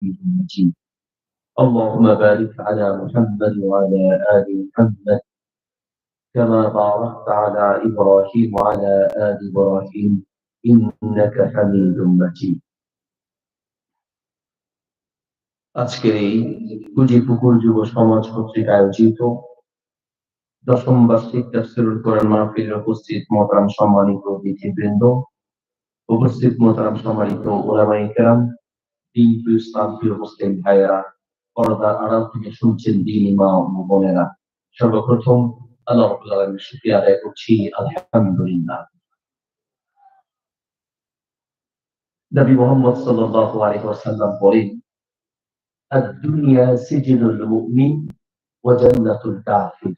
مجيد. اللهم بارك على محمد وعلى آل محمد كما باركت على إبراهيم وعلى آل إبراهيم إنك حميد مجيد. আজকের এই কুজিপুকুর যুব সমাজ কর্তৃক আয়োজিত দশম বার্ষিক তাফসীরুল কোরআন মাহফিলে উপস্থিত মোহতারাম সম্মানিত অতিথিবৃন্দ, উপস্থিত মোহতারাম সম্মানিত উলামায়ে কেরাম, দিন ইসলাম প্রিয় মুসলিম ভাইয়েরা, পর্দার আড়াল থেকে শুনছেন দ্বীনি মা ও বোনেরা, সর্বপ্রথম আল্লাহ রাব্বুল আলামিনের শুকরিয়া আদায় করছি, আলহামদুলিল্লাহ। নবী মুহাম্মদ সাল্লাল্লাহু আলাইহি ওয়াসাল্লাম বলেন, আদ-দুনিয়া সিজনুল মুমিন ওয়া জান্নাতুল কাফির।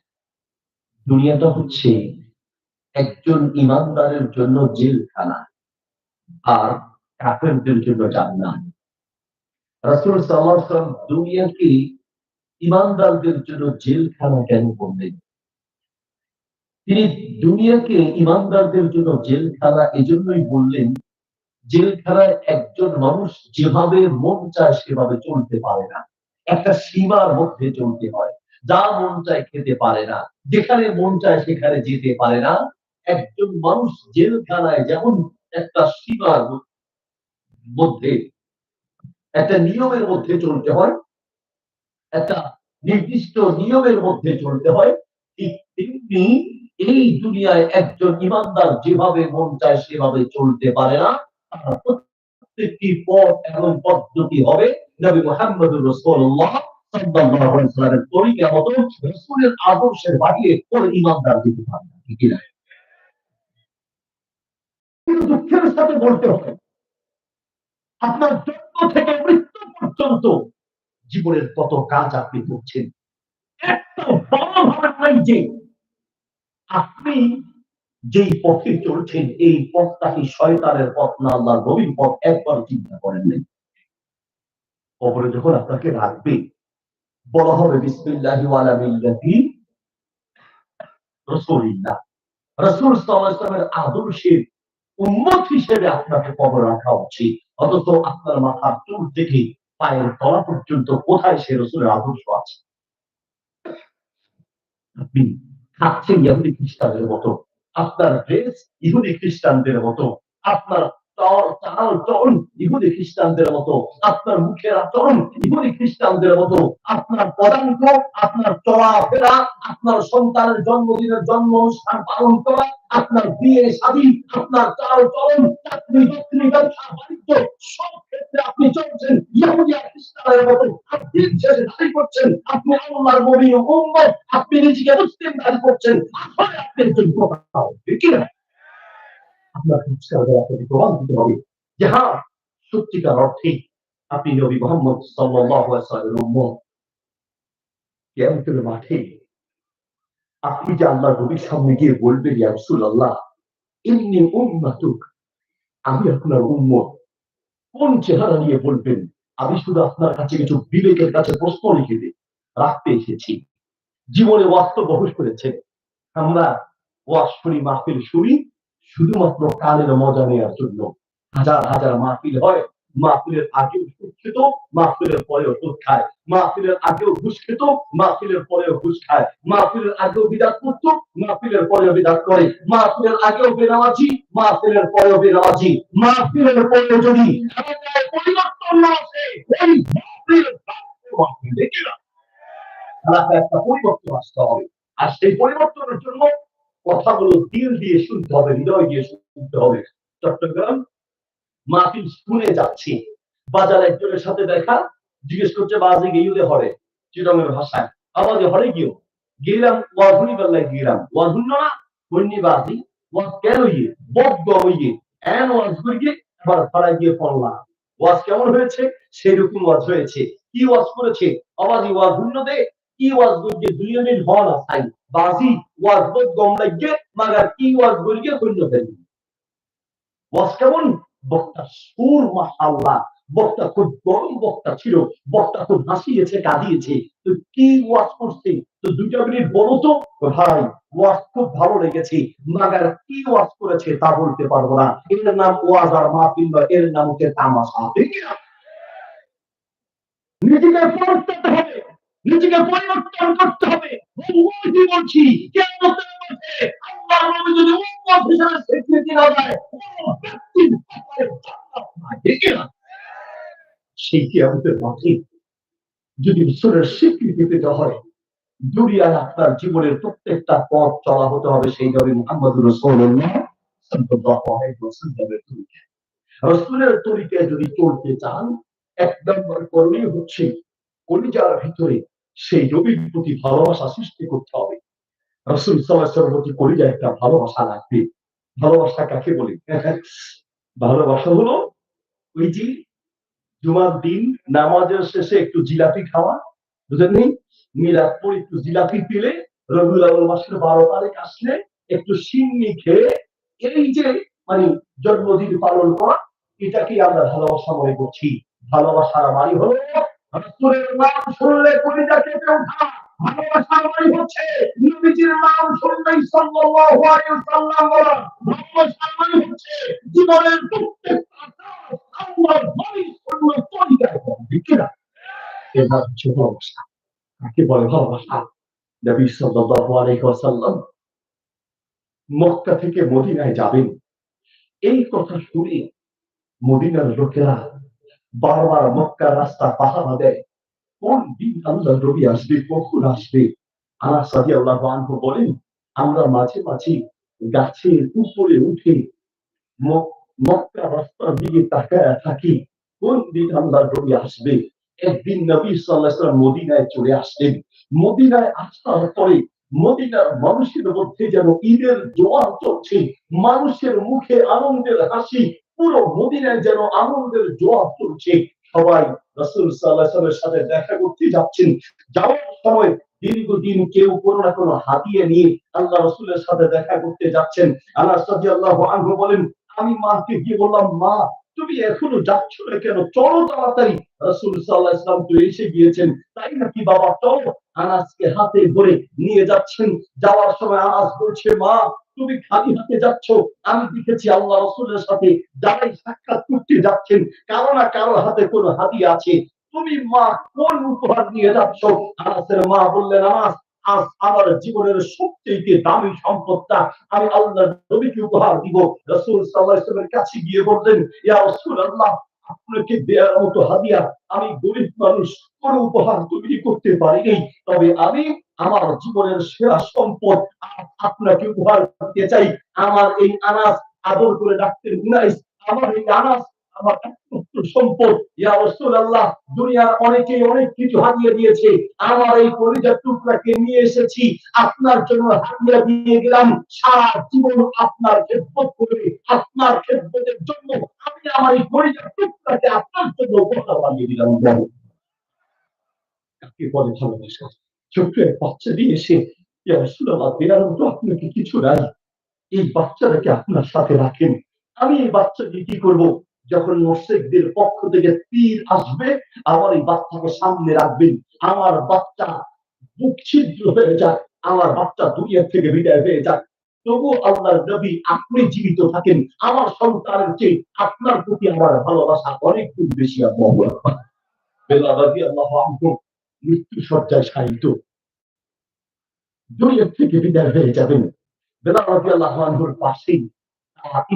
দুনিয়াটা হচ্ছে একজন ঈমানদারের জন্য জেলখানা আর কাফেরদের জন্য জান্নাত। রাসূল সাল্লাল্লাহু আলাইহি ওয়াসাল্লাম দুনিয়াকে ঈমানদারদের জন্য জেলখানা কেন বললেন? তিনি দুনিয়াকে ঈমানদারদের জন্য জেলখানা এজন্যই বললেন, জেলখানায় একজন মানুষ যেভাবে মন চায় সেভাবে চলতে পারে না, একটা সীমার মধ্যে চলতে হয়। যা মন চায় খেতে পারে না, যেখানে মন চায় সেখানে যেতে পারে না। একজন মানুষ জেলখানায় যেমন একটা সীমার মধ্যে, একটা নিয়মের মধ্যে চলতে হয়, একটা নির্দিষ্ট নিয়মের মধ্যে চলতে হয়, ঠিক তেমনি এই দুনিয়ায় একজন ঈমানদার যেভাবে মন চায় সেভাবে চলতে পারে না। প্রত্যেকটি পথ এবং পদ্ধতি হবে নবী মুহাম্মদুর রাসূলুল্লাহ সাল্লাল্লাহু আলাইহি ওয়াসাল্লামের তরিকা মতো, রাসূলের আদর্শের বাইরে কোন ঈমানদার যেতে পারে না, ঠিক না? কিন্তু দুঃখের সাথে বলতে হবে, আপনার জন্ম থেকে মৃত্যু পর্যন্ত জীবনের কত কাজ আপনি করছেন, একটা বড় ভাবে নাই যে আপনি যেই পথে চলছেন এই পথটা কি শয়তানের পথ না আল্লাহর নবীর পথ, একবার চিন্তা করেন নাই? কবরে যখন আপনাকে রাখবে, বলা হবে বিসমিল্লাহি ওয়া আলা মিল্লাতি রাসূলিল্লাহ, রাসূল সাল্লাল্লাহু আলাইহি ওয়াসাল্লামের আদর্শের উম্মত হিসেবে আপনাকে কবরে রাখা উচিত। অথচ আপনার মাথার চুল থেকে পায়ের তলা পর্যন্ত কোথায় সে রাসূলের আদর্শ আছে? আপনি খাচ্ছেন ইহুদি খ্রিস্টানদের মতো, আপনার ড্রেস ইহুদি খ্রিস্টানদের মতো, আপনার চরণ ইহুদি খ্রিস্টানদের মতো, আপনার মুখের আচরণ ইহুদি খ্রিস্টানদের মতো, আপনার পদাঙ্ক, আপনার চলাফেরা, আপনার সন্তানের জন্মদিনের জন্ম অনুষ্ঠান পালন করা, আপনার বিয়ে শাদী, আপনার চালচলন, চাকরি বাকরি, ব্যবসা বাণিজ্য, সব ক্ষেত্রে আপনি চলছেন ইহুদি আর খ্রিস্টানের মতো। আপনি শেষে দাবি করছেন আপনি আল্লাহর নবী ও উম্মত, আপনি নিজেকে মুসলিম দাবি করছেন, আসলে আপনি একজন প্রতারক, ঠিক না? আপনার আপনাকে প্রমাণ দিতে হবে যে হ্যাঁ, সত্যিকার অর্থে আপনি নবী মুহাম্মদ সাল্লাল্লাহু আলাইহি ওয়াসাল্লামের উম্মত। কিয়ামতের মাঠে আপনি যে আল্লাহর নবীর সামনে গিয়ে বলবেন, ইয়া রাসূলুল্লাহ ইন্নী উম্মাতুক, আমি আপনার উম্মত, কোন চেহারা নিয়ে বলবেন? আমি শুধু আপনার কাছে কিছু বিবেকের কাছে প্রশ্ন লিখে রাখতে এসেছি। জীবনে বাস্তব বহু করেছেন, আমরা ওয়াজ শুনি, মাহফিল শুনি শুধুমাত্র কানের মজা নেওয়ার জন্য। হাজার হাজার মাহফিল হয়, মাহফিলের আগেও সুদ খেত, মাহফিলের পরেও সুদ খায়, মাহফিলের আগেও ঘুষ খেত, মাহফিলের পরেও ঘুষ খায়, মাহফিলের আগেও বিদাত করত, মাহফিলের পরেও বিদাত করে, মাহফিলের আগেও বেনামাজি, মাহফিলের পরেও বেনামাজি, মাহফিলের পরেও যদি পরিবর্তন না আসে, ওই মাহফিল দেখি না, একটা পরিবর্তন আসতে হবে। আর সেই পরিবর্তনের জন্য কথাগুলো দিল দিয়ে শুনতে হবে, হৃদয় দিয়ে শুনতে হবে। চট্টগ্রাম মাহফিল শুনে যাচ্ছি, বাজার একজনের সাথে দেখা, জিজ্ঞেস করছে বাজে গিয়ে হরে, চিরঙের ভাষায় আমাদের হরে গিয়েও গেলাম, ওয়াজুনি বেলায় গেলাম, ওয়াজুন না হইনি বাজি, ওয়াজ কেন ইয়ে বদ্ধ হইয়ে এন ওয়াজ করিয়ে আবার ফাড়ায় গিয়ে পড়লাম। ওয়াজ কেমন হয়েছে? সেরকম ওয়াজ হয়েছে। কি ওয়াজ করেছে? আওয়াজি ওয়াজ শূন্য দে, কি ওয়াজ করিয়ে দুইজনের হন আসাই বাজি ওয়াজ বদ গম লাগিয়ে মাগার কি ওয়াজ করিয়ে শূন্য ফেলি। ওয়াজ কেমন? বক্তা সুর মাশাআল্লাহ, বক্তা খুব গরম বক্তা ছিল, বক্তা খুব হাসিয়েছে, কাঁদিয়েছে। তো কি ওয়াজ করছে? তো 2 মিনিট বলো তো ভাই, ওয়াজ খুব ভালো লেগেছে, মাগার কি ওয়াজ করেছে তা বলতে পারবো না। এর নাম ওয়াজ আর মাহফিল নয়, এর নাম হচ্ছে তামাশা, ঠিক না? নিজেকে পরিবর্তন হবে, নিজেকে পরিবর্তন করতে হবে। উম্মতি বলছি, কিয়ামতের মাঠে আল্লাহর নবী যদি উম্মত হিসেবে স্বীকৃতি না দেয়, কোন ব্যক্তির ব্যাপারে জান্নাত নাই। ঠিক না? সেই কিয়ামতের মাঠে যদি ঈশ্বরের স্বীকৃতি পেতে হয়, দুনিয়ায় আপনার জীবনের প্রত্যেকটা পথ চলা হতে হবে সেই নবী মুহাম্মদুর রাসূলুল্লাহ সাল্লাল্লাহু আলাইহি ওয়াসাল্লামের তরিকায়। রাসূলের তরিকায় যদি চলতে চান, এক নম্বর করণীয় হচ্ছে কলিজার ভিতরে সেই নবীর প্রতি ভালোবাসা সৃষ্টি করতে হবে। রাসূল সাল্লাল্লাহু আলাইহি ওয়াসাল্লামের প্রতি কলিজায় একটা ভালোবাসা লাগবে। ভালোবাসা কাকে বলে? ভালোবাসা হলো ওই যে জুমার দিন নামাজের শেষে একটু জিলাপি খাওয়া, বুঝলেন নি? মিলাদপুর একটু জিলাপি পেলে, রবিউল আউয়াল মাসের ১২ তারিখ আসলে একটু সিন্নি খেয়ে এই যে মানে জন্মদিন পালন করা, এটাকে আমরা ভালোবাসা মনে করছি। ভালোবাসার মানে হলো রাসূলের নাম শুনলে কলিজা কেঁপে ওঠা। ভালোবাসার মানে হচ্ছে নবীজির নাম শুনলেই সাল্লাল্লাহু আলাইহি ওয়াসাল্লাম বলা। ভালোবাসার মানে হচ্ছে জীবনের প্রত্যেকটা কাজ আল্লাহর নবীর সুন্নাহ তরিকায় করা। ঠিক না? এটা হচ্ছে ভালোবাসা। কাকে বলে ভালোবাসা? নবী সাল্লাল্লাহু আলাইহি ওয়াসাল্লাম মক্কা থেকে মদিনায় যাবেন, এই কথা শুনে মদিনার লোকেরা বারবার মক্কার রাস্তা পাহারা দেয়। কোন দিন আল্লাহর নবী আসবে, কখন আসবে? আনাস রাদিয়াল্লাহু আনহু বলেন, আমরা মাঝে মাঝে গাছের উপরে উঠে মক্কার রাস্তার দিকে তাকায় থাকি, কোন দিন আল্লাহর নবী আসবে। একদিন নবী সাল্লাল্লাহু আলাইহি ওয়াসাল্লাম মদিনায় চলে আসলেন। মদিনায় আসার পরে মদিনার মানুষের মধ্যে যেন ঈদের জোয়ার চলছে, মানুষের মুখে আনন্দের হাসি, পুরো মদিনায় যেন আনন্দের জোয়ার চলছে। সবাই রাসূল সাল্লাল্লাহু আলাইহি ওয়াসাল্লামের সাথে দেখা করতে যাচ্ছেন। যাওয়ার সময় দীর্ঘদিন কেউ কোনো না কোনো হাদিয়া নিয়ে আল্লাহ রাসূলের সাথে দেখা করতে যাচ্ছেন। আনাস রাদিয়াল্লাহু আনহু বলেন, আমি মাকে গিয়ে বললাম, মা তুমি এখনো যাচ্ছ না কেন? চলো তাড়াতাড়ি। রাসূল সাল্লাল্লাহু আলাইহি ওয়াসাল্লাম তো এসে গিয়েছেন। তাই নাকি বাবা? চলো। আনাসকে হাতে ধরে নিয়ে যাচ্ছেন। যাওয়ার সময় আনাস বলছে, মা তুমি খালি হাতে যাচ্ছ। আমি দেখেছি আল্লাহ রাসূলের সাথে যারাই সাক্ষাৎ করতে যাচ্ছেন, কারো না কারো হাতে কোনো হাদিয়া আছে। তুমি মা কোন উপহার নিয়ে যাচ্ছ? আনাসের মা বললেন, আনাস আজ আমার জীবনের সবচেয়ে দামি সম্পদটা আমি আল্লাহর নবীকে উপহার দিব। রাসূল সাল্লাল্লাহু আলাইহি ওয়াসাল্লামের কাছে গিয়ে বললেন, ইয়া রাসূলুল্লাহ, আপনাকে দেওয়ার মতো হাদিয়া আমি গরীব মানুষ, কোন উপহার তৈরি করতে পারিনি। তবে আমি আমার জীবনের সেরা সম্পদ আপনাকে উপহার দিতে চাই। আমার এই আনাস, আদর করে ডাকতেন উনাইস, আমার এই আনাস আমার একমাত্র সম্পদ। ইয়া রাসূলুল্লাহ, দুনিয়ার অনেকেই অনেক কিছু হারিয়ে দিয়েছে, আমার এই কলিজার টুকরাকে নিয়ে এসেছি আপনার জন্য হাদিয়া দিয়ে গেলাম। সারা জীবন আপনার খেদমত করবে, আপনার খেদমতের জন্য আমি আমার এই কলিজার টুকরাকে আপনার জন্য উপহার বানিয়ে দিলাম। কাকে বলে ভালোবাসা? ছোট্ট এক বাচ্চা দিয়ে এসে, ইয়া রাসূলুল্লাহ, দেয়ার মতো আপনাকে কিছু নাই, এই বাচ্চাটাকে আপনার সাথে রাখেন। আমি এই বাচ্চাকে কি করব? যখন মুশরিকদের পক্ষ থেকে তীর আসবে, আমার এই বাচ্চাকে সামনে রাখবেন। আমার বাচ্চা বুক ছিদ্র হয়ে যাক, আমার বাচ্চা দুনিয়া থেকে বিদায় হয়ে যাক, তবু আল্লাহর নবী আপনি জীবিত থাকেন। আমার সন্তানের চেয়ে আপনার প্রতি আমার ভালোবাসা অনেক গুণ বেশি। আল্লাহু আকবার। বেলাল রাদিয়াল্লাহু আনহু মৃত্যু শয্যায় শায়িত, দুনিয়া থেকে বিদায় হয়ে যাবেন। বেলাল রাদিয়াল্লাহু আনহুর পাশেই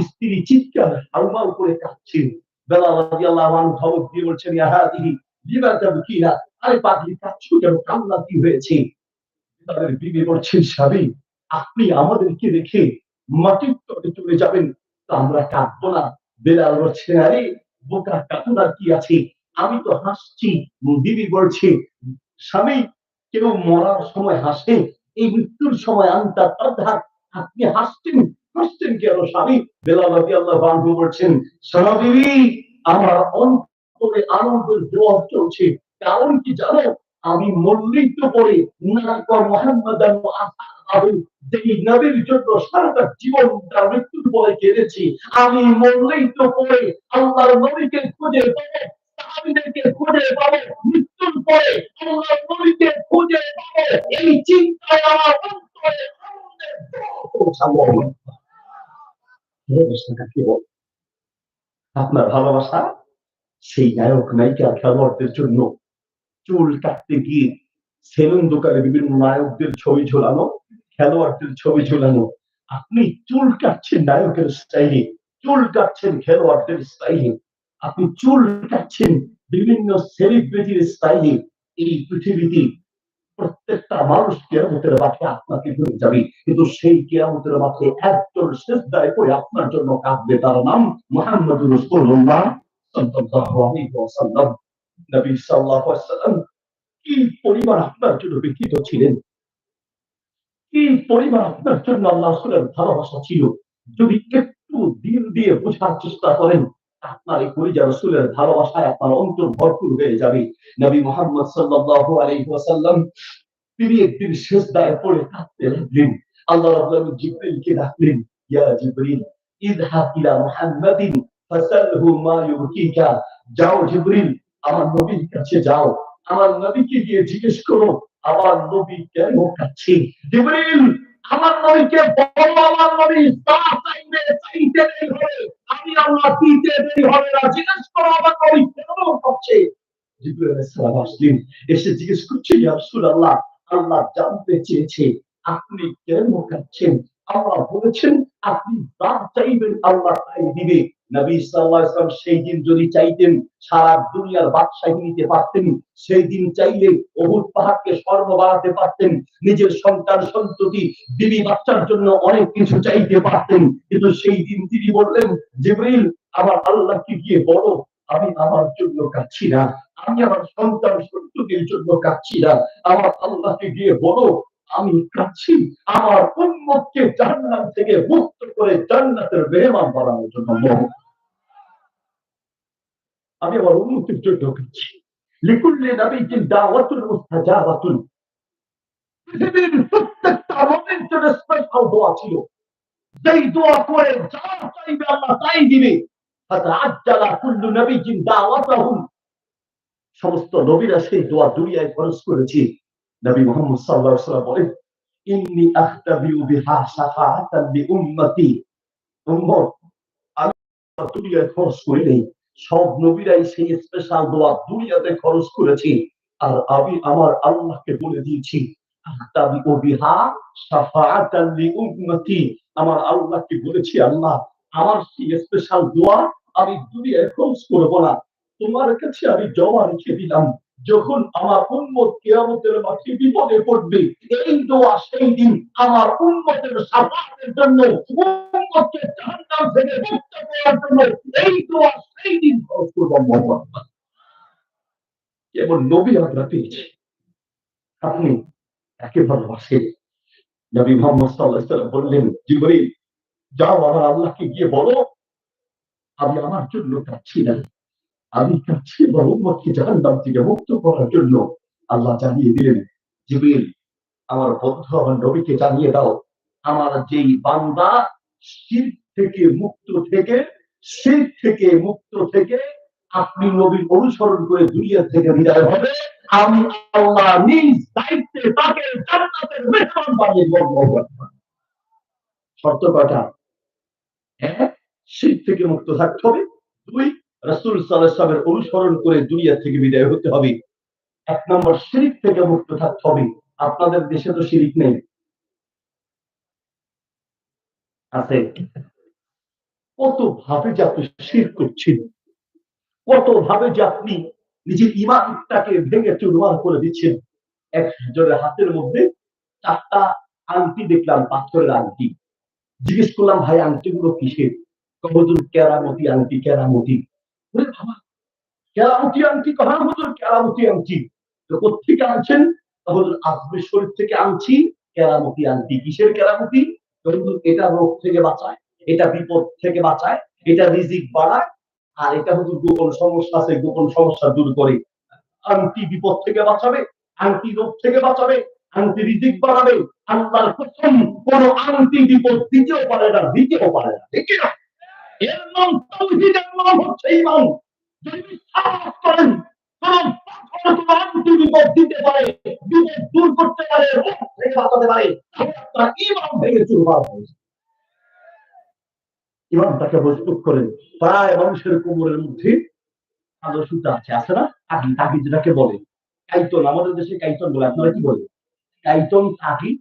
স্ত্রী চিৎকার হাউমাউ করে কাঁদছেন। বেলাল রাদিয়াল্লাহু আনহু ধমক দিয়ে বলছেন, ইয়া হাদিহি লিমা তাবকিনা, আরে পাগলি কাঁদছো কেন? কান্না কি হয়েছে? তাদের বিবি বলছেন, স্বামী আপনি আমাদেরকে রেখে মাটির তলে চলে যাবেন, তো আমরা কাঁদবো না? বেলাল বলছে, আরে বোকা, কাঁদনার কি আছে? আমি তো হাসছি। বিবি বলছে, স্বামী কেউ মরার সময় হাসে, এই মৃত্যুর সময় আনতা তাদহাক, আপনি হাসছেন, হাসছেন কেন স্বামী? বেলাল রাদিয়াল্লাহু আনহু বলছেন, শোনো বিবি, আমার অন্তরে আনন্দের জোয়ার চলছে। কারণ কি জানো? আমি মল্লিক পরে মুহাম্মাদান ওয়া আসহাবু, যেই নবীর জন্য সারাটা জীবন তার মৃত্যুর পরে কেঁদেছি, আমি মল্লিক পরে আল্লাহর নবীকে খুঁজে পাবো, সাহাবীদেরকে খুঁজে পাবো, মৃত্যুর পরে আল্লাহর নবীকে খুঁজে পাবো, এই চিন্তায় আমার অন্তরে আনন্দের জোয়ার পৌঁছালো। ভালোবাসাটা কি বল? আপনার ভালোবাসা সেই নায়ক নায়িকা খেলোয়াড়দের জন্য চুল কাটতে গিয়ে সেলুন দোকানে বিভিন্ন নায়কদের ছবি ঝোলানো, খেলোয়াড়দের ছবি ঝোলানো। আপনি চুল কাটছেন নায়কের স্টাইলে, চুল কাটছেন খেলোয়াড়দের স্টাইলে, আপনি চুল কাটছেন বিভিন্ন সেলিব্রিটির স্টাইলে। এই পৃথিবীতে প্রত্যেকটা মানুষ কিয়ামতের মাঠে আপনাকে ভুলে যাবে, কিন্তু সেই কিয়ামতের মাঠে একজন সিজদায় পড়ে আপনার জন্য কাঁদবে, তার নাম মুহাম্মদুর রাসূলুল্লাহ সাল্লাল্লাহু আলাইহি ওয়াসাল্লাম। নবী সাল্লাল্লাহু আলাইহি ওয়াসাল্লাম কি পরিমাণ আপনার জন্য ব্যথিত ছিলেন, কি পরিমাণ আপনার জন্য আল্লাহ রাসূলের ভালোবাসা ছিল। যদি একটু দিল দিয়ে বোঝার চেষ্টা করেন, আপনার এই কলিজা রাসূলের ভালোবাসায় আপনার অন্তর ভরপুর হয়ে যাবে। নবী মুহাম্মদ সাল্লাল্লাহু আলাইহি ওয়াসাল্লাম তিনি একদিন সিজদায় পড়ে কাঁদতে লাগলেন। আল্লাহ রাব্বুল আলামিন জিবরিলকে ডাকলেন, ইয়া জিবরিল ইযহাব ইলা মুহাম্মাদিন ফাসালহু মা ইউকিকা। যাও জিবরিল, আমার নবীর কাছে যাও, আমার নবীকে গিয়ে জিজ্ঞেস করো আমার নবী কেন কাঁদছে। জিবরিল, আমার নবীকে বলো আমার নবী যা চাইবে চাইতে দেরি হবে, আমি আল্লাহ দিতে দেরি হবে না, জিজ্ঞেস করো আমার নবী কেন কাঁদছে। জিবরিল আলাইহিস সালাম আসলেন, এসে জিজ্ঞেস করছেন, ইয়া রাসূলুল্লাহ, আল্লাহ জানতে চেয়েছে আপনি কেন কাঁদছেন। আল্লাহ বলেছেন আপনি যা চাইবেন আল্লাহ তাই দিবে। নবী সাল্লাল্লাহু আলাইহি ওয়াসাল্লাম সেই দিন যদি চাইতেন সারা দুনিয়ার বাদশাহী নিতে পারতেন, সেই দিন চাইলে উহুদ পাহাড়কে স্বর্ণ বানাতে পারতেন, নিজের সন্তান সন্ততি বিবি বাচ্চার জন্য অনেক কিছু চাইতে পারতেন। কিন্তু সেই দিন তিনি বললেন, জিবরিল আমার আল্লাহকে গিয়ে বলো আমি আমার জন্য কাঁদছি না, আমি আমার সন্তান সন্ততির জন্য কাঁদছি না, আমার আল্লাহকে গিয়ে বলো আমি কাঁদছি আমার উম্মতকে জান্নাত থেকে মুক্ত করে জান্নাতের মেহমান বানানোর জন্য। আমি আমার উম্মতের জন্য কাঁদছি। লিকুল্লি নাবিয়্যিন দাওয়াতুন মুস্তাজাবাতুন। পৃথিবীর প্রত্যেকটা নবীর জন্য স্পেশাল দোয়া ছিল, যেই দোয়া করে যা চাইবে আল্লাহ তাই দিবে। ফাতাআজ্জালা কুল্লু নাবিয়্যিন দাওয়াতাহু। সমস্ত নবীরা সেই দোয়া দুনিয়ায় খরচ করেছে। নবী মুহাম্মদ সাল্লাল্লাহু আলাইহি ওয়াসাল্লাম বলেন, ইন্নী আখতাবিউ বিহা শাফাআতান লিউম্মতি। উম্মত আল্লাহ দুনিয়ায় খরচ করে নেই, সব নবীরাই সেই স্পেশাল দোয়া দুনিয়াতে খরচ করেছে। আর আমি আমার আল্লাহকে বলে দিয়েছি, আখতাবিউ বিহা শাফাআতান লিউম্মতি। আমার আল্লাহকে বলেছি, আল্লাহ আমার সেই স্পেশাল দোয়া আমি দুনিয়ায় খরচ করব না, তোমার কাছে আমি জমা রেখে দিলাম। যখন আমার উম্মত কিয়ামতের মাঠে বিপদে পড়বে, এই দোয়া সেই দিন আমার উম্মতের শাফাআতের জন্য, উম্মতকে জাহান্নাম থেকে মুক্ত করার জন্য এই দোয়া সেই দিন খরচ করব। আল্লাহু আকবার। কেবল নবী আমরা পেয়েছি, আপনি একে ভালোবাসেন। নবী মুহাম্মদ সাল্লাল্লাহু আলাইহি ওয়াসাল্লাম বললেন, জিবরিল যাও আমার আল্লাহকে গিয়ে বলো আমি আমার জন্য কাঁদছি না, আমি কাঁদছি আমার উম্মতকে জাহান্নাম থেকে মুক্ত করার জন্য। আল্লাহ জানিয়ে দিলেন, জিবরিল আমার বন্ধু আমার নবীকে জানিয়ে দাও আমার যেই বান্দা শিরক থেকে মুক্ত থেকে, শিরক থেকে মুক্ত থেকে আপনি নবীর অনুসরণ করে দুনিয়া থেকে বিদায় হবে, আমি আল্লাহ নিজ দায়িত্বে তাকে জান্নাতের মেহমান বানিয়ে দেব। শর্ত কয়টা? এক, শিরক থেকে মুক্ত থাকতে হবে। দুই, রাসূল সাল্লাল্লাহু আলাইহি ওয়াসাল্লামের অনুসরণ করে দুনিয়া থেকে বিদায় হতে হবে। এক নম্বর শিরক থেকে মুক্ত থাকতে হবে। আপনাদের দেশে তো শিরক নেই, আছে? কত ভাবে যে আপনি শিরক করছেন, কত ভাবে যে আপনি নিজের ঈমানটাকে ভেঙে চুরমার করে দিচ্ছেন। একজনের হাতের মধ্যে ৪টা আংটি দেখলাম, পাথরের আংটি। জিজ্ঞেস করলাম, ভাই আংটিগুলো কিসের? হুজুর কেরামতি আংটি, কেরামতি। ওরে বাবা, কেরামতি আংটি? হ্যাঁ হুজুর কেরামতি আংটি। তো কোত্থেকে আনছেন? হুজুর আজমির শরীফ থেকে আনছি কেরামতি আংটি। কিসের কেরামতি? হুজুর এটা রোগ থেকে বাঁচায়, এটা বিপদ থেকে বাঁচায়, এটা রিজিক বাড়ায়, আর এটা হুজুর গোপন সমস্যা আছে, গোপন সমস্যা দূর করে। আংটি বিপদ থেকে বাঁচাবে, আংটি রোগ থেকে বাঁচাবে, আংটি রিজিক বাড়াবে। আল্লাহর প্রথম কোন আংটি বিপদ দিতেও পারে না, দিতেও পারে না, ঠিক না? এর নাম তাওহীদ, এর নাম হচ্ছে ঈমান। যদি বিশ্বাস করেন কোন পাথর কোন আংটি বিপদ দিতে পারে, বিপদ দূর করতে পারে, রোগ থেকে বাঁচাতে পারে, তাহলে আপনার ঈমান ভেঙে চুরমার হয়ে যায়। ঈমানটাকে মজবুত করেন। প্রায় মানুষের কোমরের মধ্যে কালো সুতা আছে, আছে না? তাগি, তাগি যেটাকে বলে। কাইতন, আমাদের দেশে কাইতন বলে, আপনারা কি বলে? কাইতন কাঠি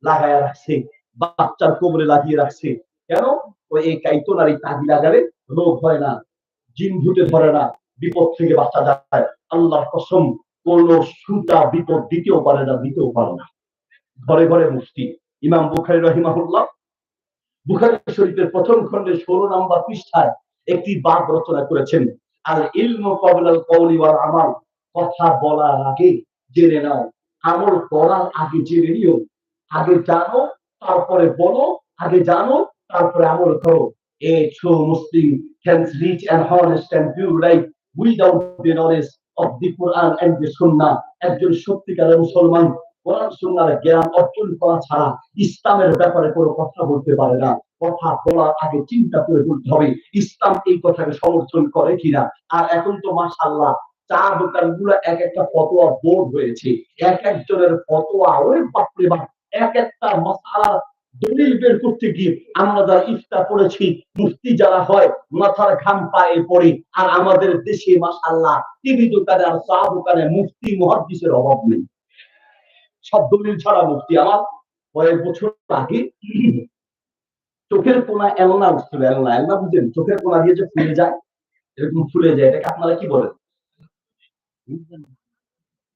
লাগায় রাখছে, বাচ্চার কোমরে লাগিয়ে রাখছে। কেন? ওই এই কাইতন আর এই কাঠি লাগালে রোগ হয় না, জিন ভূতে ধরে না, বিপদ থেকে বাঁচা যায়। আল্লাহর কসম, কোন সুতা বিপদ দিতেও পারে না, দিতেও পারে না। ঘরে ঘরে মুফতি। ইমাম বুখারী রাহিমাহুল্লাহ বুখারী শরীফের প্রথম খণ্ডের 16 নম্বর পৃষ্ঠায় একটি বাব রচনা করেছেন, আল ইলমু ক্বাবলাল কওলি ওয়াল আমাল। কথা বলার আগে জেনে নাও, আমল করার আগে জেনে নিও। আগে জানো তারপরে বলো, আগে জানো তারপরে আমল করো। A true Muslim can reach an honest and pure life without the knowledge of the Quran and the Sunnah. একজন সত্যিকারের মুসলমান কোরআন সুন্নাহর জ্ঞান অর্জন করা ছাড়া ইসলামের ব্যাপারে কোনো কথা বলতে পারে না। কথা বলার আগে চিন্তা করে বলতে হবে ইসলাম এই কথাকে সমর্থন করে কিনা। আর এখন তো মাশাআল্লাহ চা দোকান গুলো এক একটা ফতোয়া বোর্ড হয়েছে, এক একজনের ফতোয়া, ওরে বাপরে বাপ, এক একটা মাসালার দলিল বের করতে গিয়ে আমরা যারা ইফতা পড়েছি, মুফতি যারা হয়, মাথার ঘাম পায়ে পড়ে। আর আমাদের দেশে মাশাআল্লাহ টিভি দোকানে আর চা দোকানে মুফতি মুহাদ্দিসের অভাব নেই, সব দলিল ছাড়া মুফতি। আমার কয়েক বছর আগে চোখের কোনা এলনা উঠছিল, এলনা, এলনা বুঝেন? চোখের কোনা দিয়ে যে ফুলে যায়, এরকম ফুলে যায়, এটাকে আপনারা কি বলেন?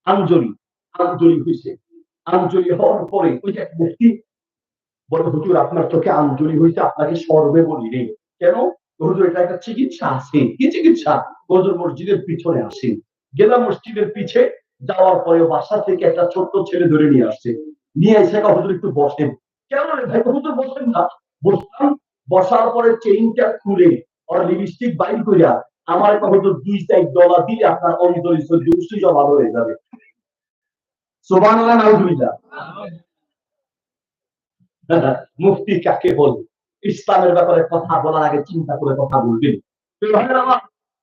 আঞ্জলি। আঞ্জলি হয়েছে। আঞ্জলি হওয়ার পরে ওই যে এক মুফতি বলে, হুজুর আপনার চোখে আঞ্জলি হয়েছে, আপনাকে সরবে বলি নেই। কেন? হুজুর এটা একটা চিকিৎসা আছে। কি চিকিৎসা? হুজুর মসজিদের পিছনে আসেন। গেলাম মসজিদের পিছে, যাওয়ার পরে বাসা থেকে একটা ছোট্ট ছেলে ধরে নিয়ে আসছে, নিয়ে এসে হুজুর একটু বসেন। কেন রে ভাই? হুজুর বসেন না। বসলাম, বসার পরে চেইনটা খুলে আর লিপস্টিক বাইর করিয়া আমার হুজুর $2-4 দিলে আপনার অঞ্জলি দুশ্চিজ ভালো হয়ে যাবে। সুবহানাল্লাহ, নাউজুবিল্লাহ। মুফতি কাকে বলে? ইসলামের ব্যাপারে কথা বলার আগে চিন্তা করে কথা বলবেন।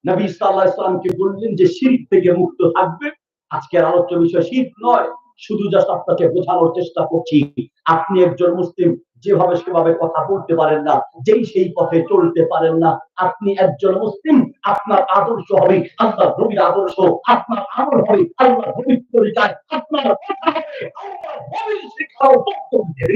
নবী সাল্লাল্লাহু আলাইহি ওয়াসাল্লামকে বললেন যে শিরক থেকে মুক্ত থাকবে। আজকের আলোচ্য বিষয় শিরক নয়, শুধু জাস্ট আপনাকে বোঝানোর চেষ্টা করছি আপনি একজন মুসলিম যেভাবে সেভাবে কথা বলতে পারেন না, যেই সেই পথে চলতে পারেন না। আপনি একজন মুসলিম, আপনার আদর্শ হবে আল্লাহর নবীর আদর্শ, আপনার আমল হবে আল্লাহর নবীর তরিকায়, আপনার কথা হবে আল্লাহর নবীর শিক্ষা ও বক্তব্যের।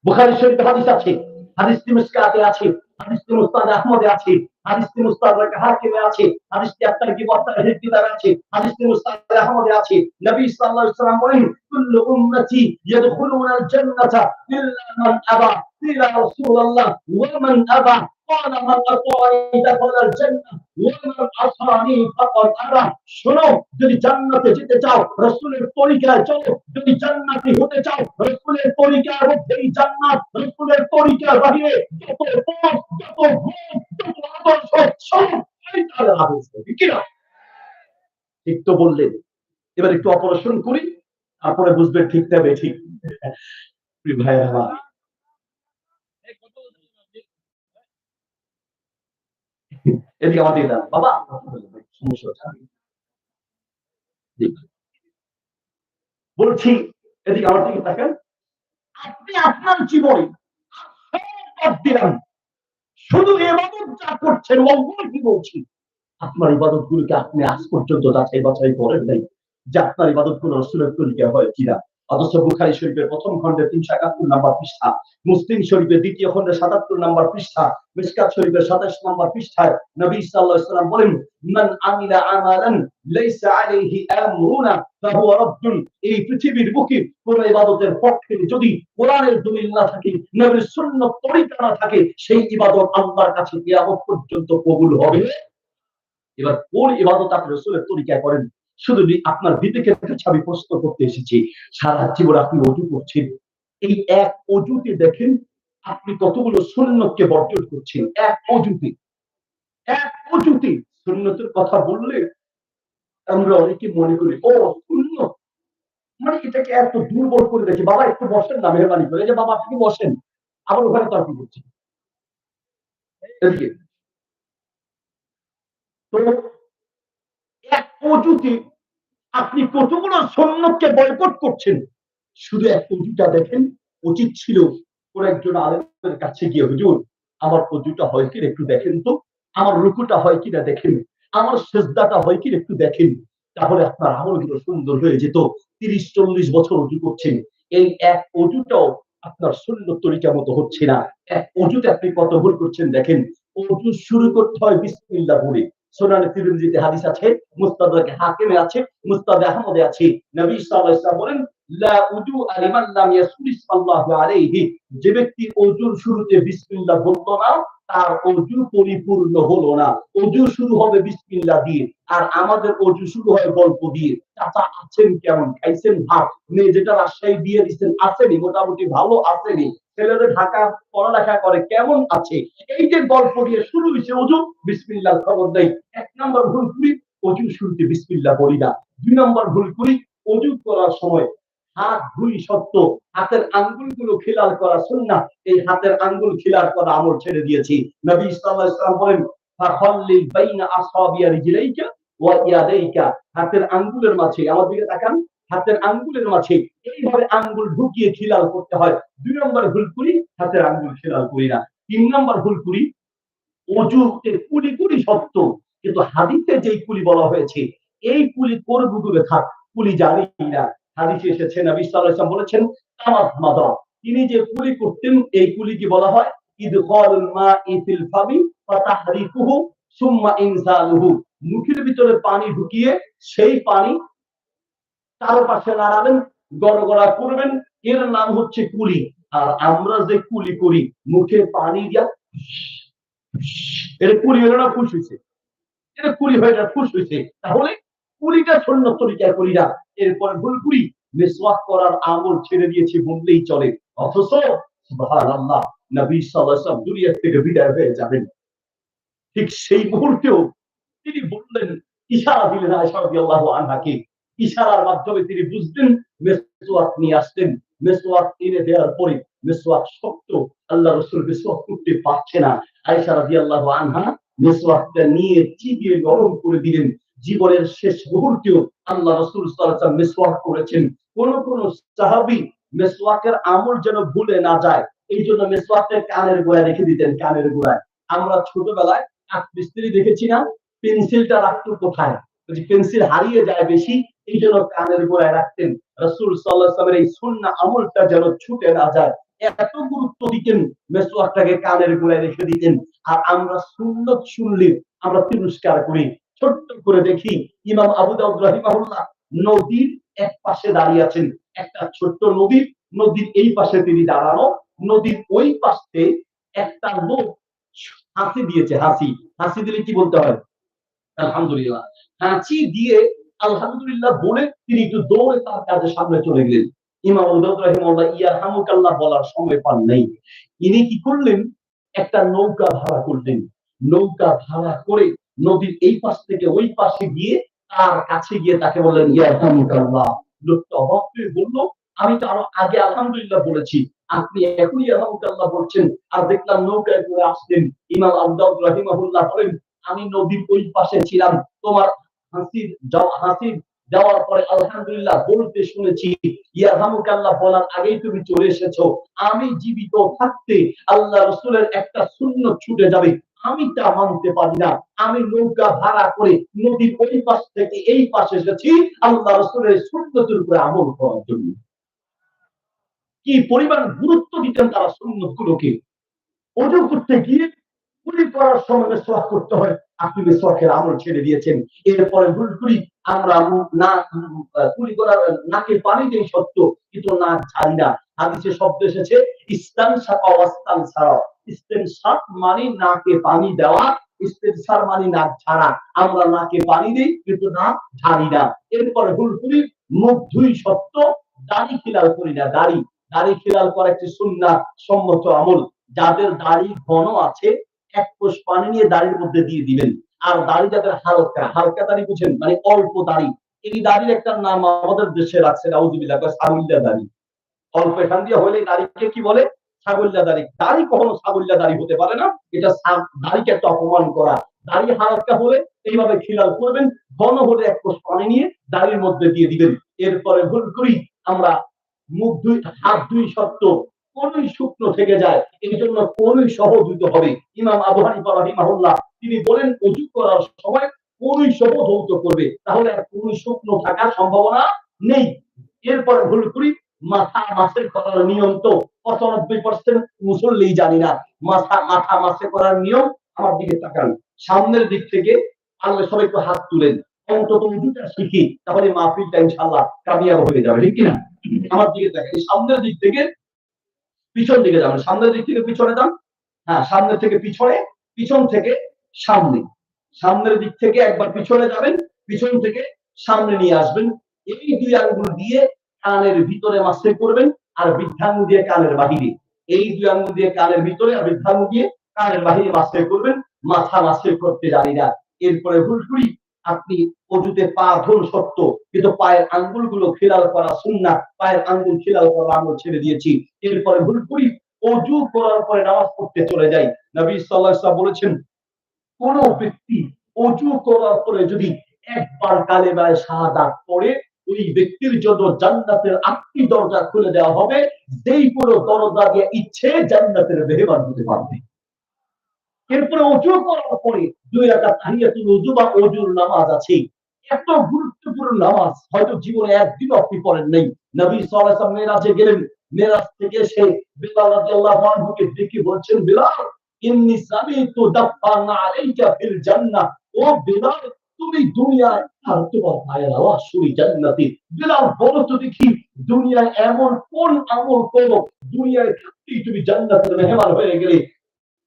বুখারী শরীফে হাদিস আছে, হাদিসটি মিশকাতে আছে, হাদিসটি মুসনাদ আহমদে আছে, হাদিসটি মুস্তাদরাক হাকিমে আছে, হাদিসটি at-তারগীব ওয়া তারহীব কিতাবে আছে, হাদিসটি মুসনাদ আহমদে আছে। নবী সাল্লাল্লাহু আলাইহি ওয়াসাল্লাম বলেন, কুল্লু উম্মতি ইয়াদখুলুনাল জান্নাতা ইল্লা মান আবা। ইয়া রাসূলুল্লাহ ওয়া মান আবা? قال من أطاعني دخل الجنة ومن عصاني فقد أبى। শোনো, যদি জান্নাতে যেতে চাও রাসূলের তরিকায় চলো, যদি জান্নাতি হতে চাও রাসূলের তরিকার মধ্যেই জান্নাত, রাসূলের তরিকার বাইরে যত পথ, যত ভোগ, যত আদর্শ সব শয়তানের আদর্শ। ঠিক না? ঠিক তো বললেন। এবার একটু অপারেশন করি, তারপরে বুঝবে ঠিক না বেঠিক। ভাইয়া আমার, এদিকে আমার দিকে বাবা সমস্যা হচ্ছে, বলছি এদিকে আমার দিকে তাকান। আপনি আপনার জীবনে সব দিলাম, শুধু ইবাদত যা করছেন, কি বলছি, আপনার ইবাদত গুলোকে আপনি আজ পর্যন্ত যাচাই বাছাই করেন নাই যে আপনার ইবাদত গুলো রাসূলের তরিকা হয় কিনা। অথচ বুখারী শরীফের প্রথম খণ্ডের 371 নম্বর পৃষ্ঠা, মুসলিম শরীফের দ্বিতীয় খণ্ডের 77 নম্বর পৃষ্ঠা, মিশকাত শরীফের 27 নম্বর পৃষ্ঠায় নবী সাল্লাল্লাহু আলাইহি ওয়াসাল্লাম বলেন, মান আমিলা আমালান লাইসা আলাইহি আমরুনা ফাহুয়া রাদ্দুন। এই পৃথিবীর বুকে কোন ইবাদতের পক্ষে যদি কোরআনের দলিল না থাকে, নবীর সুন্নাত তরিকা না থাকে, সেই ইবাদত আল্লাহর কাছে কিয়ামত পর্যন্ত কবুল হবে। এবার কোন ইবাদত আপনি রাসূলের তরিকায় করেন? শুধু আপনার বিবেকের কাছে আমি প্রশ্ন করতে এসেছি, সারা জীবন আপনি ওযু করছেন, এই এক ওযুতে দেখেন আপনি কতগুলো সুন্নতকে বর্জন করছেন। এক ওযুতে, এক ওযুতে সুন্নতের কথা বললে আমরা অনেকে মনে করি ও সুন্নত মানে এটাকে এত দুর্বল করে দেখি। বাবা একটু বসেন না মেহরবানি করে, যে বাবা আপনি বসেন, আবার ওখানে তর্ক করছেন। এদিকে তো এক ওযুতে আপনি কতগুলো সুন্নতকে বয়কট করছেন। শুধু এক ওযুটা দেখেন, উচিত ছিল কোন একজন আলেমের কাছে গিয়ে, হুজুর আমার ওযুটা হয় কিনা একটু দেখেন তো, আমার রুকুটা হয় কিনা দেখেন, আমার সিজদাটা হয় কিনা একটু দেখেন। তাহলে আপনার আমলগুলো সুন্দর হয়ে যেত। 30-40 বছর অজু করছেন, এই এক অজুটাও আপনার সুন্নত তরিকা মতো হচ্ছে না। এক অজুতে আপনি কত ভুল করছেন দেখেন। অজু শুরু করতে হয় বিসমিল্লাহ বলে। সুনানে তিরমিজিতে হাদিস আছে, মুস্তাদরাকে হাকিমে আছে, মুস্তাদে আহমদে আছে। নবী সাল্লাল্লাহু আলাইহি ওয়াসাল্লাম বলেন, লা উযু লিমান লাম ইয়াসকুর ইসমাল্লাহি আলাইহি, যে ব্যক্তি অজুর শুরুতে বিসমিল্লাহ বলতো না, তার অজু পরিপূর্ণ হলো না। অজু শুরু হবে বিসমিল্লাহ দিয়ে, আর আমাদের অজু শুরু হয় গল্প দিয়ে। চাচা আছেন কেমন, খাইছেন ভাত, মেয়ে যেটা রাজশাহী দিয়ে দিচ্ছেন আসেনি, মোটামুটি ভালো আসেনি, ছেলেদের ঢাকা পড়ালেখা করে কেমন আছে, এই যে গল্প দিয়ে শুরু হয়েছে অজু, বিসমিল্লাহ খবর দেয়। 1 নম্বর ভুল করি, অজু শুরুতে বিসমিল্লাহ বলি না। 2 নম্বর ভুল করি, অজু করার সময় হাত ধুই সত্য, হাতের আঙ্গুলগুলো খিলাল করা সুন্নাহ, এই হাতের আঙ্গুল খিলাল করা আমল ছেড়ে দিয়েছি। নবী সাল্লাল্লাহু আলাইহি ওয়াসাল্লাম বলেন, ফাখাল্লিল বাইনা আসাবিয়া রিজলাইকা ওয়া ইয়াদাইকা, হাতের আঙ্গুলের মাঝে, আমার দিকে তাকান, হাতের আঙ্গুলের মাঝে এইভাবে আঙ্গুল ঢুকিয়ে খিলাল করতে হয়। 2 নম্বর ভুল করি, হাতের আঙ্গুল খিলাল করি না। 3 নম্বর ভুল করি, অজুতে কুলি কুলি সত্য, কিন্তু হাদিসে যেই কুলি বলা হয়েছে, এই কুলি করব দূরে থাক, কুলি জানি না। হাদিসে এসেছে নবী সাল্লাল্লাহু আলাইহি ওয়াসাল্লাম বলেছেন, তামাত মাদা, তিনি যে কুলি করতেন, এই কুলি কি বলা হয়, ইদখালুল মা'i ফিল ফামি ফাতাহরিকুহু সুম্মা ইনজালুহু, মুখের ভিতরে পানি ঢুকিয়ে সেই পানি চারপাশে নাড়াবেন, গড়গড়া করবেন, এর নাম হচ্ছে কুলি। আর আমরা যে কুলি করি, মুখে পানি দিয়া এটা কুলি হলো না, ফুস হয়েছে, এটা কুলি হয়ে না, ফুস হয়েছে। তাহলে কুলিটা সুন্নত তরিকায় করি না। এরপরে ভুল করি, মিসওয়াক করার আমল ছেড়ে দিয়েছি বললেই চলে। অথচ সুবহানাল্লাহ, নবী সাল্লাল্লাহু আলাইহি ওয়াসাল্লাম দুনিয়া থেকে বিদায় হয়ে যাবেন, ঠিক সেই মুহূর্তেও তিনি বললেন, ইশারা দিলেন আয়েশা রাদিয়াল্লাহু আনহাকে, ইশারার মাধ্যমে তিনি বুঝলেন, মেসওয়াক নিয়ে আসতেন। মেসওয়াক এনে দেওয়ার পরে মেসওয়াক শক্ত, আল্লাহ রাসূল মেসওয়াক করতে পারছে না। আয়েশা রাদিয়াল্লাহু আনহা মেসওয়াকটা নিয়ে চিবিয়ে নরম করে দিলেন। জীবনের শেষ মুহূর্তেও আল্লাহ রাসূল সাল্লাল্লাহু আলাইহি ওয়াসাল্লাম মেসওয়াক করেছেন। কোন কোন সাহাবী মেসওয়াকের আমল যেন ভুলে না যায়, এই জন্য মেসওয়াকটা কানের গোড়ায় রেখে দিতেন, কানের গোড়ায়। আমরা ছোটবেলায় মিস্ত্রি দেখেছি না, পেন্সিলটা রাখতো কোথায়, পেন্সিল হারিয়ে যায় বেশি, এই জন্য কানের গোড়ায় রাখতেন। রাসূল সাল্লাল্লাহু আলাইহি ওয়াসাল্লামের এই সুন্নাহ আমলটা যেন ছুটে না যায়, এত গুরুত্ব দিতেন, মেসওয়াকটাকে কানের গোড়ায় রেখে দিতেন। আর আমরা সুন্নত শুনলে আমরা তিরস্কার করি। ছোট্ট করে দেখি, ইমাম আবু দাউদ রাহিমাহুল্লাহ নদীর এক পাশে দাঁড়িয়ে আছেন, একটা ছোট্ট নদী, নদীর এই পাশে তিনি দাঁড়ানো, নদীর ওই পাশে একটা লোক হাসি দিয়েছে, হাসি, হাসি দিলে কি বলতে হয়, আলহামদুলিল্লাহ, হাঁচি দিয়ে আলহামদুলিল্লাহ বলে তিনি একটু দৌড়ে তার কাজের সামনে চলে গেলেন। ইমাম আবু দাউদ রাহিমাহুল্লাহ ইয়ারহামুকাল্লাহ বলার সময় পান নাই। ইনি কি করলেন, একটা নৌকা ভাড়া করলেন। নৌকা ভাড়া করে নদীর এই পাশ থেকে ওই পাশে গিয়ে তার কাছে গিয়ে তাকে বললেন, ইয়ারহামুকাল্লাহ। লোকটা অবাক হয়ে বলল, আমি তো আরো আগে আলহামদুলিল্লাহ বলেছি, আপনি এখন ইয়ারহামুকাল্লাহ বলছেন। আর দেখলাম নৌকায় করে আসলেন। ইমাম আবু দাউদ রাহিমাহুল্লাহ বলেন, আমি নদীর ওই পাশে ছিলাম, তোমার হাসির যাওয়ার পরে আলহামদুলিল্লাহ বলতে শুনেছি, ইয়ারহামুকাল্লাহ বলার আগেই তুমি চলে এসেছো। আমি জীবিত থাকতে আল্লাহ রাসূলের একটা সুন্নাত ছুটে যাবে, আমি তা মানতে পারি না। আমি নৌকা ভাড়া করে নদীর ওই পাশ থেকে এই পাশে এসেছি আল্লাহ রাসূলের সুন্নতের উপরে আমল করার জন্য। কি পরিমাণ গুরুত্ব দিতেন তারা সুন্নত গুলোকে। ওযু করতে গিয়ে কুলি করার সময় মেসওয়াক করতে হয়, আপনি মেসওয়াকের আমল ছেড়ে দিয়েছেন। এরপরে ভুল করি, আমরা না কুলি করার নাকে পানি দেই সত্য, কিন্তু নাক ঝাড়ি না। হাদিসে শব্দ এসেছে ইস্তানশাকা ওয়াস্তানসারা, ইস্তেনশাক মানে নাকে পানি দেওয়া, ইস্তেনসার মানে নাক ঝাড়া। আমরা নাকে পানি দেই কিন্তু নাক ঝাড়ি না। এরপরে ভুল করি, মুখ ধুই সত্য, দাড়ি খিলাল করি না। দাড়ি দাড়ি খিলাল করা একটি সুন্নাহ সম্মত আমল। যাদের দাড়ি ঘন আছে, এক কোষ পানি নিয়ে দাড়ির মধ্যে দিয়ে দিবেন। আর দাড়ি যাদের হালকা, হালকা দাড়ি বুঝেন মানে অল্প দাড়ি, এই দাড়ির একটা নাম আমাদের দেশে রাখছে, নাউযুবিল্লাহ, ছাগলিয়া দাড়ি। অল্প এখান দিয়ে হলে দাড়িকে কি বলে, ছাগলিয়া দাড়ি। দাড়ি কখনো ছাগলিয়া দাড়ি হতে পারে না, এটা দাড়িকে একটা অপমান করা। দাড়ি হালকা হলে এইভাবে খিলাল করবেন, ঘন হলে এক কোষ পানি নিয়ে দাড়ির মধ্যে দিয়ে দিবেন। এরপরে ভুল করি, আমরা মুখ ধুই, হাত ধুই সত্য, কোনই শুকনো থেকে যায়, এই জন্য কোনই সহ ধুতে হবে। ইমাম আবু হানিফা রাহিমাহুল্লাহ তিনি বলেন, ওযু করার সময় কনুই সহ ধৌত করবে, তাহলে আর কনুই শুকনো থাকার সম্ভাবনা নেই। এরপরে ভুল করি, মাথা মাসে করার নিয়ম তো 95% মুসল্লি জানি না। মাথা মাসে করার নিয়ম, আমার দিকে তাকান, সামনের দিক থেকে আল্লাহ সবাই একটু হাত তুলেন, অন্তত উজুটা শিখি, তাহলে মাহফিলটা ইনশাআল্লাহ কামিয়াব হয়ে যাবে, ঠিক কিনা? আমার দিকে দেখেন, সামনের দিক থেকে পিছন দিকে যাবেন, সামনের দিক থেকে পিছনে যান, হ্যাঁ সামনের থেকে পিছনে, পিছন থেকে সামনে, সামনের দিক থেকে একবার পিছনে যাবেন, পিছন থেকে সামনে নিয়ে আসবেন। এই দুই আঙ্গুল দিয়ে কানের ভিতরে মাসে করবেন, আর বৃদ্ধাঙ্গুল দিয়ে কানের বাহিরে, এই দুই আঙ্গুল দিয়ে কানের ভিতরে আর বৃদ্ধাঙ্গুল দিয়ে কানের বাহিরে মাসে করবেন। মাথা মাসে করতে জানি না। এরপরে ভুল করি, আপনি অজুতে পা ধুন সত্য, কিন্তু পায়ের আঙ্গুলগুলো খিলাল করা সুন্নাত, পায়ের আঙ্গুল খিলাল করা আঙ্গুল ছেড়ে দিয়েছি। এরপরে ভুল করি, অজু করার পরে নামাজ পড়তে চলে যাই। নবী সাল্লাল্লাহু আলাইহি ওয়াসাল্লাম বলেছেন, কোন ব্যক্তি অজু করার পরে যদি একবার কালেমায়ে শাহাদাত পড়ে, ওই ব্যক্তির জন্য জান্নাতের 8টি দরজা খুলে দেওয়া হবে, যেই কোনো দরজা দিয়ে ইচ্ছে জান্নাতের মেহমান হতে পারবে। এরপরে অজু করার পরে 2 রাকাত তাহিয়াতুল ওযু বা ওযুর নামাজ আছে। এত গুরুত্বপূর্ণ নামাজ হয়তো জীবনে একদিন আপনি পড়েন নাই। নবী সাল্লাল্লাহু আলাইহি ওয়াসাল্লাম মেরাজে গেলেন, মেরাজ থেকে সে বিলাল রাদিয়াল্লাহু আনহুকে ডেকে বলছেন, বিলাল ইন্নী সামিতু দাফান আলাইকা ফিল জান্নাহ, ও বিলাল তুমি দুনিয়ায় আর তোমার পায়ের আওয়াজ শুনি জান্নাতে। বিলাল বলো তো দেখি, দুনিয়ায় এমন কোন আমল করো দুনিয়ায় থাকতেই তুমি জান্নাতের মেহমান হয়ে গেলে,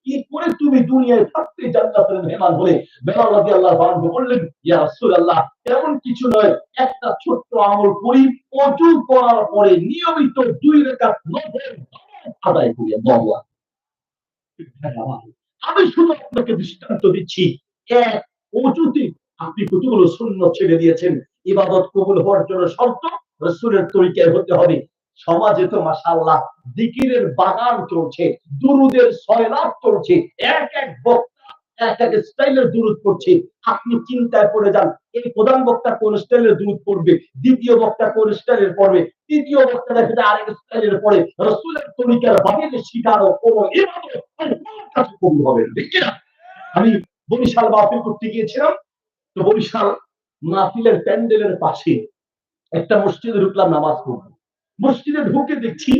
কি করে তুমি দুনিয়ায় থাকতে জান্নাতের মেহমান হলে? বিলাল রাদিয়াল্লাহু আনহু বললেন, ইয়া রাসূলুল্লাহ এমন কিছু নয়, একটা ছোট্ট আমল করি, ওযু করার পরে নিয়মিত 2 রাকাত নফল আদায় করি। আল্লাহু আকবার। আমি শুধু আপনাকে দৃষ্টান্ত দিচ্ছি, এক ওযুতে আপনি কতগুলো সুন্নাত ছেড়ে দিয়েছেন। ইবাদত কবুল হওয়ার জন্য শর্ত রাসূলের তরিকায় হতে হবে। সমাজে তো মাশাআল্লাহ জিকিরের বাগান চলছে, দুরুদের সয়লাব চলছে, এক এক বক্তা এক এক স্টাইলের দুরুদ পড়ছে। আপনি চিন্তায় পড়ে যান, এই প্রধান বক্তা কোন স্টাইলের দুরুদ পড়বে, দ্বিতীয় বক্তা কোন স্টাইলের পড়বে, তৃতীয় বক্তা দেখা যায় আরেক স্টাইলের পড়ে। রাসূলের তরিকার বাহিরে শিখানো কোন ইবাদত আল্লাহর কাছে কবুল হবে না, ঠিক কি না? আমি বরিশাল মাহফিল করতে গিয়েছিলাম, তো বরিশাল মাহফিলের প্যান্ডেলের পাশে একটা মসজিদে ঢুকলাম নামাজ পড়বো। মসজিদে ঢুকে দেখছি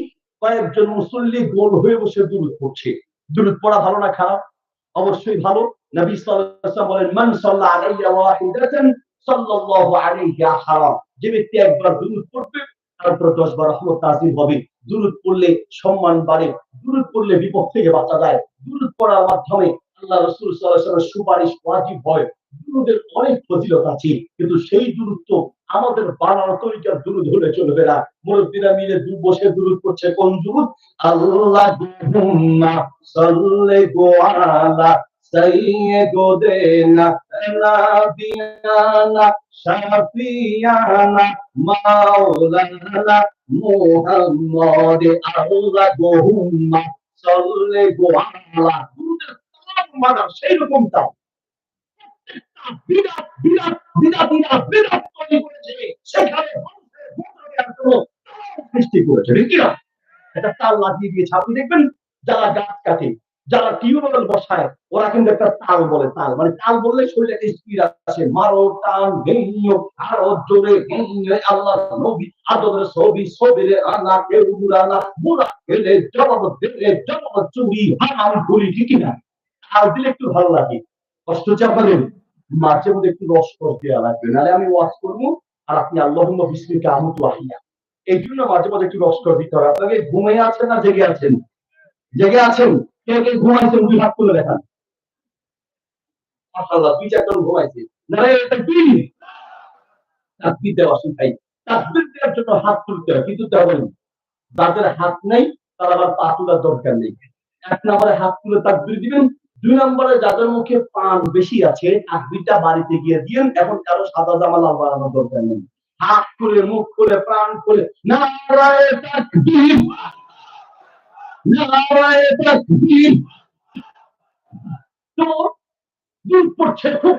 কয়েকজন মুসল্লি গোল হয়ে বসে দুরূদ পড়ছে। দুরূদ পড়া ভালো না খারাপ? অবশ্যই ভালো। নবী সাল্লাল্লাহু আলাইহি ওয়াসাল্লাম বলেন, মান সাল্লা আলাইয়া ওয়াহিদাতান সাল্লাল্লাহু আলাইহি আশারা, যে ব্যক্তি একবার দুরূদ পড়বে তারপর 10 বার রহমত নাযিল হবে। দুরূদ পড়লে সম্মান বাড়ে, দুরূদ পড়লে বিপদ থেকে বাঁচা যায়, দুরূদ পড়ার মাধ্যমে আল্লাহ রাসূল সাল্লাল্লাহু আলাইহি ওয়াসাল্লামের সুপারিশ ওয়াজিব হয়। দুরূদের অনেক ফজিলত আছে, কিন্তু সেই দুরূদ তো আমাদের বানানো তরিকার দুরূদ হলে চলবে না। মুরব্বিরা মিলে বসে দুরূদ করছে, কোন দুরূদ? আল্লাহুম্মা সাল্লি আলা সাইয়্যিদিনা নাবিয়ানা শাফিয়ানা মাওলানা মুহাম্মদ। আল্লাহুম্মা সাল্লি আলা, দুরূদের তাম মানে সেই রকম তাম, বিরাট বিরাট বিরাট বিরাট বিরাট তৈরি করেছে, সেখানে সৃষ্টি করেছে, ঠিক না? একটা তাল লাগিয়ে দিয়েছে। আপনি দেখবেন যারা গাছ কাটে, যারা টিউবওয়েল বসায়, ওরা কিন্তু একটা তাল বলে, তাল মানে তাল বললে শরীরে স্পিড আসে, মারো টান ভেঙিও আরো জোরে ভেঙে, আল্লাহ নবী আদরের ছবি ছবিরে আনা কেউ বুড়ানা বুড়া খেলে জবাব দিলে জবাব চুরি হারাম করি, ঠিক না? তাল দিলে একটু ভালো লাগে, কষ্ট চাপালেন মাঝে মধ্যে একটু রস দেওয়া লাগবে, নাহলে আমি ওয়াজ করবো আর আপনি আল্লাহুম্মা বিসমিকা আমুতু আহিয়া, এই জন্য মাঝে মাঝে একটু রস দিতে হবে। আপনাকে ঘুমিয়ে আছেন না জেগে আছেন? জেগে আছেন? কে কে ঘুমাইছেন? 2 হাত তুলে দেখান। মাশাআল্লাহ 2-4 জন ঘুমাইছে। নারায়ে তাকবীর। তাকবীর দেওয়া শিখাই। তাকবীর দেওয়ার জন্য হাত তুলতে হয়, কিন্তু তেমন যাদের হাত নাই তারা আবার পা তোলার দরকার নেই। 1 নম্বরে হাত তুলে তাকবীর দিবেন, 2 নম্বরে যাদের মুখে পান বেশি আছে তাকবীরটা বাড়িতে গিয়ে দিয়েন। এখন কারো সাদা জামা লাল বানানোর দরকার নেই। হাত খুলে মুখ খুলে প্রাণ খুলে নারায়ে তাকবীর, নারায়ে তাকবীর। তো দুধ পড়ছে খুব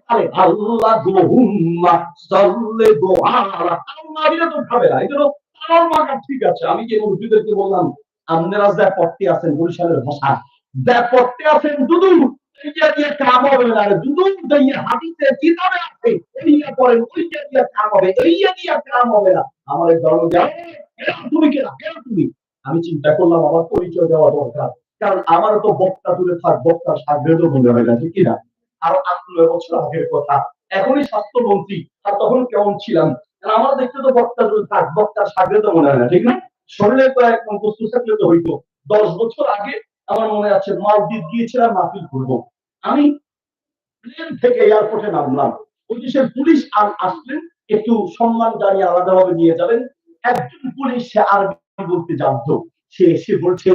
তালে, আল্লাহুম্মা সাল্লি আলা, আল্লাহ দিলে তো খাবে না, এজন্য তার মাথা ঠিক আছে। আমি যে মুরব্বিদেরকে বললাম, আপনারা যা পড়তে আছেন বরিশালের ভাষা, যা পড়তে আছেন দুদু, এইটা দিয়ে কাম হবে না, দুদুম দিয়ে হাদিসে কিতাবে আছে, এইয়া করেন ওইটা দিয়ে কাম হবে, এইয়া দিয়ে কাম হবে না। আমার ধর্ম যাও, তুমি কেনা কেন তুমি? আমি চিন্তা করলাম আমার পরিচয় দেওয়া দরকার, কারণ আমারও তো বক্তা দূরে থাক, বক্তা সাগরেদও মনে হয় না, ঠিক কিনা? আরো 8-9 বছর আগের কথা, এখনই স্বাস্থ্যমন্ত্রী, আর তখন কেমন ছিলাম, আমার দেখতে তো বক্তা দূরে থাক, বক্তার সাগরেদও মনে হয় না, ঠিক না? শরীরে তো একদম বস্তু থাকলে তো হইতো। 10 বছর আগে আমার মনে আছে মালদ্বীপ গিয়েছিলাম মাহফিল করবো। আমি প্লেন থেকে এয়ারপোর্টে নামলাম, ওই দেশের পুলিশ আসলেন, একটু সম্মান জানিয়ে আলাদাভাবে নিয়ে যাবেন। একজন পুলিশ, সে আরবি বলতে জানতো, সে এসে বলছে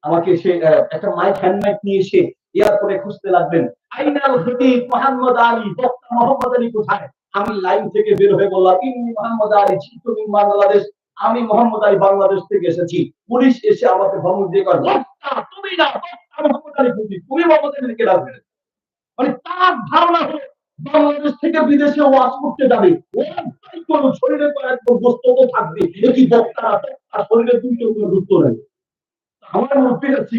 আমাকে, সে একটা মাইক, হ্যান্ড মাইক নিয়ে এসে এয়ারপোর্টে খুঁজতে লাগলেন, আইনাল খতিব মোহাম্মদ আলী, বক্তা মোহাম্মদ আলী কোথায়? আমি লাইন থেকে বের হয়ে বললাম, ইন্নি মোহাম্মদ আলী, চিত্তমিন বাংলাদেশ, আমি মোহাম্মদ আলী বাংলাদেশ থেকে এসেছি। পুলিশ এসে আমাকে ধমক দিয়ে কয়, বক্তা তুমি না, বক্তা মোহাম্মদ আলী খতিব, তুমি মোহাম্মদ আলীকে ডাকবে? মানে তার ধারণা হলো বাংলাদেশ থেকে বিদেশে ওয়াজ করতে যাবে, ওয়াজটাই করো, শরীরে একদম গোস্ত তো থাকবে, এটি বক্তা আর শরীরে দুইটা কোনো গুরুত্ব নেই। আমার মুরব্বী যাচ্ছি,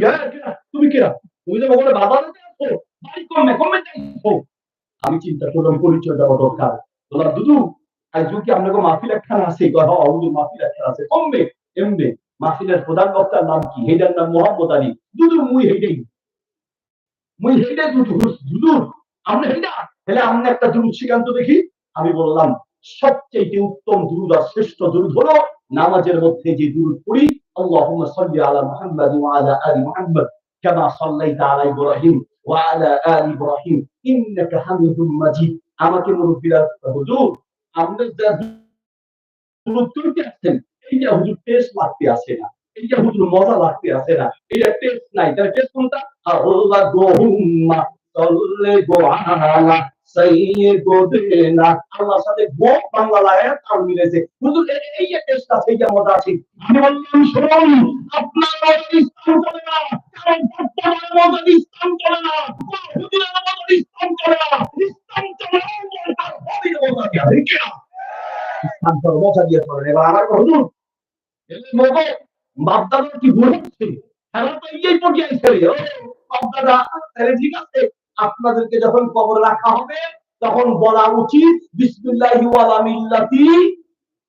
তুমি কেরা? তুমি তো বলে বাবা আছো, বাড়ি কমে কমে যাইছো। আমি চিন্তা করলাম পরিচয় দেওয়া দরকার। বললাম, দুদু আজ কি আপনাকে মাহফিল একখানা আছে? মাহফিল একখানা আছে, কমবে এমবে। মাহফিলের প্রধান বক্তার নাম কি? হেডার নাম মোহাম্মদ আলী। দুদু মুই হেডেই, মুই হেডে দুদু, দুদু আমরা হেডা, তাহলে আমরা একটা দুরুদ শিখান্ত দেখি। আমি বললাম, সবচেয়ে উত্তম দুরুদ আর শ্রেষ্ঠ দুরুদ হলো নামাজের মধ্যে যে দুরুদ পড়ি, আল্লাহুম্মা সাল্লি আলা মুহাম্মাদ ওয়া আলা আলি মুহাম্মাদ কামা সাল্লাইতা আলা ইব্রাহিম ওয়া আলা আলি ইব্রাহিম ইন্নাকা হামিদুম মাজিদ। আমাকে মুরব্বিরা, হুজুর আপনি যা দুরুদ পড়তে আসছেন, এইটা হুজুর টেস্ট লাগতে আসে না, এইটা হুজুর মজা লাগতে আসে না, এটা টেস্ট নাই। তাহলে টেস্ট কোনটা? আল্লাহুম্মা সাল্লি আলা সাইয়্যিদিনা, আল্লাহর সাথে গো বাংলা লাগায় তাল মিলেছে, হুজুর এই যে টেস্ট আছে, এই যে মজা আছে। আমি বললাম, শুনুন, আপনার ইসলাম চলে না, কারণ বর্তমানে মজা ইসলাম চলে না, হুজুরের মজা ইসলাম চলে না, ইসলাম চলে না, হবি মজা দিয়া দেখে না, ইসলাম চলে মজা দিয়ে চলে। এবার আমার হুজুর বাপদাদার কি ভুল হচ্ছে? খেলা তো এই পর্যায়ে ছেড়ে বাপদাদা, ঠিক আছে, আপনাদেরকে যখন কবর রাখা হবে তখন বলা উচিত বিসমিল্লাহি ওয়ালা মিল্লাতি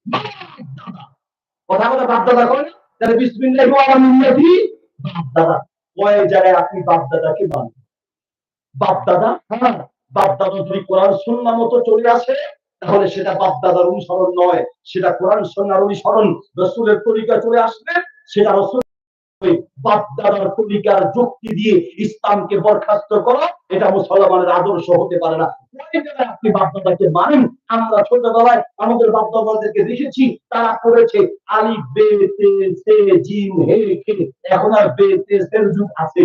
বাপদাদা। কথা বলে বাপদাদা করে না, তাহলে বিসমিল্লাহি ওয়ালা মিল্লাতি বাপদাদা। কয় জায়গায় আপনি বাপদাদাকে মানেন? বাপদাদা, হ্যাঁ, বাপদাদা যদি কোরআন সুন্নাহ মতো চলে আসে তাহলে সেটা বাপদাদার অনুসরণ নয়, সেটা কোরআন সুন্নাহর অনুসরণ। রাসূলের তরিকা চলে আসবে, সেটা রাসূল বাপদাদার তরিকার যুক্তি দিয়ে ইসলামকে বরখাস্ত করা, এটা মুসলমানের আদর্শ হতে পারে না। আপনি বাপদাদাকে মানেন? আমরা ছোটবেলায় আমাদের বাপদাদাদেরকে দেখেছি, তারা করেছে আলিফ বে তে সে জিম হে কে, এখন আর বে তে সের যুগ আছে?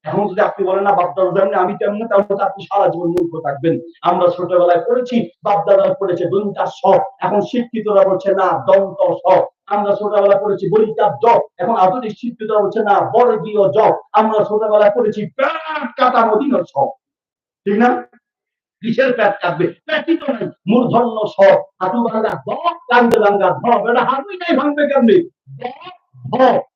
এখন যদি আপনি বলেন না বাপদাদা যেমন আমি তেমন, তাহলে আপনি সারা জীবন মূর্খ থাকবেন। আমরা ছোটবেলায় পড়েছি বাপদাদা পড়েছে দন্তা স, এখন শিক্ষিতরা বলছে না দন্ত স। আমরা ছোটবেলায় পড়েছি বলিকার জ, এখন আধুনিক শিক্ষিতরা বলছে না বর্গীয় জ। আমরা ছোটবেলায় পড়েছি প্যাট কাটা মদিনার স, ঠিক না? কিসের প্যাট কাটবে? প্যাটই তো নাই, মূর্ধন্য স, হাঁটু ভাঙ্গা দ, কান্দে ভাঙ্গা ধ, বেটা হাঁটুই নাই, ভাঙবে কেমনি?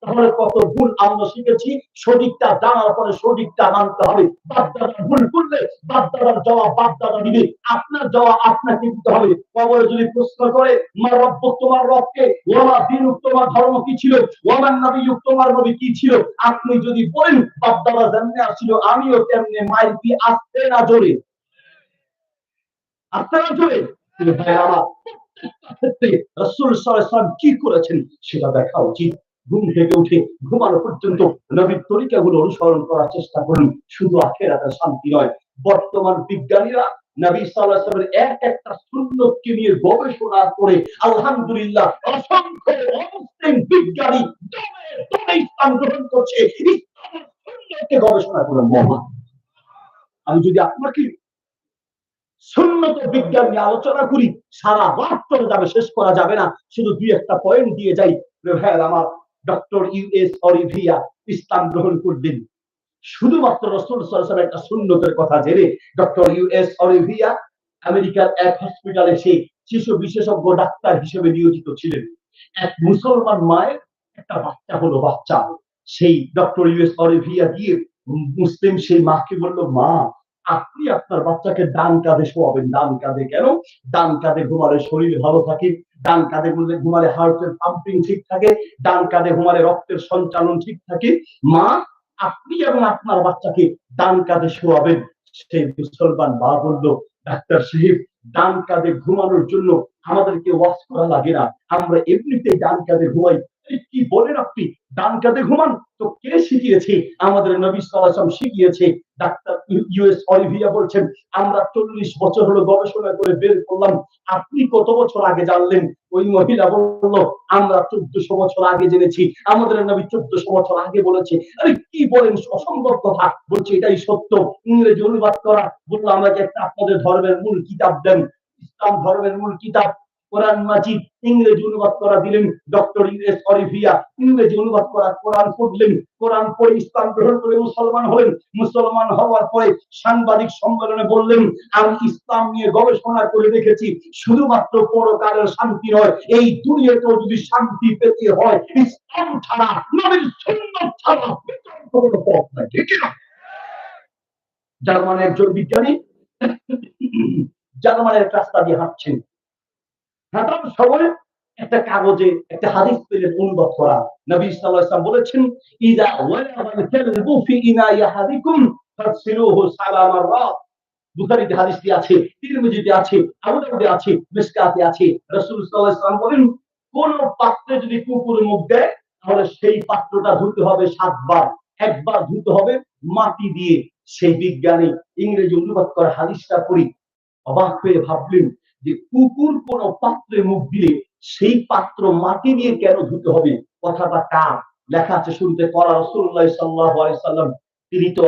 তাহলে কত ভুল আমরা শিখেছি, সঠিকটা জানার পরে সঠিকটা মানতে হবে। বাপদাদা ভুল করলে বাপদাদার জবাব বাপদাদা দিবে, আপনার জবাব আপনাকে দিতে হবে। কবরে যদি প্রশ্ন করে মা রব্বুক, তোমার রবকে, ওমা দীনুক, তোমার ধর্ম কি ছিল, ওমান নবিয়ুক, তোমার নবী কি ছিল, আপনি যদি বলেন বাপদাদা যেমনে আসছিল আমিও তেমনি, মায়ের কি আসতে না জোরে? আসতে না জোরে? ভাই আমার ক্ষেত্রে রাসূল সাল্লাল্লাহু আলাইহি ওয়াসাল্লাম কি করেছেন সেটা দেখা উচিত। ঘুম থেকে উঠে ঘুমানো পর্যন্ত নবীর তরিকাগুলো অনুসরণ করার চেষ্টা করুন, শুধু আখিরাতের শান্তি নয়। বর্তমান বিজ্ঞানীরা নবী সাল্লাল্লাহু আলাইহি ওয়াসাল্লামের এক একটা সুন্নতকে নিয়ে গবেষণা করে আলহামদুলিল্লাহ অসংখ্য অমুসলিম বিজ্ঞানী দমে দমে ইসলাম গ্রহণ করছে, ইসলামের সুন্নতকে গবেষণা করে মহান। আমি যদি আপনাকে সুন্নত বিজ্ঞান নিয়ে আলোচনা করি, সারা রাত চলে যাবে, শেষ করা যাবে না। শুধু দুই একটা পয়েন্ট দিয়ে যাই। আমার ডক্টর ইউএস অলিভিয়া ইসলাম গ্রহণ করলেন শুধুমাত্র রাসূল সাল্লাল্লাহু আলাইহি ওয়াসাল্লামের একটা সুন্নতের কথা জেনে। ডক্টর ইউএস অলিভিয়া আমেরিকার এক হসপিটালে সেই শিশু বিশেষজ্ঞ ডাক্তার হিসেবে নিয়োজিত ছিলেন। এক মুসলমান মায়ের একটা বাচ্চা হলো, বাচ্চা। সেই ডক্টর ইউএস অলিভিয়া দিয়ে মুসলিম সেই মাকে বলল, মা আপনি আপনার বাচ্চাকে ডান কাঁধে শোয়াবেন। ডান কাঁধে কেন? ডান কাঁধে ঘুমালে শরীর ভালো থাকে, ডান কাঁধে ঘুমালে হার্টের পাম্পিং ঠিক থাকে, ডান কাঁধে ঘুমালে রক্তের সঞ্চালন ঠিক থাকে। মা আপনি এবং আপনার বাচ্চাকে ডান কাঁধে শোয়াবেন। সেই মুসলমান মা বলল, ডাক্তার সাহেব ডান কাঁধে ঘুমানোর জন্য আমাদেরকে ওয়াশ করা লাগে না, আমরা এমনিতেই ডান কাঁধে ঘুমাই। কি বলেন আপনি, ডান কাঁধে ঘুমান? তো কে শিখিয়েছে? আমাদের নবী সাল্লাল্লাহু আলাইহি ওয়াসাল্লাম শিখিয়েছে। ডাক্তার ইউএস অলিভিয়া বলছেন, আমরা 40 বছর হলো গবেষণা করে বের করলাম। আপনি কত বছর আগে জানলেন? ওই মহিলা বলল, আমরা 1400 বছর আগে জেনেছি, আমাদের নবী 1400 বছর আগে বলেছে। আরে কি বলেন, অসম্ভব কথা। বলছে এটাই সত্য। ইংরেজি অনুবাদ করা। বললো আমাকে একটা আপনাদের ধর্মের মূল কিতাব দেন। ইসলাম ধর্মের মূল কিতাব কোরআন মাজিদ ইংরেজি অনুবাদ করা দিলেন ডক্টর ইউএস অলিভিয়া। ইংরেজি অনুবাদ করা কোরআন পড়লেন, কোরআন পড়ে ইসলাম গ্রহণ করে মুসলমান হলেন। মুসলমান হওয়ার পরে সাংবাদিক সম্মেলনে বললেন, আমি ইসলাম নিয়ে গবেষণা করে দেখেছি, শুধুমাত্র পরকালের শান্তি নয়, এই দুনিয়াতেও যদি শান্তি পেতে হয় ইসলাম ছাড়া, নবীর সুন্নাত ছাড়া বিকল্প কোনো পথ নাই। ঠিক না? জার্মানের একজন বিজ্ঞানী জার্মানের একটা রাস্তা দিয়ে হাঁটছেন, হাঁটার সময় একটা কাগজে একটা হাদিস পেলেন অনুবাদ করা। নবী সাল্লাল্লাহু আলাইহি ওয়াসাল্লাম বলেছেন, ইযা ওয়ালাবাল কালবু ফি ইনাই আহাদিকুম ফাসিলুহু সালামাররাত। বুখারীতে হাদিসটি আছে, তিরমিজিতে আছে, আবু দাউদে আছে, মিশকাতে আছে। রাসূল সাল্লাল্লাহু আলাইহি ওয়াসাল্লাম বলেন, কোন পাত্রে যদি কুকুর মুখ দেয় তাহলে সেই পাত্রটা ধুতে হবে 7 বার। একবার ধুতে হবে মাটি দিয়ে। সেই বিজ্ঞানী ইংরেজি অনুবাদ করা হাদিসটা পড়ি অবাক হয়ে ভাবলেন যে কুকুর কোন পাত্রে মুখ দিলে সেই পাত্র মাটি দিয়ে কেন ধুতে হবে? কথাটা কার লেখা আছে শুনতে? করা রাসূলুল্লাহ সাল্লাল্লাহু আলাইহি ওয়াসাল্লাম। তিনি তো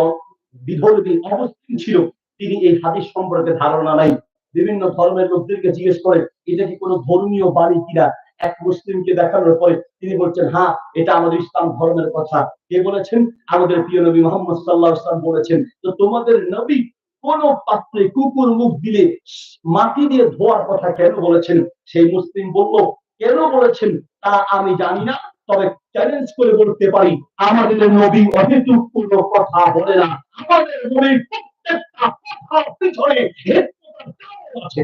বিধর্মী অবস্থান ছিল, তিনি এই হাদিস সম্পর্কে ধারণা নাই। বিভিন্ন ধর্মের লোকদেরকে জিজ্ঞেস করে এটা কি কোনো ধর্মীয় বাণী কিনা। এক মুসলিমকে দেখানোর পরে তিনি বলছেন, হ্যাঁ এটা আমাদের ইসলাম ধর্মের কথা। কে বলেছেন? আমাদের প্রিয় নবী মুহাম্মদ সাল্লাল্লাহু আলাইহি ওয়াসাল্লাম বলেছেন। তো তোমাদের নবী কোন পাত্রে কুকুর মুখ দিলে মাটি দিয়ে ধোয়ার কথা কেন বলেছেন? সেই মুসলিম বলল, কেন বলেছেন তা আমি জানি না, তবে চ্যালেঞ্জ করে বলতে পারি আমাদের নবী অহেতুক কোনো কথা বলে না। আমাদের নবীর প্রত্যেকটা কথার পিছনে আছে।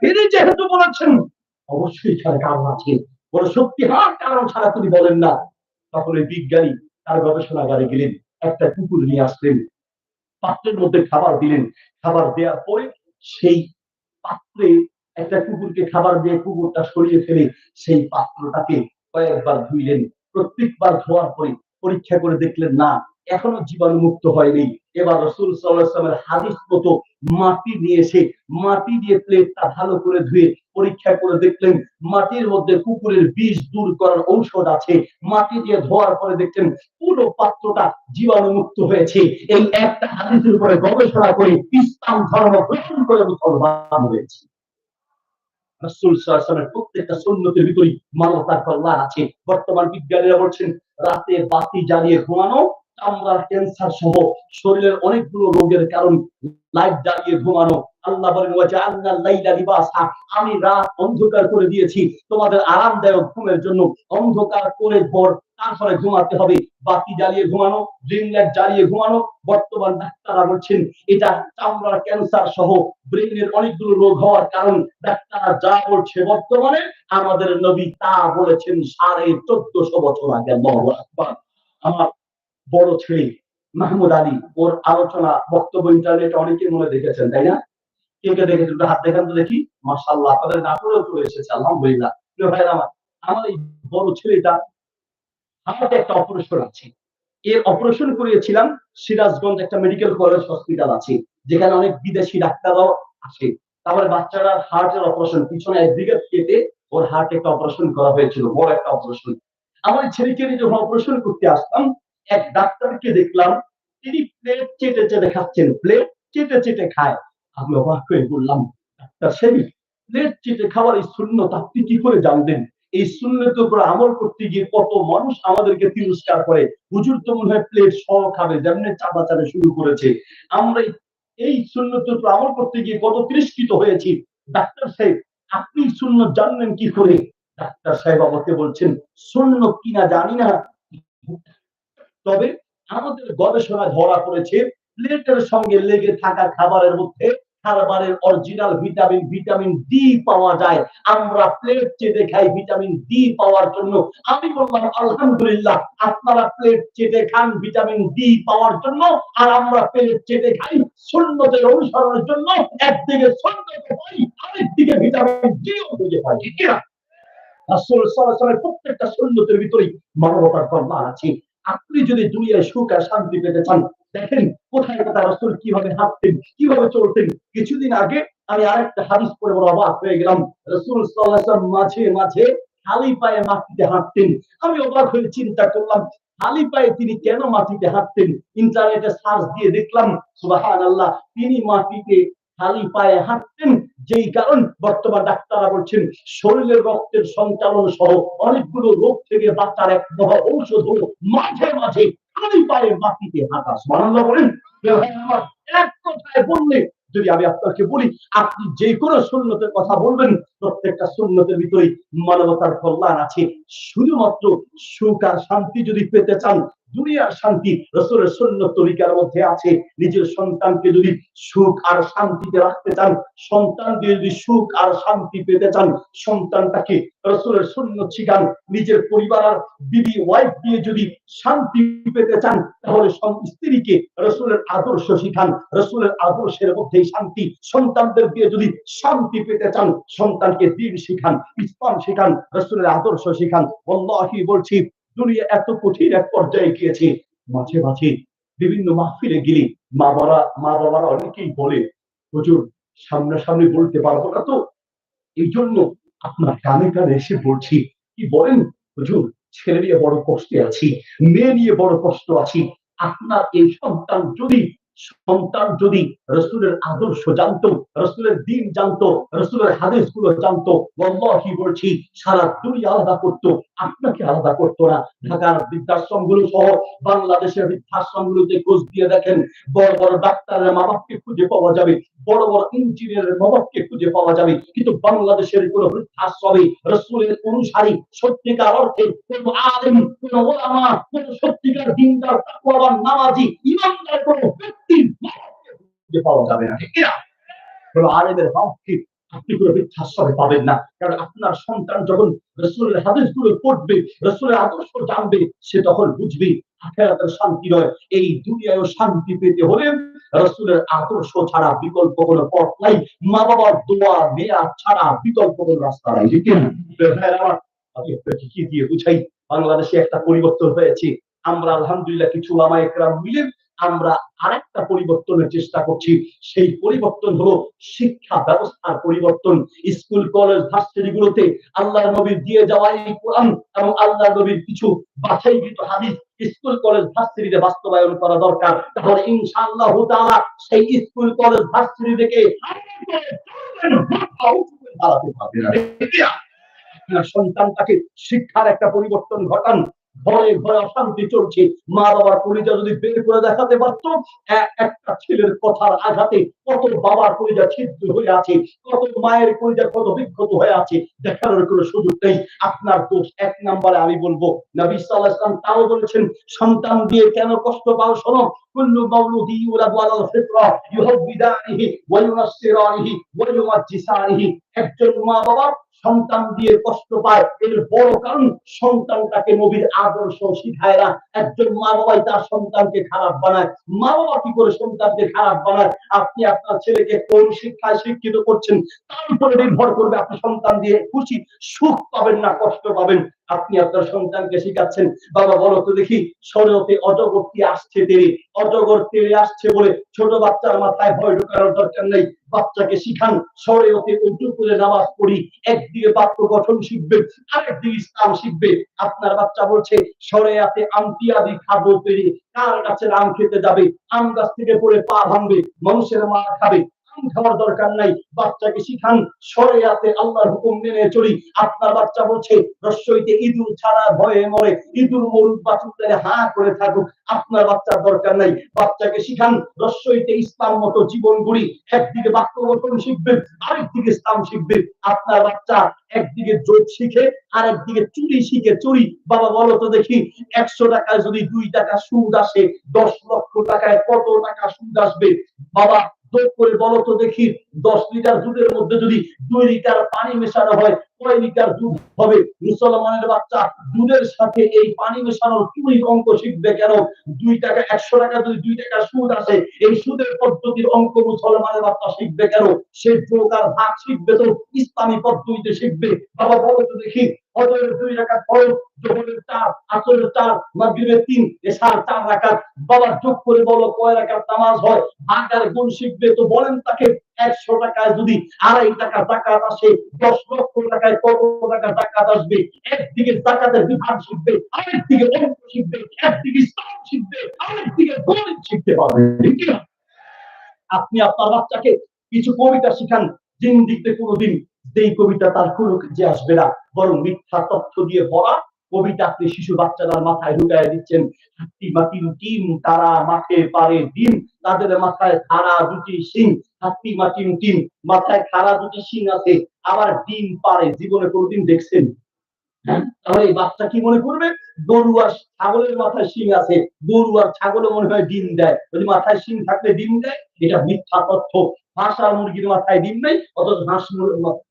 তিনি যেহেতু বলেছেন অবশ্যই এখানে কারণ আছে। বলে সত্যি, হ্যাঁ কারণ ছাড়া তিনি বলেন না। তখন ওই বিজ্ঞানী তার গবেষণাগারে গেলেন, একটা কুকুর নিয়ে আসলেন, পাত্রের মধ্যে খাবার দিলেন। খাবার দেওয়ার পরে সেই পাত্রে একটা কুকুরকে খাবার দিয়ে কুকুরটা সরিয়ে ফেলে সেই পাত্রটাকে কয়েকবার ধুইলেন। প্রত্যেকবার ধোয়ার পরে পরীক্ষা করে দেখলেন না, এখনো জীবাণু মুক্ত হয়নি। এবার রাসূল সাল্লাল্লাহু আলাইহি ওয়াসাল্লামের হাদিস মতো মাটি নিয়ে এসে মাটি দিয়ে প্লেটটা ভালো করে ধুয়ে পরীক্ষা করে দেখলেন মাটির মধ্যে কুকুরের বিষ দূর করার ঔষধ আছে। মাটি দিয়ে ধোয়ার পরে দেখলেন পুরো পাত্রটা জীবাণু মুক্ত হয়েছে। এই একটা হাদিসের উপরে গবেষণা করে ইসলাম ধর্ম গ্রহণ করে মুসলমান হয়েছে। রাসূল সাল্লাল্লাহু আলাইহি ওয়াসাল্লামের প্রত্যেকটা সুন্নতের ভিতরেই মানবতার কল্যাণ আছে। বর্তমান বিজ্ঞানীরা বলছেন রাতে বাতি জ্বালিয়ে ঘুমানো চামড়ার ক্যান্সার সহ শরীরের অনেকগুলো রোগের কারণ। লাইট জ্বালিয়ে ঘুমানো। আল্লাহ বলেন, ওয়াজআলনা লাইলা লিবাসা, আমি রাত অন্ধকার করে দিয়েছি তোমাদের আরামদায়ক ঘুমের জন্য। অন্ধকার করে পর তারপরে ঘুমাতে হবে। বাতি জ্বালিয়ে ঘুমানো, ড্রিম লাইট জ্বালিয়ে ঘুমানো। বর্তমান ডাক্তাররা বলছেন এটা চামড়ার ক্যান্সার সহ ব্রেনের অনেকগুলো রোগ হওয়ার কারণ। ডাক্তাররা যা বলছে বর্তমানে আমাদের নবী তা বলেছেন 1450 বছর আগে। আল্লাহু আকবার। আমার বড় ছেলে মাহমুদ আলী, ওর আলোচনা বক্তব্য ইন্টারনেটে অনেকে মনে দেখেছেন, তাই না? কে কে দেখেছেন একটু হাত দেখান তো দেখি। মাশাআল্লাহ, আপনাদের নাটোরেও চলে এসেছে, আলহামদুলিল্লাহ। প্রিয় ভাইরা আমার, আমার এই বড় ছেলেটা হার্টে একটা অপারেশন আছে। এর অপারেশন করিয়েছিলাম সিরাজগঞ্জ একটা মেডিকেল কলেজ হসপিটাল আছে, যেখানে অনেক বিদেশি ডাক্তাররাও আসে। তারপরে বাচ্চারা হার্টের অপারেশন, পিছনে একদিকে কেটে ওর হার্টে একটা অপারেশন করা হয়েছিল, বড় একটা অপারেশন। আমার ছেলেকে নিয়ে যখন অপারেশন করতে আসতাম, এক ডাক্তারকে দেখলাম তিনি প্লেট চেটে চেটে খাচ্ছেন, প্লেট চেটে চেটে খায়। আমি অবাক হয়ে বললাম, ডাক্তার সাহেব প্লেট চেটে খাওয়ার এই সুন্নত আপনি কি করে জানলেন? এই সুন্নতের উপর আমল করতে গিয়ে কত মানুষ আমাদেরকে তিরস্কার করে, হুজুর তো মনে হয় প্লেট সহ খাবে, যেমনি চাপা চাপে শুরু করেছে। আমরা এই সুন্নতের উপর আমল করতে গিয়ে কত তিরস্কৃত হয়েছি। ডাক্তার সাহেব আপনি সুন্নত জানলেন কি করে? ডাক্তার সাহেব আমাকে বলছেন সুন্নত কিনা জানি না, তবে আমাদের গবেষণায় ধরা পড়েছে প্লেটের সঙ্গে লেগে থাকা খাবারের মধ্যে খাবারের অরিজিনাল ভিটামিন ডি পাওয়া যায়। আমরা প্লেট চেটে খাই ভিটামিন ডি পাওয়ার জন্য। আমি বললাম আলহামদুলিল্লাহ, আপনারা প্লেট চেটে খান ভিটামিন ডি পাওয়ার জন্য, আর আমরা প্লেট চেটে খাই সুন্নতের অনুসরণের জন্য। একদিকে সুন্নত পাই, আরেকদিকে ভিটামিন ডি ও খুঁজে পাই। ঠিক না? রাসূল সাল্লাল্লাহু আলাইহি ওয়াসাল্লামের প্রত্যেকটা সুন্নতের ভিতরেই মানবতার কল্যাণ আছে। আপনি যদি দুনিয়ায় সুখ আর শান্তি পেতে চান, দেখেন কোথায় কোথায় রাসূল কিভাবে হাঁটতেন, কিভাবে চলতেন। কিছুদিন আগে আমি আরেকটা হাদিস পড়ে বড় অবাক হয়ে গেলাম। রাসূল সাল্লাল্লাহু আলাইহি ওয়াসাল্লাম মাঝে মাঝে খালি পায়ে মাটিতে হাঁটতেন। আমি অবাক হয়ে চিন্তা করলাম, খালি পায়ে তিনি কেন মাটিতে হাঁটতেন? ইন্টারনেটে সার্চ দিয়ে দেখলাম, সুবহানাল্লাহ, তিনি মাটিতে খালি পায়ে হাঁটতেন যেই কারণ বর্তমান ডাক্তাররা বলছেন শরীরের রক্তের সঞ্চালন সহ অনেকগুলো রোগ থেকে বাঁচার এক মহা ঔষধ হলো মাঝে মাঝে খালি পায়ে মাটিতে হাঁটা। সুবহানাল্লাহ বলেন। আমার এক কথায় বললে যদি আমি আপনাকে বলি, আপনি যে কোনো সুন্নতের কথা বলবেন, প্রত্যেকটা সুন্নতের ভিতরে মানবতার কল্যাণ আছে। শুধুমাত্র সুখ আর শান্তি যদি পেতে চান, দুনিয়ার শান্তি রাসূলের সুন্নত তরিকার মধ্যে আছে। নিজের সন্তানকে যদি সুখ আর শান্তিতে রাখতে চান, সন্তান দিয়ে যদি সুখ আর শান্তি পেতে চান, সন্তানটাকে রাসূলের সুন্নত শিখান। নিজের পরিবার আর বিবি ওয়াইফ দিয়ে যদি শান্তি পেতে চান, তাহলে স্ত্রীকে রাসূলের আদর্শ শিখান। রাসূলের আদর্শের মধ্যেই শান্তি। সন্তানদের দিয়ে যদি শান্তি পেতে চান, সন্তানকে দ্বীন শিখান, ইসলাম শিখান, রাসূলের আদর্শ শিখান। ওয়াল্লাহি বলছি, দুনিয়া এত কঠিন এক পর্যায়ে গিয়েছে, মাঝে মাঝে বিভিন্ন মাহফিলে গেলে মা বাবারা অনেকেই বলে, হুজুর সামনাসামনি বলতে পারবো না তো, এই জন্য আপনার কানে কানে এসে বলছি। কি বলেন হুজুর? ছেলে নিয়ে বড় কষ্টে আছি, মেয়ে নিয়ে বড় কষ্ট আছি। আপনার এই সন্তান যদি রাসূলের আদর্শ জানতো, রাসূলের দ্বীন জানতো, রাসূলের হাদিস গুলো জানতো, ওয়াল্লাহি বলছি সারা দুনিয়া আলাদা করতো, আপনাকে আলাদা করতো না। ঢাকার বৃদ্ধাশ্রম গুলো সহ বাংলাদেশের বৃদ্ধাশ্রম গুলোতে খোঁজ দিয়ে দেখেন, বড় বড় ডাক্তারের মা বাপকে খুঁজে পাওয়া যাবে, বড় বড় ইঞ্জিনিয়ারের মা বাপকে খুঁজে পাওয়া যাবে, কিন্তু বাংলাদেশের কোন বৃদ্ধাশ্রমে রাসূলের অনুসারী সত্যিকার অর্থে কোন আলেম, কোন ওলামা, কোন সত্যিকার দ্বীনদার তাকওয়াবান নামাজি ইমানদার কোন ব্যক্তির মা বাপকে খুঁজে পাওয়া যাবে না। ঠিক না? কোন আলেমের বাপকে আপনি কোনো বৃদ্ধাশ্রমে পাবেন না। কারণ আপনার সন্তান যখন রাসূলের হাদিসগুলো পড়বে, রাসূলের আদর্শ জানবে, সে তখন বুঝবে আখিরাতের শান্তি নয়, এই দুনিয়ায়ও শান্তি পেতে হলে রাসূলের আদর্শ ছাড়া বিকল্প কোনো পথ নাই। মা বাবার দোয়া নেয়া ছাড়া বিকল্প কোনো রাস্তা নাই। ঠিক না? আমি আপনাকে কি দিয়ে বুঝাই? বাংলাদেশে একটা পরিবর্তন হয়েছে। আমরা আলহামদুলিল্লাহ কিছু ওলামা একরাম মিলে আমরা আরেকটা পরিবর্তনের চেষ্টা করছি। সেই পরিবর্তন হলো শিক্ষা ব্যবস্থার পরিবর্তন। স্কুল কলেজ ভার্সিটি গুলোতে আল্লাহর নবীর দিয়ে যাওয়া এই কোরআন এবং আল্লাহর নবীর কিছু বাছাইকৃত হাদিস স্কুল কলেজ ভার্সিটিতে বাস্তবায়ন করা দরকার। তাহলে ইনশাআল্লাহ তাআলা সেই স্কুল কলেজ ভার্সিটি থেকে দাঁড়াতে পারবে না। আপনার সন্তানটাকে শিক্ষার একটা পরিবর্তন ঘটান। ঘরে ঘরে অশান্তি চলছে, মা বাবার কলিজা যদি বের করে দেখাতে পারতো, একটা ছেলের কথার আঘাতে কত বাবার কলিজা ছিদ্র হয়ে আছে, কত মায়ের কলিজা কত বিক্ষত হয়ে আছে, দেখানোর কোনো সুযোগ নেই। আপনার দোষ এক নম্বরে আমি বলবো, নবী সাল্লাল্লাহু আলাইহি ওয়াসাল্লাম তাও বলেছেন, সন্তান দিয়ে কেন কষ্ট পাও শোনো, কুল্লু মাওলুদি ইউলাদু আলাল ফিতরা ইউহাব্বিদানিহি ওয়া ইউনাসসিরানিহি ওয়া ইউমাজ্জিসানিহি। একজন মা বাবা সন্তান দিয়ে কষ্ট পায়, এর বড় কারণ সন্তানটাকে নবীর আদর্শ শিখায় না। একজন মা বাবাই তার সন্তানকে খারাপ বানায়। মা বাবা কি করে সন্তানকে খারাপ বানায়? আপনি আপনার ছেলেকে কোন শিক্ষায় শিক্ষিত করছেন তার উপরে নির্ভর করবে আপনি সন্তান দিয়ে খুশি সুখ পাবেন না কষ্ট পাবেন। আপনি আপনার সন্তানকে শিখাচ্ছেন, বাবা বলো তো দেখি শরীয়তে অজগর কি আসছে তেরে, অজগর তেরে আসছে বলে ছোট বাচ্চার মাথায় ভয় ঢোকানোর দরকার নেই। বাচ্চাকে শিখান শরীয়তে উজু করে নামাজ পড়ি, একদিকে বাক্য গঠন শিখবে, আরেকদিকে ইসলাম শিখবে। আপনার বাচ্চা বলছে শরীয়তে আমতিয়াদি খাবো পেরে, কার গাছের আম খেতে যাবে, আম গাছ থেকে পড়ে পা ভাঙবে, মানুষের মা খাবে, কসম খাওয়ার দরকার নাই। বাচ্চাকে শিখান শরিয়াতে আল্লাহর হুকুম মেনে চলি। আপনার বাচ্চা বলছে রসইতে ইঁদুর ছাড়া ভয়ে মরে, ইঁদুর মরুক বাছুর তাহলে হা করে থাকুক, আপনার বাচ্চার দরকার নাই। বাচ্চাকে শিখান রসইতে ইসলাম মতো জীবন গড়ি। একদিকে বাক্য গঠন শিখবে, আরেকদিকে ইসলাম শিখবে। আপনার বাচ্চা একদিকে যোগ শিখে আর একদিকে চুরি শিখে। চুরি, বাবা বলো তো দেখি, 100 টাকায় যদি 2 টাকা সুদ আসে, 10 লক্ষ টাকায় কত টাকা সুদ আসবে? বাবা যোগ করে বলো তো দেখি, 10 লিটার দুধের মধ্যে যদি 2 লিটার পানি মেশানো হয়, কয় লিটার দুধ হবে? মুসলমানের বাচ্চা দুধের সাথে এই পানি মেশানোর চুরি অঙ্ক শিখবে কেন? 2 টাকা 100 টাকা যদি 2 টাকা সুদ আসে, এই সুদের পদ্ধতির অঙ্ক মুসলমানের বাচ্চা শিখবে কেন? সে যোগ আর ভাগ শিখবে তো ইসলামী পদ্ধতিতে শিখবে। বাবা বলো তো দেখি, ফজরের 2 রাকাত ফরজ, যোহরের 4, আসরের 4, মাগরিবের 3, এশার 4 রাকাত। বাবা যোগ করে বলো কয় রাকাত নামাজ হয়? ভাগ আর গুণ শিখবে তো বলেন তাকে 100 টাকায় যদি 2.5 টাকা যাকাত আসে, 10 লক্ষ টাকায় কত টাকা যাকাত আসবে? একদিকে যাকাতের বিধান শিখবে, আরেকদিকে অঙ্ক শিখবে, একদিকে ইসলাম শিখবে, আরেকদিকে গণিত শিখতে পারবে। ঠিক না? আপনি আপনার বাচ্চাকে কিছু কবিতা শিখান, জিন্দিগিতে কোনোদিন যেই কবিতা তার কোনো কাজে আসবে না, বরং মিথ্যা তথ্য দিয়ে ভরা কবিতা আপনি শিশু বাচ্চাদের মাথায় ঢুকায় দিচ্ছেন। হাতি মাটির টিম, তারা মাঠে পারে ডিম, তাদের মাথায় খাড়া দুটি শিং। হাতি মাটির টিম, মাথায় খাড়া দুটি শিং আছে, আবার ডিম পারে। জীবনে কোনোদিন দেখছেন? তাহলে এই বাচ্চা কি মনে করবে? গরু আর ছাগলের মাথায় শিং আছে, গরু আর ছাগলে মনে হয় ডিম দেয়, যদি মাথায় শিং থাকলে ডিম দেয়। এটা মিথ্যা তথ্য। হাঁস আর মুরগির মাথায় ডিম নেই, অথচ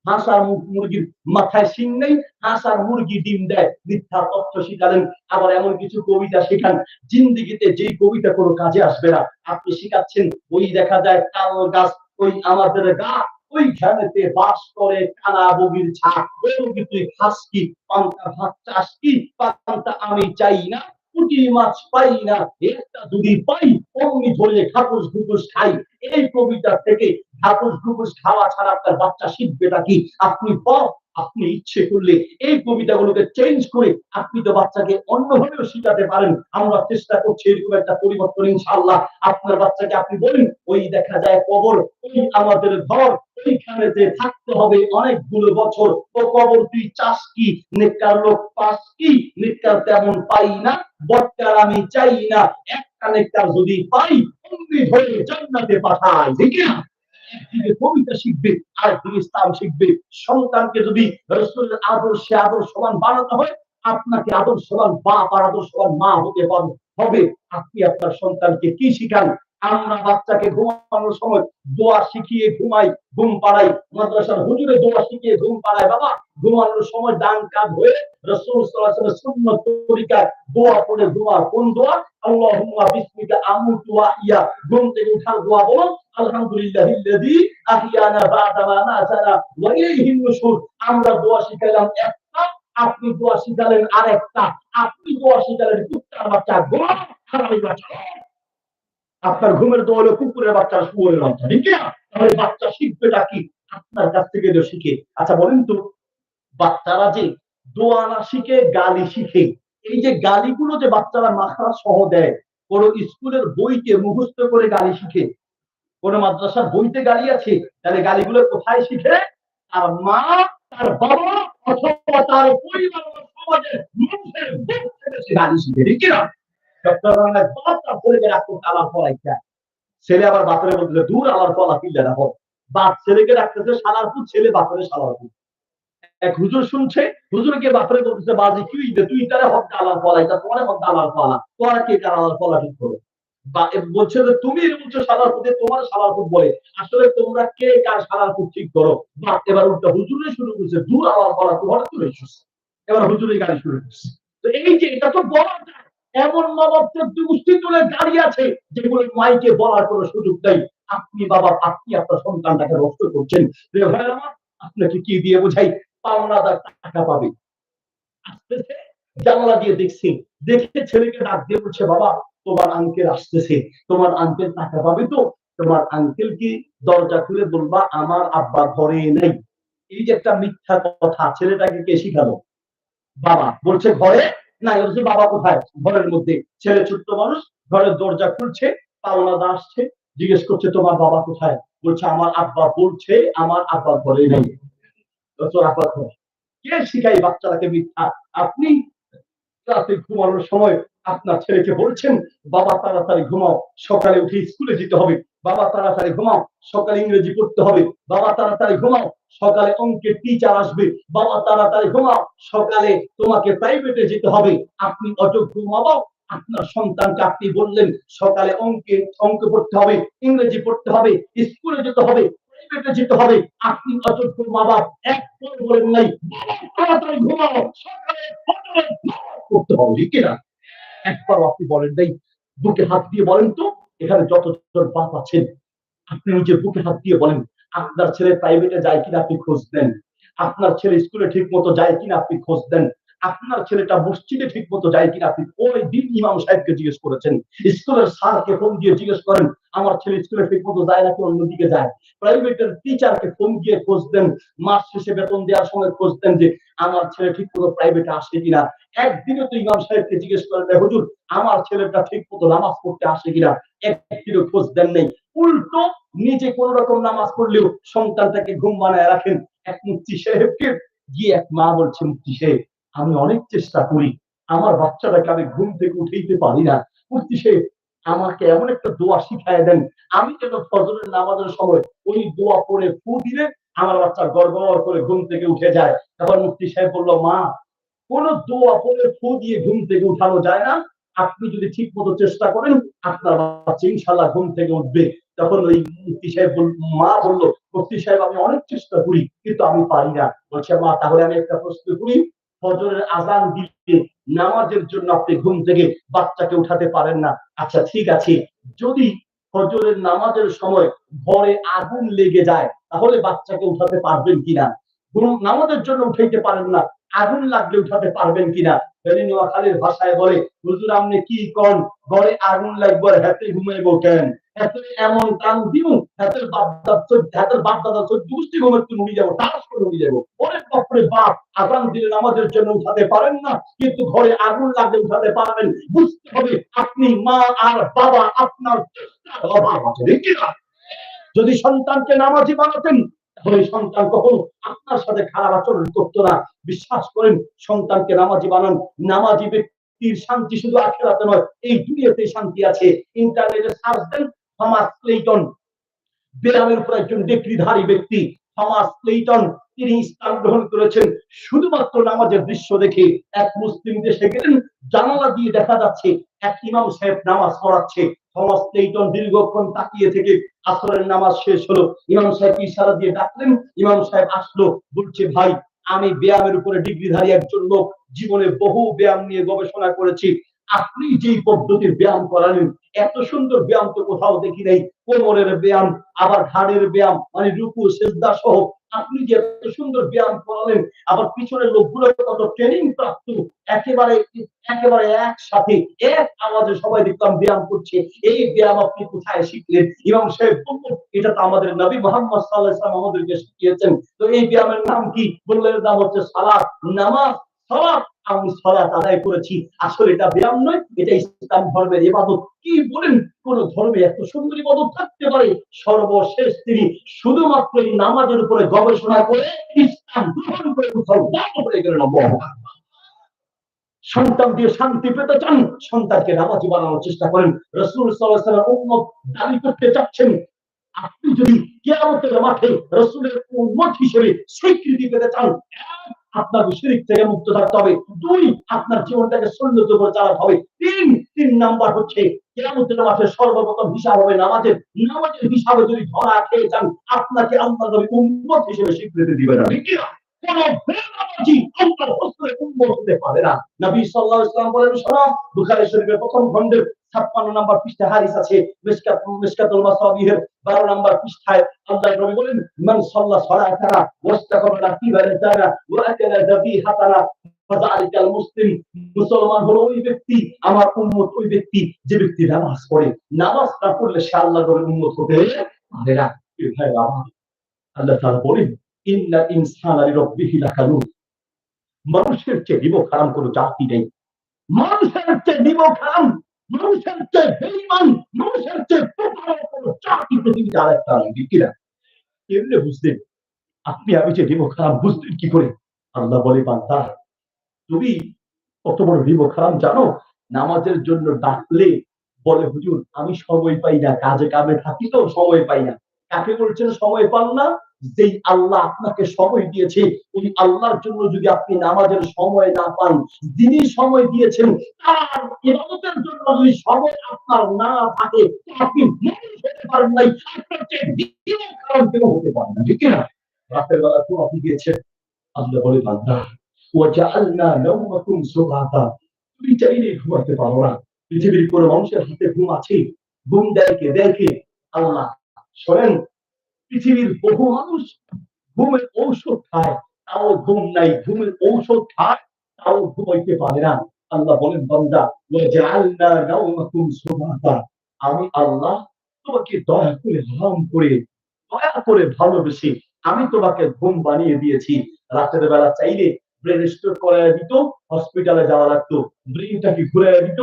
হাঁস আর মুরগির মাথায় শিং নেই, হাঁস আর মুরগি ডিম দেয়। মিথ্যা তথ্য শিখালেন। আবার এমন কিছু কবিতা শেখান, জিন্দিগিতে যেই কবিতা কোনো কাজে আসবে না। আপনি শিখাচ্ছেন ওই দেখা যায় তাল গাছ, ওই আমাদের গা, ওইখানেতে বাস করে কানা বগির ছাপ। ওই তুই খাস কি, পান্তা ভাত চাস কি, পান্তা আমি চাই না, পুঁটি মাছ পাই না, একটা যদি পাই অমনি ধরে ঠাকুর ঘুকুস খাই। এই কবিতা থেকে ঠাকুর ঘুকুস খাওয়া ছাড়া আপনার বাচ্চা শিখবেটা কি? আপনি আপনি ইচ্ছে করলে এই কবিতাগুলোকে চেঞ্জ করে আপনি তো বাচ্চাকে অন্যভাবেও শিখাতে পারেন। আমরা চেষ্টা করছি এরকম একটা পরিবর্তন, ইনশাআল্লাহ। আপনার বাচ্চাকে আপনি বলেন ওই দেখা যায় কবর, ওই আমাদের ঘর, ওইখানে যে থাকতে হবে অনেকগুলো বছর। ও কবর তুই চাস কি, নেককার লোক পাস কি, নেককার তেমন পাই না, বটকার আমি চাই না, একটা নেককার যদি পাই অমনি ধরে জান্নাতে পাঠাই। ঠিক না? একদিকে কবিতা শিখবে, আরেকদিকে ইসলাম শিখবে। সন্তানকে যদি রাসূলের আদর্শে আদর্শবান বানাতে হয়, আপনাকে আদর্শবান বাপ আর আদর্শবান মা হতে হবে। আপনি আপনার সন্তানকে কি শিখান? আমরা বাচ্চাকে ঘুমানোর সময় দোয়া শিখিয়ে ঘুমাই, ঘুম পাড়াই। মাদ্রাসার হুজুরে দোয়া শিখিয়ে ঘুম পাড়ায়। বাবা ঘুমানোর সময় ডান কাঁধ হয়ে রাসূল সাল্লাল্লাহু আলাইহি ওয়াসাল্লাম সুন্নাত তরিকায় দোয়া পড়ে ঘুমা। কোন দোয়া? আল্লাহুম্মা বিসমিকা আমুতু ওয়া ইয়া। ঘুম থেকে উঠার দোয়া বলো আলহামদুলিল্লাহিল্লাযী আহিয়ানা বা'দা মা মাতানা ওয়া ইলাইহিন নুশুর। আমরা দোয়া শিখাইলাম একটা, আপনি দোয়া শিখালেন আরেকটা। আপনি দোয়া শিখালেন কুত্তার বাচ্চা, ঘুমা, হারামি বাচ্চা। আপনার ঘুমের দোয়া হলো কুকুরের বাচ্চা, শুয়োরের বাচ্চা। ঠিক না? তাহলে বাচ্চা শিখবেটা কি? আপনার কাছ থেকে শিখে। আচ্ছা বলেন তো, বাচ্চারা যে দোয়া না শিখে গালি শিখে, এই যে গালিগুলো যে বাচ্চারা মাখা সহ দেয়, কোন স্কুলের বইতে মুখস্থ করে গালি শিখে, কোন মাদ্রাসার বইতে গালি আছে, তাহলে গালিগুলো কোথায় শিখে? তার মা, তার বাবা, অথবা তার পরিবার, সমাজের মানুষের মুখ থেকে সে গালি শিখে। ঠিক না? ছেলে আবার বাপরে বলতেছে দূর আমার কলা কিনলে না হোক। বাপ ছেলেকে রাখতেছে সালারপুর, ছেলে বাপরে সালারপুর। এক হুজুর শুনছে, হুজুরকে বাপরে বলতেছে বাজি কি তুই তারা হক আলার ফলা, এটা তোমার হক আলার ফলা, তোরা কে কার আলার ফলা ঠিক করো। বলছে যে তুমি বলছো সালারপুর, তোমার সালারপুর বলে, আসলে তোমরা কে কার সালারপুর ঠিক করো। বা এবার উল্টা হুজুরে শুরু করছে দূর আলার ফলা, তোমার চলে এসেছে। এবার হুজুরের গাড়ি শুরু করছে। তো এই যে এটা তো বলা যায়, এমন নবাব গোষ্ঠী তুলে দাঁড়িয়ে আছে যেগুলো মাইকে বলার কোনো সুযোগ নেই। আপনি বাবা, আপনি আপনার সন্তানটাকে নষ্ট করছেন। ভাই আমার, আপনাকে কি দিয়ে বোঝাই? পাওনাদার টাকা পাবে, আসতেছে, জানলা দিয়ে দেখছি, দেখে ছেলেকে ডাক দিয়ে বলছে বাবা তোমার আঙ্কেল আসতেছে, তোমার আঙ্কেল টাকা পাবে তো? তোমার আঙ্কেল কি দরজা খুলে বলবা আমার আব্বা ঘরে নেই। এই যে একটা মিথ্যা কথা, ছেলেটাকে কে শিখালো? বাবা বলছে ঘরে নাই। বলছে বাবা কোথায়? ঘরের মধ্যে। ছেলে ছোট্ট মানুষ, ঘরের দরজা খুলছে, পাওনাদার আসছে, জিজ্ঞেস করছে তোমার বাবা কোথায়? বলছে আমার আব্বা বলছে, আমার আব্বা বলে নেই। তোর আব্বা বলে। কে শিখাই বাচ্চাটাকে মিথ্যা? আপনি রাতে ঘুমানোর সময় আপনার ছেলেকে বলছেন, বাবা তাড়াতাড়ি ঘুমাও, সকালে উঠে স্কুলে যেতে হবে। বাবা তাড়াতাড়ি ঘুমাও, সকালে ইংরেজি পড়তে হবে। বাবা তাড়াতাড়ি ঘুমাও, সকালে অঙ্কের টিচার আসবে। বাবা তাড়াতাড়ি ঘুমাও, সকালে তোমাকে প্রাইভেটে যেতে হবে। আপনি অযোগ্য মা বাবা, আপনার সন্তানকে আপনি বললেন সকালে অঙ্ক পড়তে হবে, ইংরেজি পড়তে হবে, স্কুলে যেতে হবে, প্রাইভেটে যেতে হবে। আপনি অযোগ্য মা বাবা, এক বলেন নাই বাবা তাড়াতাড়ি ঘুমাও, সকালে করতে হবে, ঠিক না? একবার আপনি বলেন নাই। বুকে হাত দিয়ে বলেন তো, এখানে যতজন বাপ আছেন, আপনি নিজের বুকে হাত দিয়ে বলেন, আপনার ছেলে প্রাইভেটে যায় কিনা আপনি খোঁজ দেন। আপনার ছেলে স্কুলে ঠিক মতো যায় কিনা আপনি খোঁজ দেন। আপনার ছেলেটা মসজিদে ঠিক মতো যায় কিনা আপনি ওই দিন ইমাম সাহেবকে জিজ্ঞেস করেছেন। স্কুলের স্যারকে ফোন দিয়ে জিজ্ঞেস করেন, আমার ছেলে স্কুলে ঠিক মতো যায় নাকি অন্যদিকে যায়। প্রাইভেটের টিচারকে ফোন দিয়ে খোঁজ দেন। মাস শেষে বেতন দেওয়ার সময় খোঁজ দেন যে আমার ছেলে ঠিক মতো প্রাইভেটে আসে কিনা। একদিনে তো ইমাম সাহেবকে জিজ্ঞেস করেন, হুজুর আমার ছেলেটা ঠিক মতো নামাজ পড়তে আসে কিনা, একদিনও খোঁজ দেন নেই। উল্টো নিজে কোন রকম নামাজ পড়লেও সন্তানটাকে ঘুম বানায় রাখেন। এক মুফতি সাহেবকে গিয়ে এক মা বলছে, মুফতি সাহেব আমি অনেক চেষ্টা করি, আমার বাচ্চাটাকে আমি ঘুম থেকে উঠাইতে পারি না। মুফতি সাহেব আমাকে এমন একটা দোয়া শিখায় দেন, আমি যেন ফজরের নামাজের সময় ওই দোয়া পড়ে ফু দিলে আমার বাচ্চা গড়গড় করে ঘুম থেকে উঠে যায়। তখন মুফতি সাহেব বলল, মা কোন দোয়া পড়ে ফু দিয়ে ঘুম থেকে উঠানো যায় না। আপনি যদি ঠিক মতো চেষ্টা করেন আপনার বাচ্চা ইনশাল্লাহ ঘুম থেকে উঠবে। তখন ওই মুফতি সাহেব মা বলল, মুফতি সাহেব আমি অনেক চেষ্টা করি কিন্তু আমি পারি না। বলছে, মা তাহলে আমি একটা প্রশ্ন করি, ফজরের আজান দিতে নামাজের জন্য আপনি ঘুম থেকে বাচ্চাকে উঠাতে পারেন না, আচ্ছা ঠিক আছে, যদি ফজরের নামাজের সময় ঘরে আগুন লেগে যায় তাহলে বাচ্চাকে উঠাতে পারবেন কিনা? নামাজের জন্য উঠাইতে পারেন না, আগুন লাগলে উঠাতে পারবেন কিনা? নোয়াখালীর ভাষায় বলে, হুজুর আপনি কি কন, ঘরে আগুন লাগবে হাতে ঘুমাইবো কেন? হাতে এমন টান দিও হাতের বাপ দাদা 14 ঘুমাতে নুড়ি যাবো, তাস করে নুড়ি যাবো। অনেক বাপরে বাপ, আজান দিলে নামাজের জন্য উঠাতে পারেন না, কিন্তু ঘরে আগুন লাগলে উঠাতে পারবেন। বুঝতে হবে আপনি মা আর বাবা আপনার চেষ্টার অভাব আছে, দেখি না? যদি সন্তানকে নামাজি বানাতেন তাহলে সন্তান কখনো আপনার সাথে খারাপ আচরণ করতো না। বিশ্বাস করেন, সন্তানকে নামাজি বানান। নামাজি ব্যক্তির শান্তি শুধু আখিরাতে নয়, এই দুনিয়াতে শান্তি আছে। ইন্টারনেটে সার্চ দেন, থমাস ক্লেইটন ব্যায়ামের উপর একজন ডিগ্রিধারী ব্যক্তি, থমাস ক্লেইটন, তিনি ইসলাম গ্রহণ করেছেন শুধুমাত্র নামাজের দৃশ্য দেখে। এক মুসলিম দেশে গেলেন, জানালা দিয়ে দেখা যাচ্ছে এক ইমাম সাহেব নামাজ পড়াচ্ছে। থমাস ক্লেইটন দীর্ঘক্ষণ তাকিয়ে থেকে আসরের নামাজ শেষ হলো, ইমাম সাহেব ইশারা দিয়ে ডাকলেন, ইমাম সাহেব আসলো। বলছে, ভাই আমি ব্যায়ামের উপরে ডিগ্রিধারী একজন লোক, জীবনে বহু ব্যায়াম নিয়ে গবেষণা করেছি, আপনি যেই পদ্ধতির ব্যায়াম করালেন এত সুন্দর ব্যায়াম তো কোথাও দেখি নাই। কোমরের ব্যায়াম, আবার ঘাড়ের ব্যায়াম, মানে রুকু সেজদা সহ আপনি যে এত সুন্দর ব্যায়াম করালেন, আবার পিছনের লোকগুলো কত ট্রেনিং প্রাপ্ত, একেবারে একেবারে একসাথে এক আওয়াজে সবাই দেখলাম ব্যায়াম করছে, এই ব্যায়াম আপনি কোথায় শিখলেন? ইমাম সাহেব বললেন, এটা তো আমাদের নবী মুহাম্মদ সাল্লাল্লাহু আলাইহি ওয়াসাল্লাম আমাদেরকে শিখিয়েছেন। তো এই ব্যায়ামের নাম কি? বললেন, নাম হচ্ছে সালাত, নামাজ। সালাত, আমি সালাত আদায় করেছি। আসলে এটা ব্যায়াম নয়, এটা ইসলাম ধর্মের ইবাদত। কি বলেন, কোন ধর্মে এত সুন্দর ইবাদত থাকতে পারে? সর্বশেষ তিনি শুধুমাত্র এই নামাজের উপরে গবেষণা করে ইসলাম গ্রহণ করে মুসলমান হয়ে গেলেন। সন্তান দিয়ে শান্তি পেতে চান, সন্তানকে নামাজি বানানোর চেষ্টা করেন। রাসূল সাল্লাল্লাহু আলাইহি ওয়াসাল্লাম উম্মত দাবি করতে চাচ্ছেন, আপনি যদি কিয়ামতের মাঠে রাসূলের উম্মত হিসেবে স্বীকৃতি পেতে চান, আপনার শিরক থেকে মুক্ত থাকতে হবে। 2, আপনার জীবনটাকে সুন্নত করে চালাতে হবে। 3 নাম্বার হচ্ছে কিয়ামতের মাঠে সর্বপ্রথম হিসাব হবে নামাজের। নামাজের হিসাবে যদি ধরা খেয়ে যান, আপনাকে আল্লাহ নবী উম্মত হিসেবে স্বীকৃতি দিবে না, ঠিক না? কোন বেনামাজি আল্লাহর রাসূলের উম্মত হতে পারে না। নবী সাল্লাল্লাহু আলাইহি ওয়াসাল্লাম বলেন, শোনো, বুখারী শরীফের প্রথম খণ্ডের 56 নম্বর পৃষ্ঠায় হাদিস আছে, মিশকাতুল মাসাবিহের 12 নম্বর পৃষ্ঠায় আল্লাহর নবী বলেন, মান সাল্লা সালাতানা ওয়াস্তাকবালা কিবালাতানা ওয়া আকালা যাবিহাতানা ফাযালিকাল মুসলিম। মুসলমান হলো ওই ব্যক্তি, আমার উম্মত ওই ব্যক্তি যে ব্যক্তি নামাজ পড়ে। নামাজ না পড়লে সে আল্লাহর নবীর উম্মত হতে পারে না। ভাই আমার আল্লাহ তাআলা বলেন, ইন্না ইনসানা লিরাব্বিহি লাকানুন। মানুষের চেয়ে নিমক হারাম কোনো জাতি নেই। মানুষের চেয়ে নিমক হারাম মানুষের চেয়ে বেঈমান, মানুষের চেয়ে প্রতারক কোনো জাতি পৃথিবীতে আরেকটা নেই, ঠিক কিনা? কেমনে বুঝলেন? আপনি আমি যে রিমো খারাপ বুঝলেন কি করে? আল্লাহ বলে, বান্দা তুমি কত বড় রিমো খারাপ জানো? নামাজের জন্য ডাকলে বলে, হুজুর আমি সময় পাই না, কাজে কামে থাকি তো সময় পাই না। কাকে বলছেন সময় পান না? যেই আল্লাহ আপনাকে সময় দিয়েছে, ওই আল্লাহর জন্য যদি আপনি নামাজের সময় না পান, যিনি সময় দিয়েছেন তার ইবাদতের জন্য যদি সময় আপনার না থাকে, আপনি মানুষ হতে পারেন নাই, আপনার চেয়ে দ্বিতীয় কারণ কেউ হতে পারে না, ঠিক না? রাতের বেলা তো আপনি গিয়েছেন, আল্লাহ বলে, বান্দা ওয়াজআলনা নাওমাকুম সুবাতা, তুমি চাইলে ঘুমাতে পারো না। পৃথিবীর কোন মানুষের হাতে ঘুম আছে? ঘুম দেয় কে? দেয় কে? আল্লাহ। শোনেন, পৃথিবীর বহু মানুষ ঘুমের ঔষধ খায়, তাও ঘুম নাই। ঘুমের ঔষধ খায়, তাও ঘুমাইতে পারে না। আল্লাহ বলেন, বান্দা ওয়াজআলনা নাওমাকুম সুবাতা, আমি আল্লাহ তোমাকে দয়া করে হারাম করে, দয়া করে ভালোবেসে আমি তোমাকে ঘুম বানিয়ে দিয়েছি। রাতের বেলা চাইলে ব্রেন স্ট্রোক করে দিত, হসপিটালে যাওয়া লাগতো। ব্রেনটাকে ঘুরে দিত,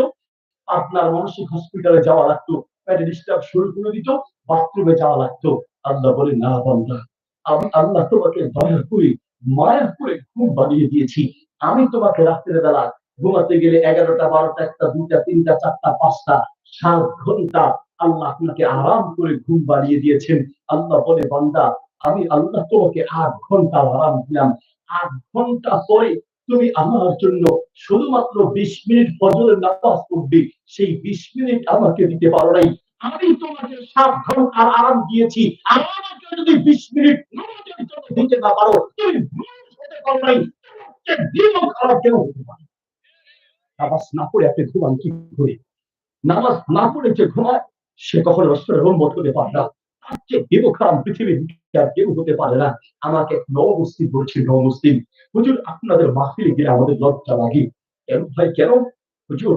আপনার মানসিক হসপিটালে যাওয়া লাগতো। পেটে ডিস্টার্ব শুরু করে দিত, বাথরুমে যাওয়া লাগতো। আল্লাহ বলে, না বান্দা, আমি আল্লাহ তোমাকে দয়া করে, মায়া করে ঘুম বানিয়ে দিয়েছি। আমি তোমাকে রাতের বেলা ঘুমাতে গেলে 11টা 12টা 1টা 2টা 3টা 4টা 5টা 7 ঘন্টা আল্লাহ আপনাকে আরাম করে ঘুম বানিয়ে দিয়েছেন। আল্লাহ বলে, বান্দা আমি আল্লাহ তোমাকে 8 ঘন্টা আরাম দিলাম। 8 ঘন্টা পরে তুমি আমার জন্য শুধুমাত্র 20 মিনিট ফজরের নামাজ পড়বে, সেই 20 মিনিট আমাকে দিতে পারো নাই। আমি তোমাকে 7 ঘন্টার আরাম দিয়েছি, আর আমাকে যদি 20 মিনিট নামাজের জন্য দিতে না পারো, তুমি মানুষ হতে পারো নাই। দিনও খারাপ কেন হতে পারে? নামাজ না পড়ে আপনি ঘুমান কি করে? নামাজ না পড়ে যে ঘুমায়, সে কখনো রসুলের উম্মত হতে পারে না। তার চেয়ে দেব খারাপ পৃথিবীর আর কেউ হতে পারে না। আমাকে নবমুসলিম বলছি, নবমুসলিম হুজুর আপনাদের মাহফিলে গিয়ে আমাদের লজ্জা লাগে। কেন ভাই কেন? হুজুর,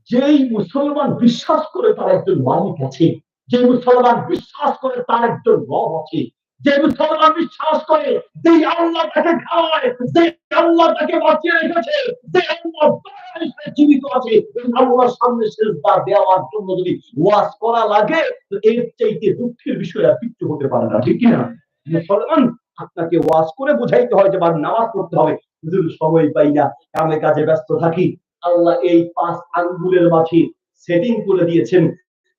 যেই মুসলমান বিশ্বাস করে তার একজন মালিক আছে, যে মুসলমান বিশ্বাস করে তার একজন রব আছে, যে মুসলমান বিশ্বাস করে যে আল্লাহ তাকে খাওয়ায়, যে আল্লাহ তাকে বাঁচিয়ে রেখেছে, যে আল্লাহ জীবিত আছে, আল্লাহর সামনে সেজদা দেওয়ার জন্য যদি ওয়াজ করা লাগে, তো এর চাইতে দুঃখের বিষয় আর কিছু হতে পারে না, ঠিক কিনা? মুসলমান আপনাকে ওয়াজ করে বুঝাইতে হয় যে নামাজ পড়তে হবে, হুজুর সময় পাই না, কামে কাজে ব্যস্ত থাকি। আল্লাহ এই 5 আঙ্গুলের মাঝে সেটিং করে দিয়েছেন,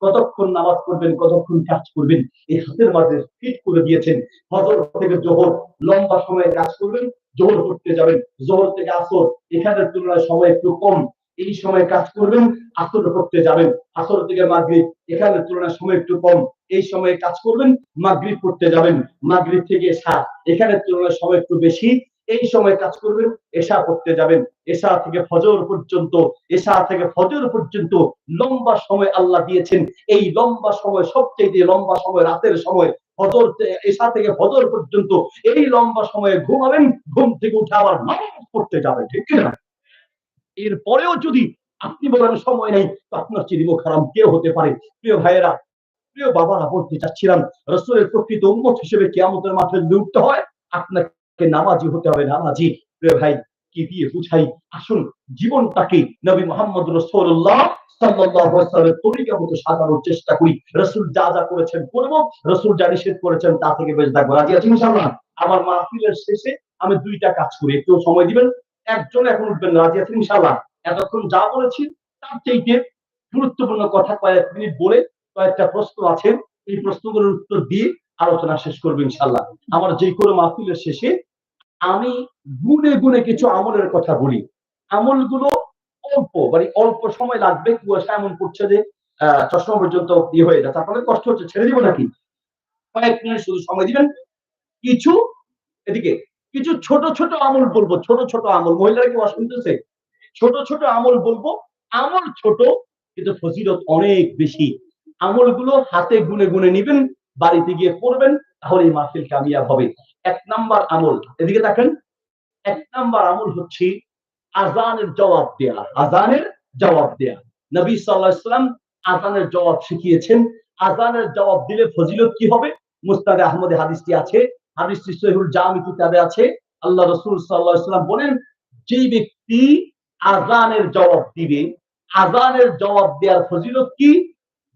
কতক্ষণ নামাজ পড়বেন, কতক্ষণ কাজ করবেন, এই হাতের মাঝে ফিট করে দিয়েছেন। ফজর থেকে জোহর লম্বা সময়ে কাজ করবেন, জোহর করতে যাবেন। জোহর থেকে আসর এখানের তুলনায় সময় একটু কম, এই সময় কাজ করবেন। আসর করতে যাবেন, আসর থেকে মাগরিব এখানের তুলনায় সময় একটু কম, এই সময়ে কাজ করবেন। মাগরিব করতে যাবেন, মাগরিব থেকে এশা এখানের তুলনায় সময় একটু বেশি, এই সময় কাজ করবেন। এশা করতে যাবেন, এশা থেকে ফজর পর্যন্ত, এশা থেকে ফজর পর্যন্ত লম্বা সময় আল্লাহ দিয়েছেন। এই লম্বা সময়, সবচেয়ে লম্বা সময় রাতের সময়, ফজর এশা থেকে ফজর পর্যন্ত এই লম্বা সময়ে ঘুমাবেন, ঘুম থেকে উঠে আবার নামাজ পড়তে যাবেন, ঠিক কিনা? এরপরেও যদি আপনি বলেন সময় নেই, তো আপনার চেয়ে দিবো খারাপ কেউ হতে পারে? প্রিয় ভাইয়েরা, প্রিয় বাবারা, বলতে চাচ্ছিলাম রাসূলের প্রকৃত উম্মত হিসেবে কিয়ামতের মাঠে যদি উঠতে হয়, আপনাকে নামাজি হতে হবে, নামাজি। প্রিয় ভাই, কি দিয়ে বুঝাই? আসুন জীবনটাকে নবী মুহাম্মদ রাসূলুল্লাহ সাল্লাল্লাহু আলাইহি ওয়াসাল্লামের তরিকা মতো সাজানোর চেষ্টা করি। রাসূল যা যা করেছেন করব, রাসূল যা নিষেধ করেছেন তা থেকে বেঁচে থাকবো। রাজি আছেন ইনশাআল্লাহ? আমার মাহফিলের শেষে আমি 2টা কাজ করি, একটু সময় দিবেন? একজন এখন উঠবেন, রাজি আছেন ইনশাআল্লাহ? এতক্ষণ যা বলেছি তার চাইতে গুরুত্বপূর্ণ কথা কয়েক মিনিট বলে কয়েকটা প্রশ্ন আছে, এই প্রশ্নগুলোর উত্তর দিয়ে আলোচনা শেষ করবো ইনশাআল্লাহ। আমার যে কোনো মাহফিলের শেষে আমি গুনে গুনে কিছু আমলের কথা বলি। আমলগুলো অল্প, মানে অল্প সময় লাগবে। কুয়াশা এমন পড়ছে যে চশমা পর্যন্ত ইয়ে হয়ে যাচ্ছে, আপনাদের কষ্ট হচ্ছে, ছেড়ে দিব নাকি? কয়েক মিনিট শুধু সময় দিবেন। কিছু এদিকে কিছু ছোট ছোট আমল বলবো, ছোট ছোট আমল। মহিলারা কি ওয়াজ শুনতেছে? ছোট ছোট আমল বলবো। আমল ছোট কিন্তু ফজিলত অনেক বেশি। আমলগুলো হাতে গুনে গুনে নিবেন, বাড়িতে গিয়ে করবেন, তাহলে এই মাহফিল কামিয়াব হবে। 1 নাম্বার আমল, এদিকে দেখেন। 1 নাম্বার আমল হচ্ছে আজানের জবাব দেয়া। আজানের জবাব দেয়া। নবী সাল্লাল্লাহু আলাইহি ওয়াসাল্লাম আজানের জবাব শিখিয়েছেন। আজানের জবাব দিলে ফজিলত কি হবে? মুসনাদে আহমদে হাদিসটি আছে, হাদিসটি সহিহুল জামি কিতাবে আছে। আল্লাহ রাসূল সাল্লাল্লাহু আলাইহি ওয়াসাল্লাম বলেন, যে ব্যক্তি আজানের জবাব দিবে, আজানের জবাব দেওয়ার ফজিলত কি?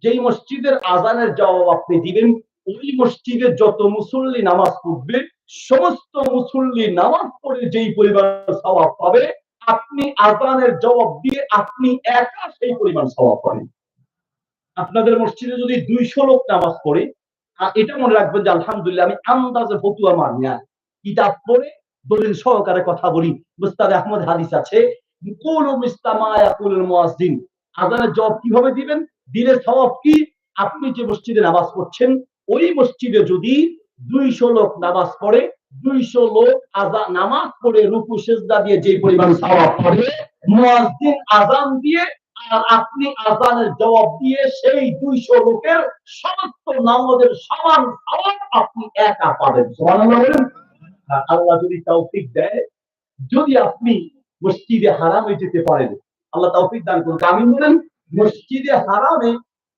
যেই মসজিদের আজানের জবাব আপনি দিবেন, ওই মসজিদে যত মুসল্লি নামাজ পড়বে, সমস্ত মুসল্লি নামাজ পড়ে যেই পরিমাণ সওয়াব পাবে, আপনি আজানের জবাব দিয়ে আপনি একা সেই পরিমাণ সওয়াব পাবেন। আপনাদের মসজিদে যদি 200 লোক নামাজ পড়ে, এটা মনে রাখবেন যে আলহামদুলিল্লাহ আমি আন্দাজে ফতুয়া মানি না, কিতাব পড়ে দলিল সহকারে কথা বলি। মুস্তাদ আহমদ হাদিস আছে, কুলু মিসলামা ইয়াকুলুল মুয়াজ্জিন। আযানের জবাব কিভাবে দিবেন? দিলে সওয়াব কি? আপনি যে মসজিদে নামাজ পড়ছেন, ওই মসজিদে যদি 200 লোক নামাজ পড়ে, 200 লোক নামাজ পড়ে রুকু সিজদা দিয়ে যে পরিমাণ সওয়াব পাবে, মুয়াজ্জিন আযান দিয়ে আর আপনি আজানের জবাব দিয়ে সেই 200 লোকের সমস্ত নামাজের সমান সওয়াব আপনি একা পাবেন। সুবহানাল্লাহ বলেন। আল্লাহ যদি তৌফিক দেয়, যদি আপনি মসজিদে হারামে যেতে পারেন, আল্লাহ তৌফিক দান করুন, আমিন বলেন। মসজিদে হারামে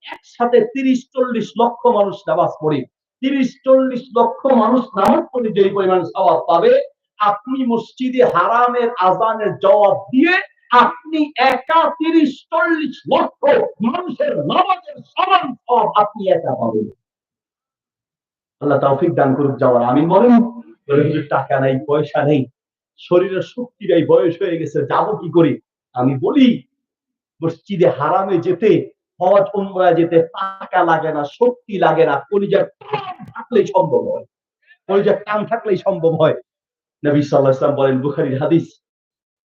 একসাথে 30-40 লক্ষ মানুষ নামাজ পড়ে, 30-40 লক্ষ মানুষ নামাজ পড়ে যে পরিমাণ সওয়াব পাবে, আপনি মসজিদে হারামের আজানের জবাব দিয়ে আপনি একা 30-40 লক্ষ মানুষের নামাজের সমান সওয়াব আপনি একা পাবেন। আল্লাহ তৌফিক দান করুক, যাওয়ার আমিন বলেন। টাকা নাই, পয়সা নেই, শরীরের শক্তি নাই, বয়স হয়ে গেছে, যাবো কি করে? আমি বলি মসজিদে হারামে যেতে, হজ উমরা যেতে টাকা লাগে না, শক্তি লাগে না, কলিজার টান থাকলেই সম্ভব হয়। কলিজার টান থাকলেই সম্ভব হয়। নবী সাল্লাল্লাহু আলাইহি ওয়াসাল্লাম বলেন, বুখারীর হাদিস,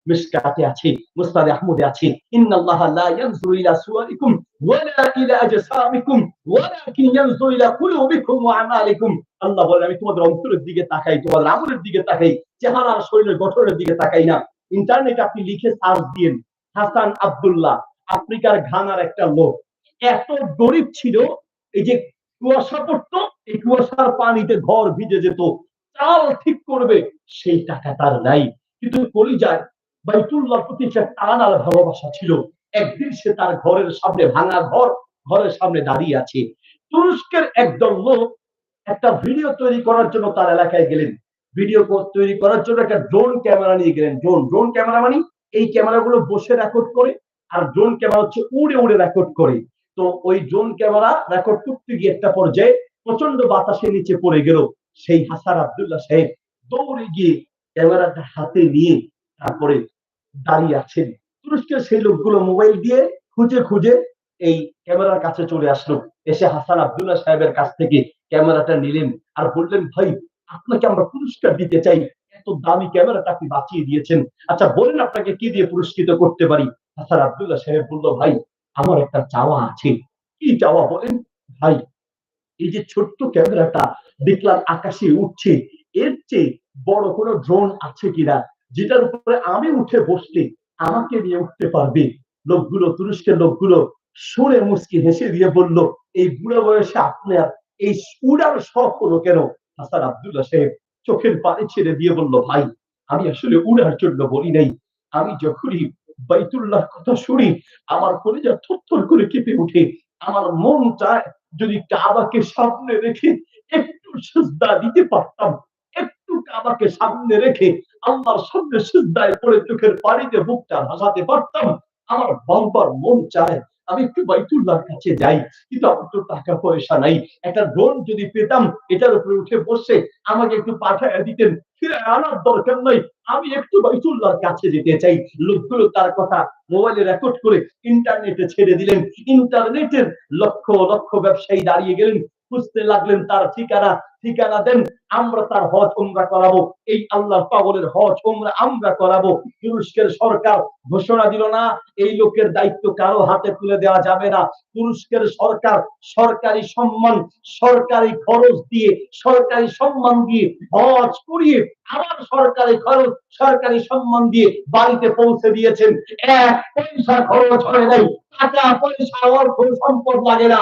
মিশকাতে আছে, মুসনাদে আহমদে আছে, ইন্নাল্লাহা লা ইয়ানজুরু ইলা সুওয়ারিকুম ওয়ালা ইলা আজসামিকুম ওয়ালাকিন ইয়ানজুরু ইলা কুলুবিকুম ওয়া আমালিকুম। আল্লাহ বলেন, আমি তোমাদের অন্তরের দিকে তাকাই, তোমাদের আমলের দিকে তাকাই, চেহারা আর শরীরের গঠনের দিকে তাকাই না। ইন্টারনেটে আপনি লিখে সার্চ দিন, হাসান আব্দুল্লাহ, আফ্রিকার ঘানার একটা লোক, এত গরিব ছিল, এই যে কুয়াশা পড়তো, এই কুয়াশার পানিতে ঘর ভিজে যেত, চাল ঠিক করবে সেই টাকা তার নাই, কিন্তু কলিজায় বাইতুল্লাহর প্রতি একটা টান আর ভালোবাসা ছিল। একদিন সে তার ঘরের সামনে, ভাঙা ঘর, ঘরের সামনে দাঁড়িয়ে আছে। তুরস্কের একদল লোক একটা ভিডিও তৈরি করার জন্য তার এলাকায় গেলেন। ভিডিও তৈরি করার জন্য একটা ড্রোন ক্যামেরা নিয়ে গেলেন। ড্রোন ক্যামেরা মানে এই ক্যামেরাগুলো বসে রেকর্ড করে, আর ড্রোন ক্যামেরা হচ্ছে উড়ে উড়ে রেকর্ড করে। তো ওই ড্রোন ক্যামেরা রেকর্ড করতে গিয়ে একটা পর্যায়ে প্রচন্ড বাতাসের নিচে পড়ে গেল। সেই হাসান আব্দুল্লাহ সাহেব দৌড়ে গিয়ে ক্যামেরাটা হাতে নিয়ে তারপরে দাঁড়িয়ে আছেন। তুরস্কের সেই লোকগুলো মোবাইল দিয়ে খুঁজে খুঁজে এই ক্যামেরার কাছে চলে আসলো। এসে হাসান আব্দুল্লাহ সাহেবের কাছ থেকে ক্যামেরাটা নিলেন আর বললেন, ভাই আপনাকে আমরা পুরস্কার দিতে চাই, এত দামি ক্যামেরাটা আপনি বাঁচিয়ে দিয়েছেন, আচ্ছা বলেন আপনাকে কি দিয়ে পুরস্কৃত করতে পারি? হাসান আব্দুল্লাহ সাহেব বলল, ভাই আমার একটা চাওয়া আছে। কি চাওয়া বলেন? ভাই এই যে ছোট্ট ক্যামেরাটা দেখলাম আকাশে উঠছে, এর চেয়ে বড় কোনো ড্রোন আছে কিনা, যেটার উপরে আমি উঠে বসলে আমাকে নিয়ে উঠতে পারবে? লোকগুলো, তুরস্কের লোকগুলো শুনে মুচকি হেসে দিয়ে বলল, এই বুড়ো বয়সে আপনার এই উড়ার শখ হলো কেন? হাসান আব্দুল্লাহ সাহেব চোখের পানি ছেড়ে দিয়ে বলল, ভাই আমি আসলে উড়ার জন্য বলি নাই, আমি যখনই বাইতুল্লাহর কথা শুনি আমার কলিজা থরথর করে কেঁপে উঠে, আমার মন চায় যদি কাবাকে সামনে রেখে একটু সিজদা দিতে পারতাম, একটু কাবাকে সামনে রেখে আল্লাহর সামনে সিজদায় পড়ে চোখের পানিতে বুকটা ভাসাতে পারতাম। আমার বারবার মন চায় আমি একটু বাইতুল্লাহর কাছে যাই, কিন্তু আমার তো টাকা পয়সা নাই। একটা ড্রোন যদি পেতাম, এটার উপরে উঠে বসে আমাকে একটু পাঠায় দিতেন, ফিরে আনার দরকার নাই, আমি একটু বাইতুল্লাহর কাছে যেতে চাই। লোকগুলো তার কথা মোবাইলে রেকর্ড করে ইন্টারনেটে ছেড়ে দিলেন। ইন্টারনেটের লক্ষ লক্ষ ব্যবসায়ী দাঁড়িয়ে গেলেন, খুঁজতে লাগলেন তার ঠিকানা। ঠিকানা দেন, আমরা তার হজ উমরা করাবো। এই আল্লাহর পাগলের হজ উমরা আমরা করাবো। তুরস্কের সরকার ঘোষণা দিল, না এই লোকের দায়িত্ব কারো হাতে তুলে দেওয়া যাবে না। তুরস্কের সরকার সরকারি সম্মান, সরকারি খরচ দিয়ে, সরকারি সম্মান দিয়ে হজ করিয়ে আবার সরকারি খরচ, সরকারি সম্মান দিয়ে বাড়িতে পৌঁছে দিয়েছেন। এক পয়সা খরচ হয় নাই, টাকা পয়সা অর্থ সম্পদ লাগে না,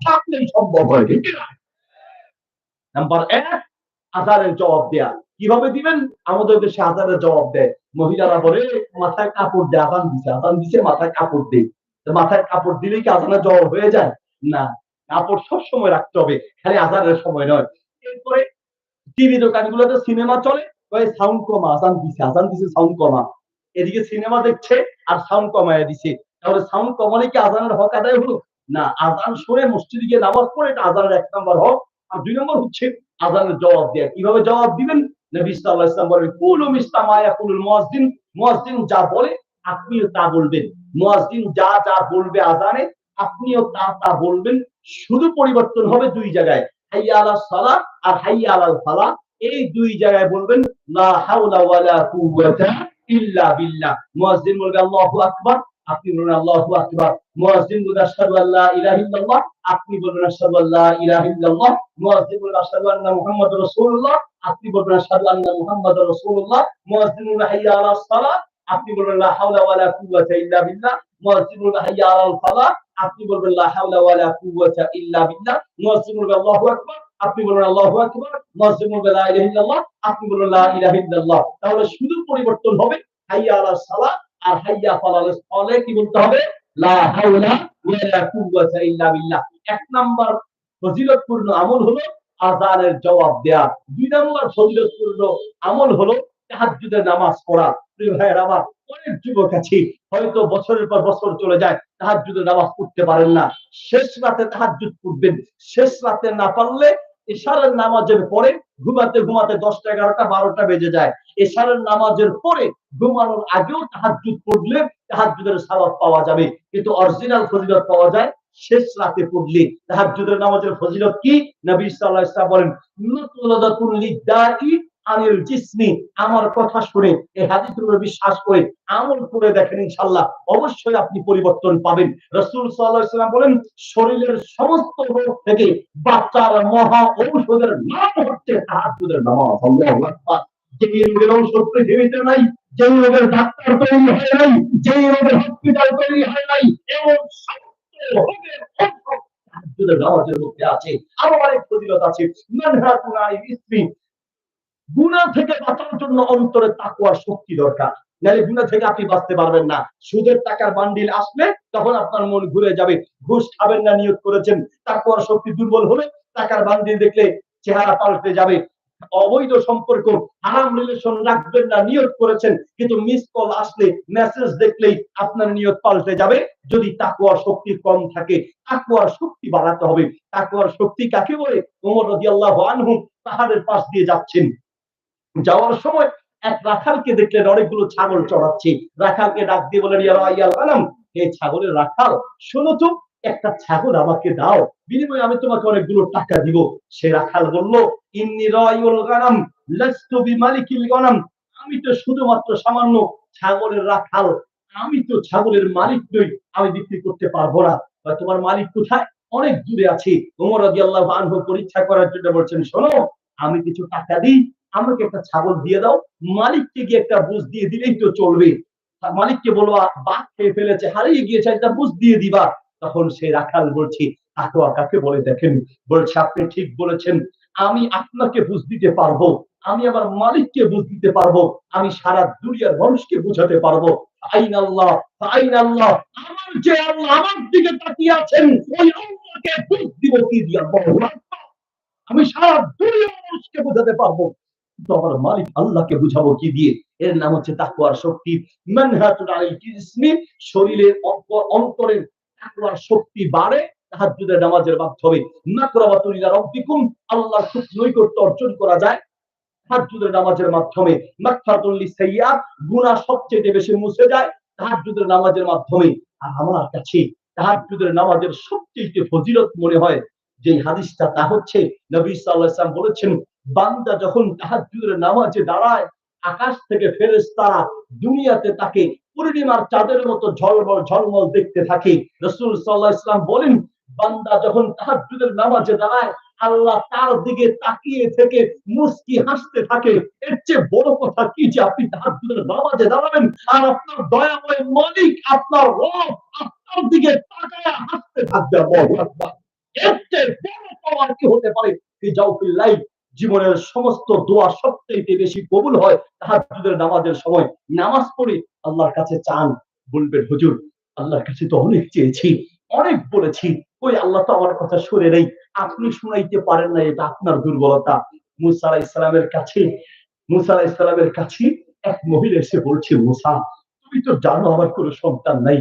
থাকলেই সম্ভব হয়। নাম্বার এক, আজানের জবাব দেয়া। কিভাবে দিবেন? আমাদের দেশে আজানের জবাব দেয়, মহিলারা বলে মাথায় কাপড় দিয়ে আজান দিছে, আজান দিছে মাথায় কাপড় দেয়। মাথায় কাপড় দিলেই কি আজানের জবাব হয়ে যায়? না, কাপড় সব সময় রাখতে হবে, খালি আজানের সময় নয়। এরপরে টিভি দোকানগুলোতে সিনেমা চলে, সাউন্ড কমা, আজান দিছে সাউন্ড কমা। এদিকে সিনেমা দেখছে আর সাউন্ড কমায় দিছে। তাহলে সাউন্ড কমালে কি আজানের হক আদায় হলো? না, আজান শুনে মসজিদে গিয়ে নামাজ পড়ে এটা আজানের ১ নম্বর হক। আর ২ নম্বর হচ্ছে আজানের জবাব দেয়া। কিভাবে জবাব দিবেন? নবী সাল্লাল্লাহু আলাইহি ওয়াসাল্লাম বলেন, কুলু মিসলা মা ইয়াকুলুল মুয়াজ্জিন। মুয়াজ্জিন যা বলে আপনিও তা বলবেন। মুয়াজ্জিন যা যা বলবে আজানে আপনিও তা তা বলবেন। শুধু পরিবর্তন হবে ২ জায়গায়। হাইয়া আলাস সালাহ আর হাইয়া আলাল ফালাহ। এই ২ জায়গায় বলবেন লা হাওলা ওয়ালা কুওয়াতা ইল্লা বিল্লাহ। মুয়াজ্জিন বলবে আল্লাহু আকবার, আপনি বলবেন আল্লাহু আকবার। মুয়াজ্জিন বলবে আশহাদু আল্লা ইলাহা ইল্লাল্লাহ, আপনি বলবেন আশহাদু আল্লা ইলাহা ইল্লাল্লাহ। মুয়াজ্জিন বলবে আশহাদু আন্না মুহাম্মাদুর রাসূলুল্লাহ, আপনি বলবেন আশহাদু আন্না মুহাম্মাদুর রাসূলুল্লাহ। মুয়াজ্জিন বলবে হাইয়া আলাস সালাহ, আপনি বলবেন লা হাওলা ওয়ালা কুওয়াতা ইল্লা বিল্লাহ। মুয়াজ্জিন বলবে হাইয়া আলাল ফালাহ, আপনি বলবেন লা হাওলা ওয়ালা কুওয়াতা ইল্লা বিল্লাহ। মুয়াজ্জিন বলবে আল্লাহু আকবার, আপনি বলবেন আল্লাহু আকবার। মুয়াজ্জিন বলবে লা ইলাহা ইল্লাল্লাহ, আপনি বলবেন লা ইলাহা ইল্লাল্লাহ। তাহলে শুধু পরিবর্তন হবে হাইয়া আলাস সালাহ আর হাইয়া আলাল ফালাহ। কি বলতে হবে? লা হাওলা ওয়ালা কুওয়াতা ইল্লা বিল্লাহ। ১ নাম্বার ফজিলতপূর্ণ আমল হলো আযানের জবাব দেয়া। ২ নাম্বার ফজিলতপূর্ণ আমল হলো তাহাজ্জুদের নামাজ পড়া। প্রিয় ভাইয়েরা আমার, অনেক যুবক আছে হয়তো বছরের পর বছর চলে যায় তাহাজ্জুদের নামাজ পড়তে পারেন না। শেষ রাতে তাহাজ্জুদ পড়বেন। শেষ রাতে না পারলে এশারের নামাজের পরে ঘুমাতে ঘুমাতে ১০টা ১১টা ১২টা বেজে যায়। এশারের নামাজের পরে ঘুমানোর আগেও তাহাজ্জুদ পড়লে তাহাজ্জুদের সওয়াব পাওয়া যাবে। কিন্তু অরিজিনাল ফজিলত পাওয়া যায় শেষ রাতে পড়লে। তাহাজ্জুদের নামাজের ফজিলত কি? নবী সাল্লাল্লাহু আলাইহি ওয়াসাল্লাম বলেন, নুতলাদাতুল লিদাই আনিল জিসমি। আমার কথা শুনে এই হাদিসের উপর বিশ্বাস করে আমল করে দেখেন, ইনশাআল্লাহ অবশ্যই আপনি পরিবর্তন পাবেন। রাসূল সাল্লাল্লাহু আলাইহি ওয়াসাল্লাম বলেন, শরীরের সমস্ত রোগ থেকে বাঁচার মহা ঔষধের নাম হচ্ছে তাহাজ্জুদের নামাজ। আল্লাহু আকবার। যে রোগের ঔষধ পৃথিবীতে নাই, যে রোগের ডাক্তার তৈরি হয় নাই, যে রোগের হসপিটাল তৈরি হয় নাই, এমন সমস্ত রোগের ঔষধ তাহাজ্জুদের নামাজের মধ্যে আছে। আরো অনেক ফজিলত আছে। মানহাতুন আনিল ইসমি। গুনাহ থেকে বাঁচার জন্য অন্তরে তাকওয়ার শক্তি দরকার। নাহলে গুনাহ থেকে আপনি বাঁচতে পারবেন না। সুদের টাকার বান্ডিল আসলে তখন আপনার মন ঘুরে যাবে। ঘুষ খাবেন না নিয়ত করেছেন, তাকওয়ার শক্তি দুর্বল হলে টাকার বান্ডিল দেখলে চেহারা পাল্টে যাবে। অবৈধ সম্পর্ক, হারাম রিলেশন রাখবেন না নিয়ত করেছেন, কিন্তু মিস কল আসলে মেসেজ দেখলেই আপনার নিয়ত পাল্টে যাবে। যদি তাকওয়ার শক্তি কম থাকে, তাকওয়ার শক্তি বাড়াতে হবে। তাকওয়ার শক্তি কাকে বলে? ওমর রাদিয়াল্লাহু আনহু পাহাড়ের পাশ দিয়ে যাচ্ছেন, যাওয়ার সময় এক রাখালকে দেখলেন অনেকগুলো ছাগল চড়াচ্ছে। রাখালকে ডাক দিয়ে বলেন, ইয়া রাইয়াল গানাম, হে ছাগলের রাখাল, শোনো তো, একটা ছাগল আমাকে দাও, বিনিময়ে আমি তোমাকে অনেকগুলো টাকা দিব। সে রাখাল বলল, ইন্নী রাইউল গানাম লাস্তু বিমালিকিল গানাম। আমি তো শুধুমাত্র সামান্য ছাগলের রাখাল, আমি তো ছাগলের মালিক নই, আমি বিক্রি করতে পারবো না। তোমার মালিক কোথায়? অনেক দূরে আছে। ওমর রাদিয়াল্লাহু আনহু পরীক্ষা করার জন্য বলছেন, শোনো, আমি কিছু টাকা দিই, আমাকে একটা ছাগল দিয়ে দাও, মালিককে গিয়ে একটা বুঝ দিয়ে দিলেই তো চলবে। মালিককে বলবো বাঘ খেয়ে ফেলেছে, হারিয়ে গিয়েছে, একটা বুঝ দিয়ে দিবা। তখন সে রাখাল বলছে, তাকওয়া কাকে বলে দেখেন। বলছে, আপনি ঠিক বলেছেন, আমি আপনাকে বুঝ দিতে পারবো, আমি আমার মালিককে বুঝ দিতে পারবো, আমি সারা দুনিয়ার মানুষকে বুঝাতে পারবো। আইন আল্লাহ, আইন আল্লাহ, আমার যে আল্লাহ আমার দিকে তাকিয়ে আছেন, ওই আল্লাহকে বুঝ দিব কি দিয়া? আমি সারা দুনিয়ার মানুষকে বোঝাতে পারবো, কিন্তু আমার মালিক আল্লাহকে বুঝাবো কি দিয়ে? এর নাম হচ্ছে তাকওয়ার শক্তি। মানহাতুন আনিল ইসমি। শরীরের অন্তরের তাকওয়ার শক্তি বাড়ে তাহাজ্জুদের নামাজের মাধ্যমে। মাকরাবাতুল ইলা রাব্বিকুম, আল্লাহর খুব নৈকট্য অর্জন করা যায় তাহাজ্জুদের নামাজের মাধ্যমে। মাগফিরাতুল লিসাইয়্যাত, গুনাহ সবচেয়ে বেশি মুছে যায় তাহাজ্জুদের নামাজের মাধ্যমে। আর আমার কাছে তাহাজ্জুদের নামাজের সবচেয়ে ফজিলত মনে হয় যে হাদিসটা, তা হচ্ছে নবী সাল্লাল্লাহু আলাইহি ওয়াসাল্লাম বলেছেন, বান্দা যখন তাহাজ্জুদের নামাজে দাঁড়ায়, আকাশ থেকে ফেরেশতারা দুনিয়াতে তাকে পূর্ণিমার চাঁদের মতো ঝলমল ঝলমল দেখতে থাকে। রাসূল সাল্লাল্লাহু আলাইহি ওয়াসাল্লাম বলেন, বান্দা যখন তাহাজ্জুদের নামাজে দাঁড়ায়, আল্লাহ তার দিকে তাকিয়ে থেকে মুস্কি হাসতে থাকে। এর চেয়ে বড় কথা কি যে আপনি তাহাজ্জুদের নামাজে দাঁড়াবেন আর আপনার দয়াময় মালিক, আপনার রব আপনার দিকে তাকায়া হাসতে থাকবে। আল্লাহু আকবার। এর চেয়ে বড় পাওয়ার কি হতে পারে? ফিজাউফিল লাইল, জীবনের সমস্ত দোয়া সবচেয়ে বেশি কবুল হয় তাহাজ্জুদের নামাজের সময়। নামাজ পড়ে আল্লাহর কাছে চান, বলবেন, হুজুর, আল্লাহর কাছে তো অনেক চেয়েছি, অনেক বলেছি, ওই আল্লাহ তো আমার কথা শুনে নেই, আপনি শুনাইতে পারেন না, এটা আপনার দুর্বলতা। মুসা আলাইহিস সালামের কাছে এক মহিলা এসে বলছে, মুসা, তুমি তো জানো আমার কোনো সন্তান নাই,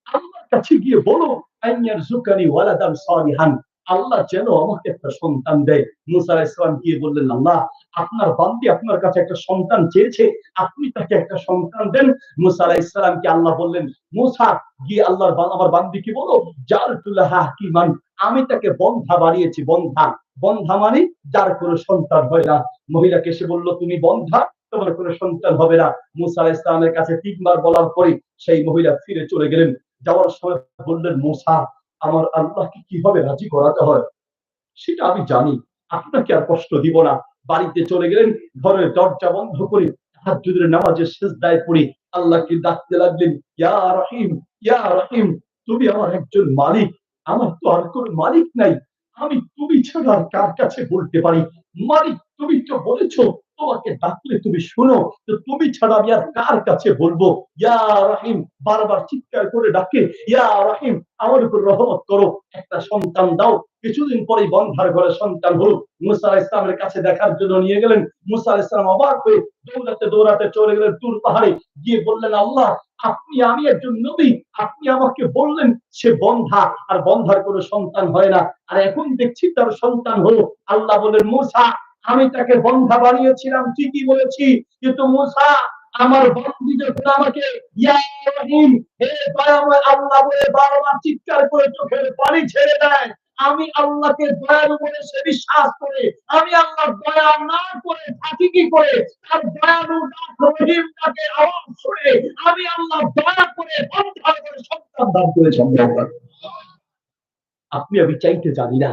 আল্লাহর কাছে গিয়ে বলো আইয়ার জুকানি ওয়ালাদান সালিহান, আল্লাহ যেন আমাকে একটা সন্তান দেয়। মুসা আলাইহিস সালাম গিয়ে বললেন, আল্লাহ আপনার বান্দী আপনার কাছে একটা সন্তান চেয়েছে, আপনি তাকে একটা সন্তান দেন। মুসা আলাইহিস সালামকে আল্লাহ বললেন, মুসা গিয়ে আমার বান্দীকে বলো জালতুল্লাহ হাকিমান, আমি তাকে বন্ধা বানিয়েছি। বন্ধা, বন্ধা মানে যার কোনো সন্তান হয় না। মহিলাকে এসে বলল, তুমি বন্ধা, তোমার কোনো সন্তান হবে না। মুসা আলাইহিস সালামের কাছে তিনবার বলার পরে সেই মহিলা ফিরে চলে গেলেন। যাওয়ার সময় বললেন, মুসা আমার আল্লাহকে কিভাবে রাজি করাতে হয় সেটা আমি জানি, আপনাকে আর কষ্ট দিব না। বাড়িতে চলে গেলেন, ঘরের দরজা বন্ধ করে তাহাজ্জুদের নামাজে সিজদায় পড়ে আল্লাহকে ডাকতে লাগলেন, ইয়া রহিম, ইয়া রহিম, তুমি আমার একজন মালিক, আমার তো আর কোনো মালিক নাই, আমি তুমি ছাড়া আর কার কাছে বলতে পারি? মালিক তুমি তো বলেছো তোমাকে ডাকলে তুমি শুনো, তো তুমি ছাড়া আমি আর কার কাছে বলবো? ইয়া রহিম বারবার চিৎকার করে ডাকে, ইয়া রহিম আমার উপর রহমত করো, একটা সন্তান দাও। কিছুদিন পরে বন্ধার ঘরে সন্তান হল। মুসা আলাইহিস সালামের কাছে দেখার জন্য নিয়ে গেলেন। মুসা আলাইহিস সালাম অবাক হয়ে দৌড়াতে দৌড়াতে চলে গেলেন তুর পাহাড়ে, গিয়ে বললেন, আল্লাহ আপনি, আমি একজন নবী, আপনি আমাকে বললেন সে বন্ধা, আর বন্ধার কোনো সন্তান হয় না, আর এখন দেখছি তার সন্তান হলো। আল্লাহ বলেন, মুসা আমি তাকে বন্ধা বানিয়েছিলাম ঠিকই বলেছি, কিন্তু মুসা আমার বন্ধু যখন আমাকে ইয়া রহিম, হে দয়াময় আল্লাহ বলে বারবার চিৎকার করে চোখের পানি ছেড়ে দেয়, আমি আল্লাহকে দয়ালু বলে সে বিশ্বাস করে, আমি আল্লাহ দয়া না করে থাকি কি করে? তার দয়ালু রহিম তাকে আওয়াজ শুনে আমি আল্লাহ দয়া করে বন্ধা করে সন্তান দান করেছি। আপনি আমি চাইতে জানি না,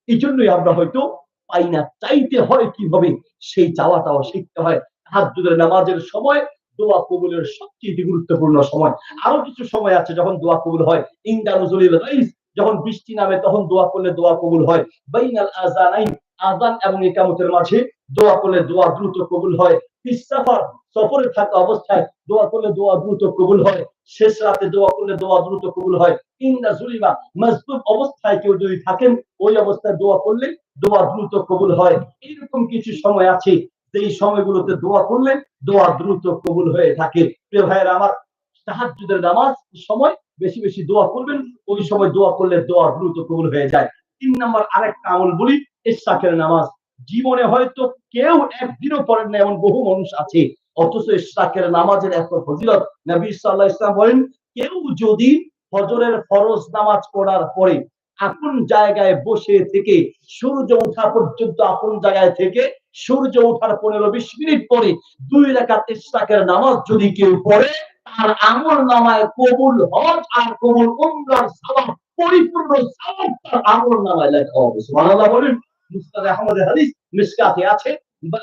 এই জন্যই আমরা হয়তো পাই না। চাইতে হয় কিভাবে, সেই চাওয়াটাও শিখতে হয়। তাহাজ্জুদের নামাজের সময় দোয়া কবুলের সবচেয়ে গুরুত্বপূর্ণ সময়। আরো কিছু সময় আছে যখন দোয়া কবুল হয়। ইনদা নুজুলিল গাইস, যখন বৃষ্টি নামে তখন দোয়া করলে দোয়া কবুল হয়। বাইনাল আযানাইন, আযান এবং ইকামতের মাঝে দোয়া করলে দোয়া দ্রুত কবুল হয়। ফিস সাফার, সফরে থাকা অবস্থায় দোয়া করলে দোয়া দ্রুত কবুল হয়। শেষ রাতে দোয়া করলে দোয়া দ্রুত কবুল হয়। ইনদা জুলিমা, মজলুম অবস্থায় কেউ যদি থাকেন ওই অবস্থায় দোয়া করলে দোয়া দ্রুত কবুল হয়। এইরকম কিছু সময় আছে যেই সময়গুলোতে দোয়া করলে দোয়া দ্রুত কবুল হয়ে থাকে। প্রিয় ভাইয়েরা আমার, তাহাজ্জুদের নামাজ সময় বেশি বেশি দোয়া করবেন, ওই সময় দোয়া করলে দোয়া দ্রুত কবুল হয়ে যায়। 3 নম্বর আরেকটা আমল বলি, ইশরাকের নামাজ। জীবনে হয়তো কেউ একদিনও পড়েন না এমন বহু মানুষ আছে, অথচ ইশরাকের নামাজের এত ফজিলত। নবী সাল্লাল্লাহু আলাইহি ওয়াসাল্লাম বলেন, কেউ যদি ফজরের ফরজ নামাজ পড়ার পরে আপন জায়গায় বসে থেকে সূর্য ওঠা পর্যন্ত, আপন জায়গায় থেকে সূর্য ওঠার 15-20 মিনিট পরে 2 রাকাত ইশরাকের নামাজ যদি কেউ পড়ে, তার আমল নামায় কবুল হজ আর কবুল উমরার সওয়াব, পরিপূর্ণ সওয়াব তার আমল নামায় লেখা হবে। সুবহানাল্লাহ বলেন। মুসনাদ আহমদের হাদিস, মিশকাতে আছে,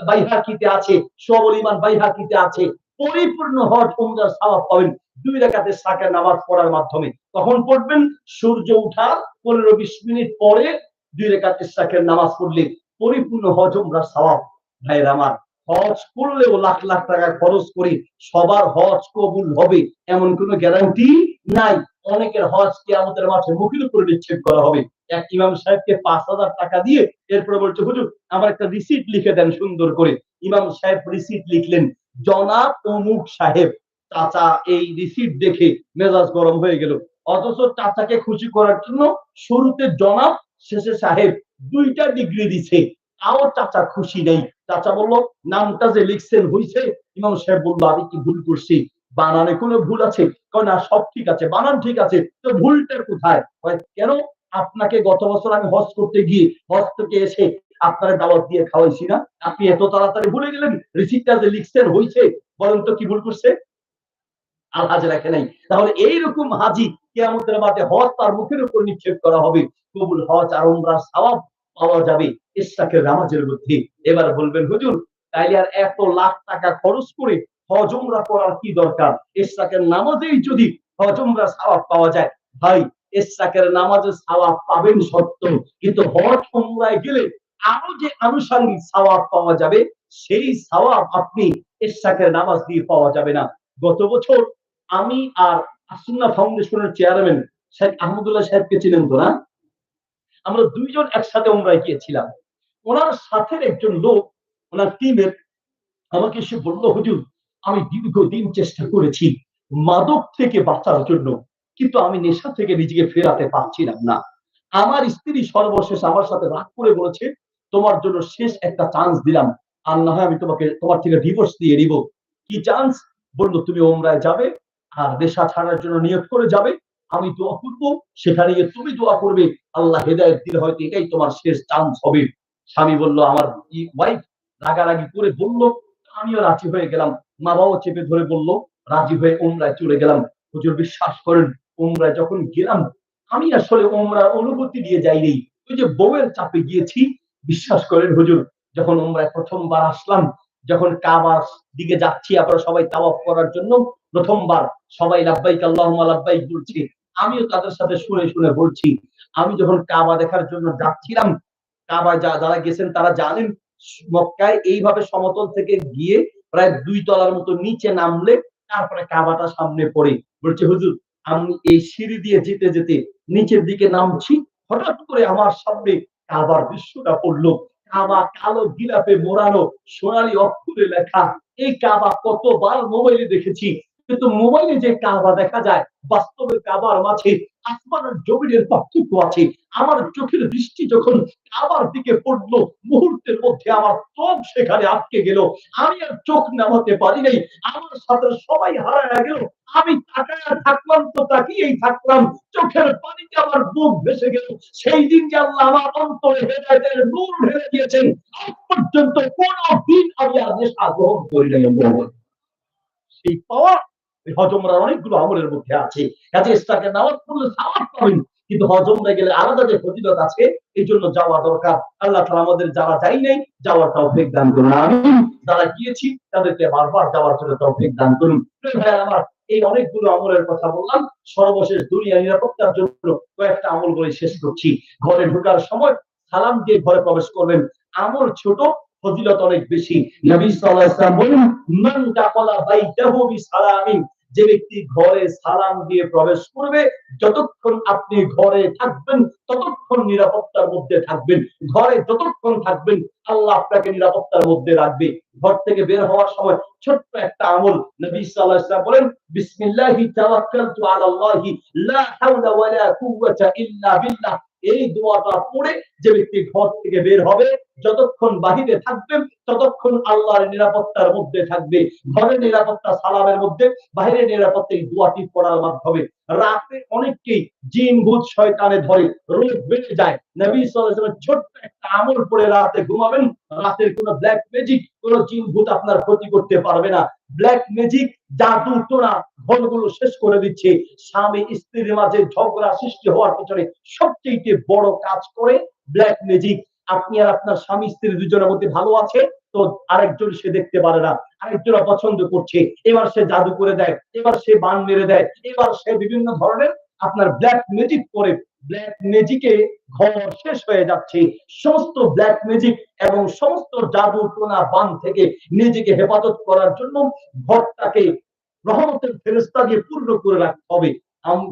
বাইহাকিতে আছে, শুআবুল ঈমান বাইহাকিতে আছে। পরিপূর্ণ হজ উমরার সওয়াব পাবেন 2 রাকাত ইশরাকের নামাজ পড়ার মাধ্যমে। কখন পড়বেন? সূর্য ওঠার 15-20 মিনিট পরে 2 রাকাত ইশরাকের নামাজ পড়লে পরিপূর্ণ হজ উমরার সওয়াব। ভাইয়ের আমার, হজ করলেও লাখ লাখ টাকা খরচ করি সবার হজ কবুল হবে এমন কোনো গ্যারান্টি নাই। অনেকের হজ কিয়ামতের মাঠে মুখের উপরে নিক্ষেপ করা হবে। এক ইমাম সাহেবকে 5,000 টাকা দিয়ে এরপরে বলছে, হুজুর আমার একটা রিসিট লিখে দেন সুন্দর করে। ইমাম সাহেব রিসিট লিখলেন, জনাব অমুক সাহেব। চাচা এই রিসিট দেখে মেজাজ গরম হয়ে গেল। অথচ চাচাকে খুশি করার জন্য শুরুতে জনাব, শেষে সাহেব, 2টা ডিগ্রি দিছে, তাও চাচা খুশি নেই। চাচা বলল, নামটা যে লিখছেন হইছে? ইমাম সাহেব বলল, আমি কি ভুল করছি? বানানে কোনো ভুল আছে? না সব ঠিক আছে, বানান ঠিক আছে, তো ভুলটা কোথায়? কেন? আপনাকে গত বছর আমি হজ করতে গিয়ে হজ থেকে এসে আপনারা দাওয়াত দিয়ে খাওয়াইছি না, আপনি এত তাড়াতাড়ি ভুলে গেলেন? রিসিটটা যে লিখছেন হইছে, বলেন তো কি ভুল করছে? আল হাজ রাখে নাই। তাহলে এইরকম হাজি কিয়ামতের মাঠে হজ তার মুখের উপর নিক্ষেপ করা হবে, কবুল হজ আর উমরার সওয়াব পাওয়া যাবে ইশরাকের নামাজের মধ্যে। এবার বলবেন, হুজুর তাইলে আর এত লাখ টাকা খরচ করে হজ উমরা করার কি দরকার? ইশরাকের নামাজেই যদি হজ উমরা সওয়াব পাওয়া যায়, ভাই ইশরাকের নামাজের সওয়াব পাবেন সত্য, কিন্তু হজ উমরায় গেলে আরো যে আনুষঙ্গিক সওয়াব পাওয়া যাবে, সেই সওয়াব আপনি ইশরাকের নামাজ দিয়ে পাওয়া যাবে না। গত বছর আমি আর আসুন্নাহ ফাউন্ডেশনের চেয়ারম্যান শেখ আহমদুল্লাহ সাহেবকে চিনেন তো না? আমরা দুইজন একসাথে উমরায় গিয়েছিলাম। ওনার সাথে একজন লোক, ওনার টিমের, আমাকে এসে বলল, হুজুর আমি দীর্ঘদিন চেষ্টা করেছি মাদক থেকে বাঁচার জন্য, কিন্তু আমি নেশা থেকে নিজেকে ফেরাতে পারছিলাম না। আমার স্ত্রী সর্বশেষ আমার সাথে রাগ করে বলেছে, তোমার জন্য শেষ একটা চান্স দিলাম, আর না হয় আমি তোমার থেকে ডিভোর্স দিয়ে দিব। কি চান্স? বললো তুমি ওমরায় যাবে আর নেশা ছাড়ার জন্য নিয়ত করে যাবে, আমি দোয়া করবো, সেখানে গিয়ে তুমি দোয়া করবে, আল্লাহ হেদায়েত দিলে হয়তো এটাই তোমার শেষ চান্স হবে। স্বামী বলল, আমার ওয়াইফ রাগারাগি করে বলল, আমিও রাজি হয়ে গেলাম। মা বাবাও চেপে ধরে বলল, রাজি হয়ে উমরায় চলে গেলাম। হুজুর বিশ্বাস করেন, উমরায় যখন গেলাম, আমি আসলে উমরার অনুভূতি দিয়ে যাইনি, ওই যে বউয়ের চাপে গিয়েছি। বিশ্বাস করেন হুজুর, যখন উমরায় প্রথমবার আসলাম, যখন কাবার দিকে যাচ্ছি আমরা সবাই তাওয়াফ করার জন্য, প্রথমবার সবাই লাব্বাইক আল্লাহুম্মা লাব্বাইক বলছি, আমিও তাদের সাথে শুনে শুনে বলছি। আমি যখন কাবা দেখার জন্য যাচ্ছিলাম, কাবায় যারা গেছেন তারা জানেন, মক্কায় এইভাবে সমতল থেকে গিয়ে প্রায় 2 তলার মতো নিচে নামলে তারপরে কাবাটা সামনে পড়ে। বলছে হুজুর, আমি এই সিঁড়ি দিয়ে যেতে যেতে নিচের দিকে নামছি, হঠাৎ করে আমার সামনে কাবার দৃশ্যটা পড়লো। কাবা কালো গিলাপে মোড়ানো, সোনালী অক্ষরে লেখা। এই কাবা কতবার মোবাইলে দেখেছি, কিন্তু মোবাইলে যে কাবা দেখা যায়, বাস্তবে কাবার মাঝে আসমান আর জমিনের পার্থক্য আছে। আমার চোখের দৃষ্টি যখন কাবার দিকে পড়লো, মুহূর্তের মধ্যে আমার চোখ সেখানে আটকে গেল। আমি আর চোখ নামাতে পারি নাই, আমার সাথে সবাই হারায় গেল। আমি তাকায় থাকলাম তো তাকিয়েই থাকলাম, চোখের পানিতে আমার বুক ভেসে গেল। সেই দিন যে আল্লাহ আমার অন্তরে হেদায়েতের নূর ঢেলে দিয়েছেন, আজ পর্যন্ত কোনদিন আমি আর নেশা গ্রহণ করি নাই। সেই পাওয়া হজমরার অনেকগুলো আমলের মধ্যে আছে। কাজে ইস্তাকে নামাজ পড়লে সওয়াব পাবেন, কিন্তু হজমরা গেলে আলাদা যে ফজিলত আছে, এই জন্য যাওয়া দরকার। আল্লাহ তাআলা আমাদের যারা যাই নাই যাওয়ার তৌফিক দান করুন, আমিন। যারা গিয়েছি তাদেরকে বারবার যাওয়ার জন্য তৌফিক দান করুন। ভাই আমার, এই অনেকগুলো আমলের কথা বললাম, সর্বশেষ দুনিয়া নিরাপত্তার জন্য কয়েকটা আমল বলে শেষ করছি। ঘরে ঢোকার সময় সালাম দিয়ে ঘরে প্রবেশ করবেন। আমল ছোট, ফজিলত অনেক বেশি। নবী সাল্লাল্লাহু আলাইহি ওয়াসাল্লাম বলেন, মান দাখালা বাইতাহু বিসালামিন, যে ব্যক্তি ঘরে সালাম দিয়ে প্রবেশ করবে, যতক্ষণ আপনি ঘরে থাকবেন ততক্ষণ নিরাপত্তার মধ্যে থাকবেন। ঘরে যতক্ষণ থাকবেন আল্লাহ আপনাকে নিরাপত্তার মধ্যে রাখবে। ঘর থেকে বের হওয়ার সময় ছোট্ট একটা আমল, নবী সাল্লাল্লাহু আলাইহি ওয়াসাল্লাম বলেন, বিসমিল্লাহি তাওয়াক্কালতু আলাল্লাহি লা হাওলা ওয়ালা কুওয়াতা ইল্লা বিল্লাহ। এই দোয়াটা পড়ে যে ব্যক্তি ঘর থেকে বের হবে, যতক্ষণ বাহিরে থাকবেন ততক্ষণ আল্লাহর নিরাপত্তার মধ্যে থাকবে। ঘরের নিরাপত্তা সালামের মধ্যে, বাহিরের নিরাপত্তা এই দোয়াটি পড়ার মাধ্যমে। রাতে অনেককেই জিন ভূত শয়তানে ধরে, রোগ বেড়ে যায়। নবী সাল্লাল্লাহু আলাইহি ওয়াসাল্লাম ছোট্ট একটা আমল পড়ে রাতে ঘুমাবেন, রাতের কোনো ব্ল্যাক ম্যাজিক, কোনো জিন ভূত আপনার ক্ষতি করতে পারবে না। ব্ল্যাক ম্যাজিক, জাদু টোনা ঘরগুলো শেষ করে দিচ্ছে। স্বামী স্ত্রীর মাঝে ঝগড়া সৃষ্টি হওয়ার পিছনে সবচেয়ে বড় কাজ করে ব্ল্যাক ম্যাজিক। আপনি আর আপনার স্বামী স্ত্রী দুজনের মধ্যে ভালো আছে, তো আরেকজন সে দেখতে পারে না, আরেকজন পছন্দ করছে, এবার সে জাদু করে দেয়, এবার সে বান মেরে দেয়, এবার সে বিভিন্ন ধরনের আপনার ব্ল্যাক ম্যাজিক করে। ব্ল্যাক ম্যাজিকে ঘর শেষ হয়ে যাচ্ছে। সমস্ত ব্ল্যাক ম্যাজিক এবং সমস্ত জাদু টোনা বান থেকে নিজেকে হেফাজত করার জন্য ঘরটাকে রহমতের ফেরেশতা দিয়ে পূর্ণ করে রাখতে হবে।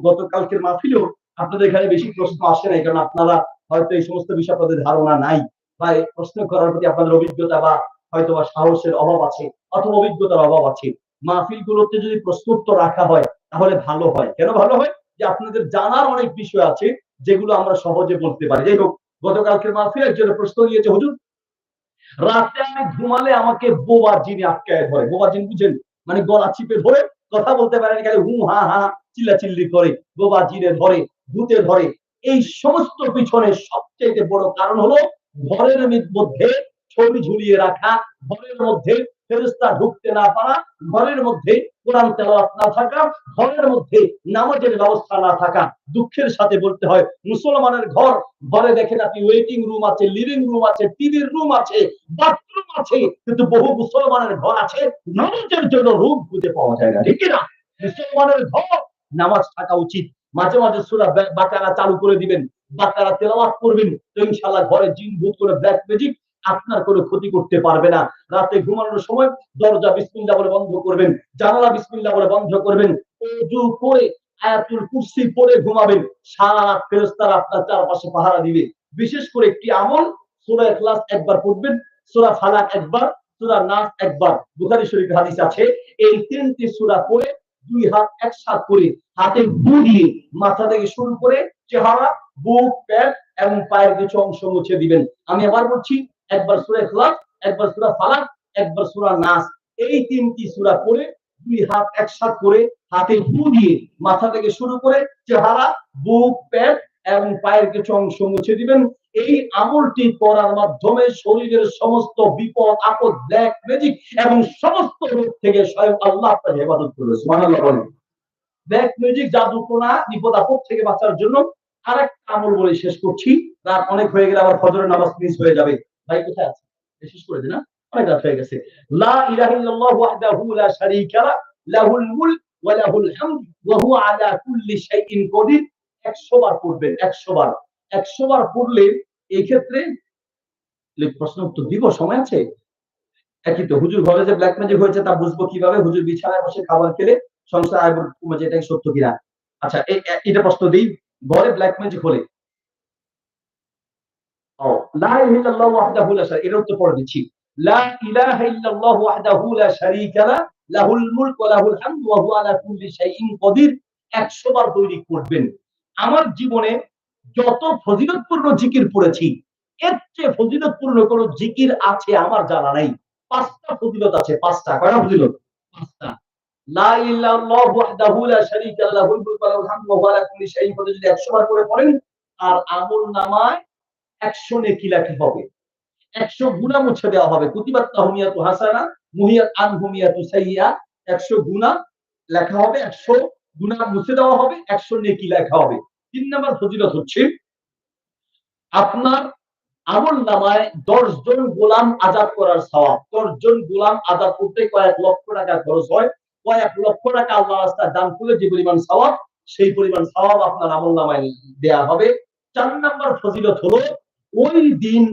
গতকালকের মাহফিলেও আপনাদের এখানে বেশি প্রশ্ন আসে নাই, কারণ আপনারা হয়তো এই সমস্ত বিষয়ে আপনাদের ধারণা নাই, বা প্রশ্ন করার প্রতি আপনাদের অভিজ্ঞতা বা হয়তো বা সাহসের অভাব আছে, অথবা অভিজ্ঞতার অভাব আছে। মাহফিলগুলোতে যদি প্রশ্ন উত্তর রাখা হয় তাহলে ভালো হয়। কেন ভালো হয়? যে আপনাদের জানার অনেক বিষয় আছে যেগুলো আমরা সহজে বলতে পারি। যাই হোক, গতকালকের মাহফিলে একজন প্রশ্ন দিয়েছে, হুজুর রাতে আমি ঘুমালে আমাকে বোবা জিনে আটকায় ধরে। বোবা জিন বুঝেন? মানে গলা চিপে ধরে, কথা বলতে পারে না, খালি হু হা হা চিল্লাচিল্লি করে। বোবা জিনে ধরে, ভূতে ধরে। এই সমস্ত পিছনে সবচেয়ে বড় কারণ হলো ঘরের মধ্যে ছবি ঝুলিয়ে রাখা, ঘরের মধ্যে ফেরেশতা ঢুকতে না পারা, ঘরের মধ্যে কোরআন তেলাওয়াত না থাকা, ঘরের মধ্যে নামাজের ব্যবস্থা না থাকা। দুঃখের সাথে বলতে হয়, মুসলমানের ঘর, ঘরে দেখেন আপনি ওয়েটিং রুম আছে, লিভিং রুম আছে, টিভির রুম আছে, বাথরুম আছে, কিন্তু বহু মুসলমানের ঘর আছে নামাজের জন্য রুম খুঁজে পাওয়া যায় না। ঠিক না? মুসলমানের ঘর নামাজ থাকা উচিত। মাঝে মাঝে সূরা বাকারা চালু করে দিবেন, বাকারা তেলাওয়াত করবেন, তো ইনশাআল্লাহ ঘরে জিন ভূত করে ব্ল্যাক ম্যাজিক আপনার কোনো ক্ষতি করতে পারবে না। রাতে ঘুমানোর সময় দরজা বিসমিল্লাহ বলে বন্ধ করবেন, জানালা বিসমিল্লাহ বলে বন্ধ করবেন, ওযু করে আয়াতুল কুরসি পড়ে ঘুমাবেন। সারা রাত ফেরেশতারা আপনার চারপাশে পাহারা দিবে। বিশেষ করে একটি আমল, সূরা ইখলাস একবার পড়বেন, সূরা ফালাক একবার, সূরা নাস একবার। বুখারী শরীফে হাদিস আছে, এই তিনটি সূরা পড়ে দুই হাত একসাথ করে হাতে ফু দিয়ে মাথা থেকে শুরু করে চেহারা, বুক, পেট এবং পায়ের কিছু অংশ মুছে দিবেন। আমি আবার বলছি, একবার সূরা ইখলাস, একবার সূরা ফালাক, একবার সূরা নাস, এই ৩টি সূরা পড়ে দুই হাত একসাথ করে হাতে ফু দিয়ে মাথা থেকে শুরু করে চেহারা, বুক, পেট এবং পায়ের কিছু অংশ মুছে দিবেন। এই আমলটি করার মাধ্যমে শরীরের সমস্ত বিপদ আপদ, ব্ল্যাক ম্যাজিক এবং সমস্ত রোগ থেকে স্বয়ং আল্লাহ আপনার হেফাজত করবে। সুবহানাল্লাহ বলেন। ব্ল্যাক ম্যাজিক, জাদু টোনা, বিপদ আপদ থেকে বাঁচার জন্য আরেকটা আমল বলে শেষ করছি। রাত অনেক হয়ে গেলে আবার ফজরের নামাজ মিস হয়ে যাবে। ভাই কোথায় আছে? শেষ করে দিন না, অনেক রাত হয়ে গেছে। লা ইলাহা ইল্লাল্লাহু ওয়াহদাহু লা শারীকা লাহ, লাহুল মুলক ওয়া লাহুল হামদ ওয়া হুয়া আলা কুল্লি শাইইন কদির। 100 বার পড়বেন, 100 বার। 100 বার পড়লে এই ক্ষেত্রে প্রশ্ন উত্তর দিব, সময় আছে? একই তো, হুজুর ঘরে যে ব্ল্যাক ম্যাজিক হয়েছে তা বুঝবো কিভাবে? হুজুর বিছানায় বসে খাবার খেলে সংসার আয় কমে যায়, এটাই সত্য কিনা? আচ্ছা, এটা প্রশ্ন দিই, ঘরে ব্ল্যাক ম্যাজিক হলে ও লা ইলাহা ইল্লাল্লাহু ওয়াহদাহু লা শারীকা, এর উত্তর পড়ে দিচ্ছি। লা ইলাহা ইল্লাল্লাহু ওয়াহদাহু লা শারীকা লাহ, লাহুল মুলক ওয়া লাহুল হামদু ওয়া হুয়া আলা কুল্লি শাইইন কদির। 100 বার দৈনিক পড়বেন। আমার জীবনে যত ফজিলতপূর্ণ জিকির পড়েছি, এর চেয়ে ফজিলতপূর্ণ কোন জিকির আছে আমার জানা নাই। 5টা ফজিলত আছে, 5টা। কয়টা ফজিলত? 5টা। লা ইলাহা ইল্লাল্লাহু ওয়াহদাহু লা শারীকা লাহ, লাহুল মুলক ওয়া লাহুল হামদু ওয়া হুয়া আলা কুল্লি শাইইন কদির যদি 100 বার করে পড়েন, আর আমলনামায় 100 নেকি লেখা হবে, 100 গুনাহ মুছে দেওয়া হবে। কুতিবাত তাহমিয়াতু হাসানা মুহিয়াত আনহুমিয়াতু সাইয়্যা। 100 গুনাহ লেখা হবে, 100 গুনাহ মুছে দেওয়া হবে, 100 নেকি লেখা হবে। 3 নাম্বার ফজিলত হচ্ছে আপনার আমলনামায় 10 জন গোলাম আযাদ করার সওয়াব। 10 জন গোলাম আযাদ করতে কয়েক লক্ষ টাকা খরচ হয়। কয়েক লক্ষ টাকা আল্লাহর রাস্তায় দান করলে যে পরিমাণ সওয়াব, সেই পরিমাণ সওয়াব আপনার আমলনামায় দেয়া হবে। 4 নাম্বার ফজিলত হলো ওই দিন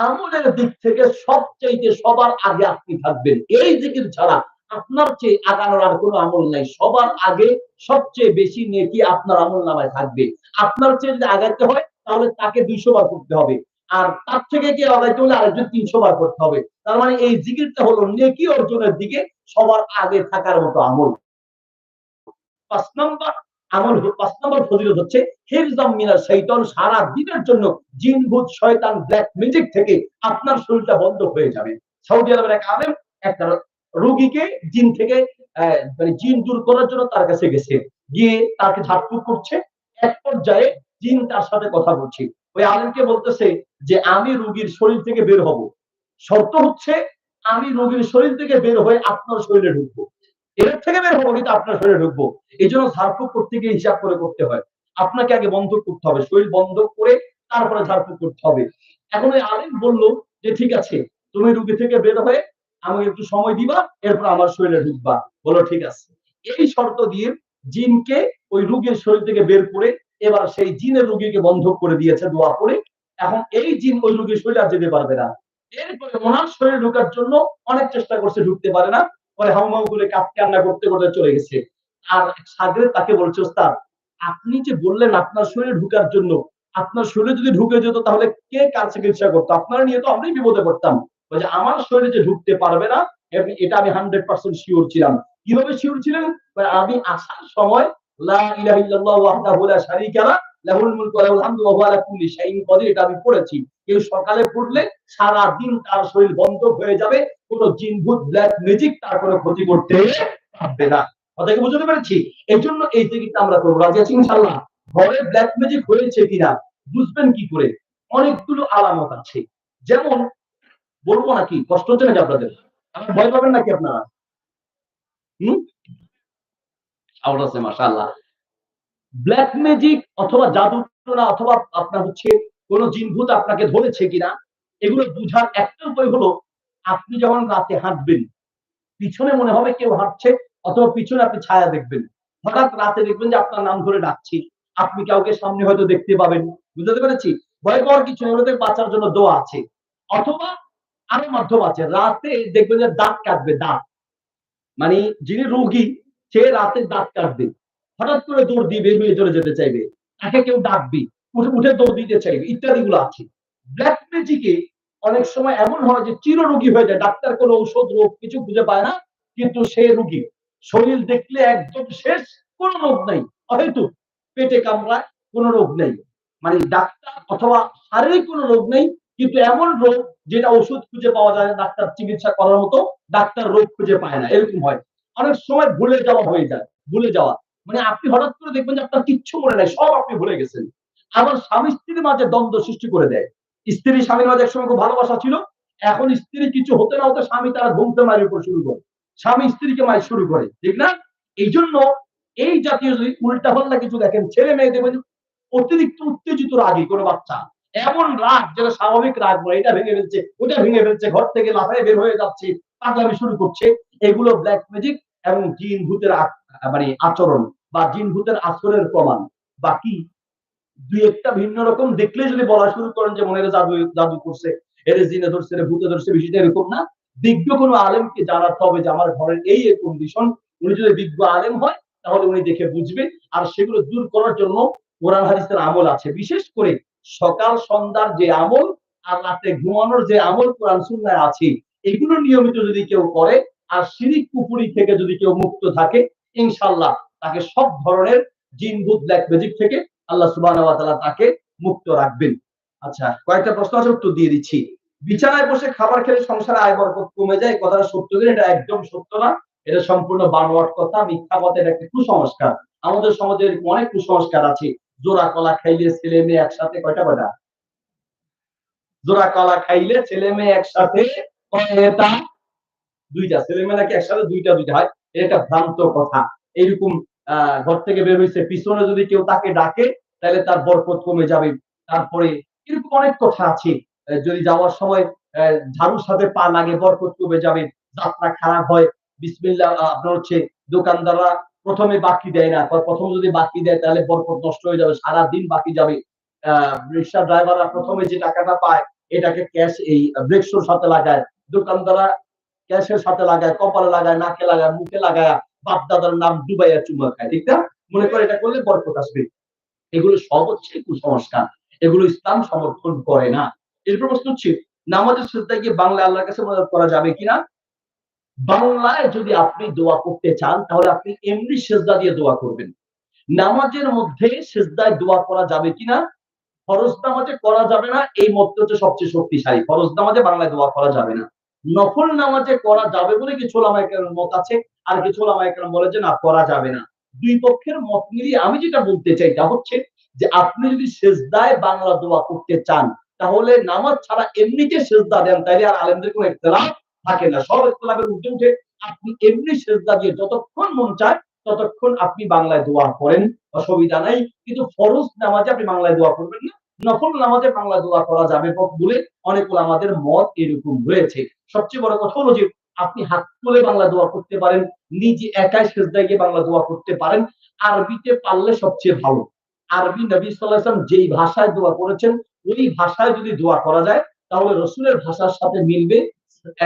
আমলের দিক থেকে সবচেয়ে সবার আগে আপনি থাকবেন। এই জিকির ছাড়া আপনার চেয়ে আগানোর আর কোনো আমল নাই। সবার আগে সবচেয়ে বেশি নেকি আপনার আমলনামায় থাকবে। আপনার চেয়ে যদি আগাতে হয় তাহলে তাকে 200 বার করতে হবে। আর তার থেকে কে আগাইতে হলে আরেকজন 300 বার করতে হবে। তার মানে এই জিকিরটা হলো নেকি অর্জনের দিকে সবার আগে থাকার মতো আমল। 5 নাম্বার আমল, 5 নাম্বার ফজিলত হচ্ছে হিফজাম মিনাশ শাইতান। সারা দিনের জন্য জিন, ভূত, শয়তান, ব্ল্যাক ম্যাজিক থেকে আপনার শরীরটা বন্ধ হয়ে যাবে। সৌদি আরবের এক আলেম একটা রোগীকে জিন থেকে মানে জিন দূর করার জন্য তার কাছে গেছে। গিয়ে তাকে ঝাড়ফুঁক করছে। এক পর্যায়ে জিন তার সাথে কথা বলছে। ওই আলেমকে বলতেছে যে আমি রোগীর শরীর থেকে বের হব। শর্ত হচ্ছে আমি রোগীর শরীর থেকে বের হয়ে আপনার শরীরে ঢুকবো। এর থেকে বের হবো কিন্তু আপনার শরীরে ঢুকবো। এই জন্য ঝাড়ফুঁক করতে গিয়ে হিসাব করে করতে হয়। আপনাকে আগে বন্ধ করতে হবে, শরীর বন্ধ করে তারপরে ঝাড়ফুঁক করতে হবে। এখন ওই আলেম বলল যে ঠিক আছে, তুমি রোগী থেকে বের হয়ে আমাকে একটু সময় দিবা, এরপর আমার শরীরে ঢুকবা। বলো ঠিক আছে। এই শর্ত দিয়ে জিনকে ওই রোগীর শরীর থেকে বের করে এবার সেই জিনের রোগীকে বন্ধ করে দিয়েছে দোয়া করে। এখন এই জিন ওই রোগীর শরীরে আর যেতে পারবে না। এরপরে ওনার শরীরে ঢোকার জন্য অনেক চেষ্টা করছে, ঢুকতে পারে না। পরে হাউমাউ করে কান্না করতে করতে চলে গেছে। আর শাগরেদ তাকে বলছে, ওস্তাদ আপনি যে বললেন আপনার শরীরে ঢুকার জন্য, আপনার শরীরে যদি ঢুকে যেত তাহলে কে কার চিকিৎসা করতো? আপনারা নিয়ে তো আমরাই বিপদে পড়তাম। বলছে আমার শরীরে যে ঢুকতে পারবে না এটা আমি 100% শিওর ছিলাম। কিভাবে শিওর ছিলেন? আমি আসার সময় লা ইলাহা ইল্লাল্লাহু ওয়াহদাহু লা শারীকা লাহ, লাহুল মুলকু ওয়া লাহুল হামদু ওয়া হুয়া আলা কুল্লি শাইইন কদির, এটা আমি পড়েছি। কেউ সকালে পড়লে সারা দিন তার শরীর বন্ধ হয়ে যাবে, কোন জিন, ভূত, ব্ল্যাক ম্যাজিক তার কোনো ক্ষতি করতে পারবে না। কথা কি বুঝতে পেরেছি? এই জন্য এই জিকিরটা আমরা করবো। রাজি আছি ইনশাআল্লাহ? ঘরে ব্ল্যাক ম্যাজিক হয়েছে কিনা বুঝবেন কি করে? অনেকগুলো আলামত আছে। যেমন বলবো নাকি? কষ্ট হচ্ছে নাকি আপনাদের? আমার ভয় পাবেন নাকি আপনারা? হুম? আওয়াজ আছে, মাশাআল্লাহ। ব্ল্যাক ম্যাজিক অথবা জাদু টোনা অথবা আপনার হচ্ছে কোন জিন-ভূত আপনাকে ধরেছে কিনা এগুলো বুঝার একটা উপায় হলো, আপনি যখন রাতে হাঁটবেন, পিছনে মনে হবে কেউ হাঁটছে অথবা পিছনে আপনি ছায়া দেখবেন। হঠাৎ রাতে দেখবেন যে আপনার নাম ধরে ডাকছি। আপনি কাউকে সামনে হয়তো দেখতে পাবেন। বুঝতে পেরেছি? ভয় পাওয়ার কিছু নেই, ওদের বাঁচার জন্য দোয়া আছে। অথবা আরো মাধ্যম আছে। রাতে দেখবেন যে দাঁত কাটবে, দাঁত। মানে যিনি রোগী সে রাতে দাঁত কাটবে। হঠাৎ করে দৌড় দিয়ে বের হয়ে চলে যেতে চাইবে। তাকে কেউ ডাকবে, উঠে উঠে দৌড় দিতে চাইবে, ইত্যাদি গুলো আছে। ব্ল্যাক ম্যাজিকে অনেক সময় এমন হয় যে চিররোগী হয়ে যায়। ডাক্তার কোনো ঔষধ রোগ কিছু খুঁজে পায় না, কিন্তু সে রোগী। শরীর দেখলে একদম শেষ, কোনো রোগ নাই, হয়তো পেটে কামড়ায়, কোনো রোগ নেই, মানে ডাক্তার অথবা শারীরিক কোনো রোগ নেই, কিন্তু এমন রোগ যেটা ওষুধ খুঁজে পাওয়া যায় না, ডাক্তার চিকিৎসা করার মতো ডাক্তার রোগ খুঁজে পায় না, এরকম হয়। অনেক সময় ভুলে যাওয়া হয়ে যায়, ভুলে যাওয়া মানে আপনি হঠাৎ করে দেখবেন যে আপনার কিচ্ছু মনে নাই, সব আপনি ভুলে গেছেন। আবার স্বামী স্ত্রীর মাঝে দ্বন্দ্ব সৃষ্টি করে দেয়। স্ত্রী স্বামীর মাঝে একসময় খুব ভালোবাসা ছিল, এখন স্ত্রী কিছু হতে না হতে স্বামী তারা ঘুমতে মারির উপর শুরু করে, স্বামী স্ত্রীকে মারি শুরু করে, ঠিক না? এই জন্য এই জাতীয় যদি উল্টা পাল্টা কিছু দেখেন, ছেলে মেয়ে দেখবেন অতিরিক্ত উত্তেজিত রাগী কোনো বাচ্চা, এমন রাগ যেটা স্বাভাবিক রাগ নয়, এটা ভেঙে ফেলছে, ওটা ভেঙে ফেলছে, ঘর থেকে লাফায় বের হয়ে যাচ্ছে, পাগলামি শুরু করছে, এগুলো ব্ল্যাক ম্যাজিক এবং জিন ভূতের মানে আচরণ বা জিন ভূতের আচরণের প্রমাণ। বাকি দুই একটা ভিন্ন রকম দেখলে যদি বলা শুরু করেন যে মনে জাদু জাদু করছে, এর জিনে ধরছে, ভূতে ধরছে, বিষয়টা এরকম না। বিজ্ঞ কোনো আলেমকে জানাতে হবে যে আমার ঘরের এই কন্ডিশন, উনি যদি বিজ্ঞ আলেম হয় তাহলে উনি দেখে বুঝবে, আর সেগুলো দূর করার জন্য কোরআন হাদিসের আমল আছে, বিশেষ করে সকাল সন্ধ্যার যে আমল আর রাতে ঘুমানোর যে আমল কোরআন সুন্নাহয় আছে, এগুলো নিয়মিত যদি কেউ করে আর শিরিক কুফরি থেকে যদি কেউ মুক্ত থাকে, ইনশাআল্লাহ তাকে সব ধরনের জিন ভূত ব্ল্যাক ম্যাজিক থেকে আল্লাহ সুবহানাহু ওয়া তাআলা তাকে মুক্ত রাখবেন। আচ্ছা, কয়েকটা প্রশ্ন আছে, উত্তর দিয়ে দিচ্ছি। বিছানায় বসে খাবার খেলে সংসারে আয় বরকত কমে যায়, কথাটা সত্য কিনা? এটা একদম সত্য না, এটা সম্পূর্ণ বানোয়াট কথা, মিথ্যা কথা, এটা একটা কুসংস্কার। আমাদের সমাজে অনেক কুসংস্কার আছে। জোড়া কলা খাইলে ছেলে মেয়ে একসাথে, কয়টা কয়টা? জোড়া কলা খাইলে ছেলে মেয়ে একসাথে কয়টা? দুইটা। ছেলে মেয়ে নাকি একসাথে দুইটা দুইটা হয়, এটা একটা ভ্রান্ত কথা। এরকম ঘর থেকে বের হইছে, পিছনে যদি কেউ তাকে ডাকে তাহলে তার বরকত কমে যাবে। তারপরে এরকম অনেক কথা আছে। যদি যাওয়ার সময় ঝাড়ুর সাথে পা লাগে বরকত কমে যাবে। যাত্রা খারাপ হয়, বিসমিল্লাহ আপনার হচ্ছে দোকানদাররা প্রথমে বাকি দেয় না। প্রথম যদি বাকি দেয় তাহলে বরকত নষ্ট হয়ে যাবে, সারাদিন বাকি যাবে। রিক্সা ড্রাইভাররা প্রথমে যে টাকাটা পায় এটাকে ক্যাশ এই ব্রেকশোর সাথে লাগায়। দোকানদাররা ক্যাশের সাথে লাগায়, কপালে লাগায়, নাকে লাগায়, মুখে লাগায়, বাপ দাদার নাম ডুবাইয়া চুমা খায়, ঠিক না? মনে করে এটা করলে বরকত আসবে। এগুলো সব হচ্ছে কুসংস্কার, এগুলো ইসলাম সমর্থন করে না। এরপর প্রশ্ন হচ্ছে, নামাজের সিজদায় গিয়ে বাংলা আল্লাহর কাছে মোনাজাত করা যাবে কিনা? বাংলায় যদি আপনি দোয়া করতে চান তাহলে আপনি এমনি সিজদা দিয়ে দোয়া করবেন। নামাজের মধ্যে সিজদায় দোয়া করা যাবে কিনা? ফরজ নামাজে করা যাবে না, এই মতটা হচ্ছে সবচেয়ে শক্তিশালী। ফরজ নামাজে বাংলায় দোয়া করা যাবে না। নফল নামাজে করা যাবে বলে কিছু ওলামায়ে কেরামের মত আছে, আর কিছু ওলামায়ে কেরাম বলে যে না, করা যাবে না। দুই পক্ষের মত মিলিয়ে আমি যেটা বলতে চাই তা হচ্ছে যে আপনি যদি সিজদায় বাংলা দোয়া করতে চান তাহলে নামাজ ছাড়া এমনিতে সিজদা দেন, তাইলে আর আলেমদের কোনো ইখতিলাফ থাকে না। সব ইখতিলাফের ঊর্ধ্বে উঠে আপনি এমনি সিজদা দিয়ে যতক্ষণ মন চায় ততক্ষণ আপনি বাংলায় দোয়া করেন, অসুবিধা নাই। কিন্তু ফরজ নামাজে আপনি বাংলায় দোয়া করবেন না। নফল নামাজে বাংলা দোয়া করা যাবে বলে অনেক ওলামাদের মত এরকম রয়েছে। সবচেয়ে বড় কথা হলো যে আপনি হাত তুলে বাংলা দোয়া করতে পারেন, নিজে একাই সিজদায় গিয়ে বাংলা দোয়া করতে পারেন। আরবিতে পারলে সবচেয়ে ভালো। আরবি নবী সাল্লাল্লাহু আলাইহি ওয়াসাল্লাম যেই ভাষায় দোয়া করেছেন ওই ভাষায় যদি দোয়া করা যায় তাহলে রাসূলের ভাষার সাথে মিলবে,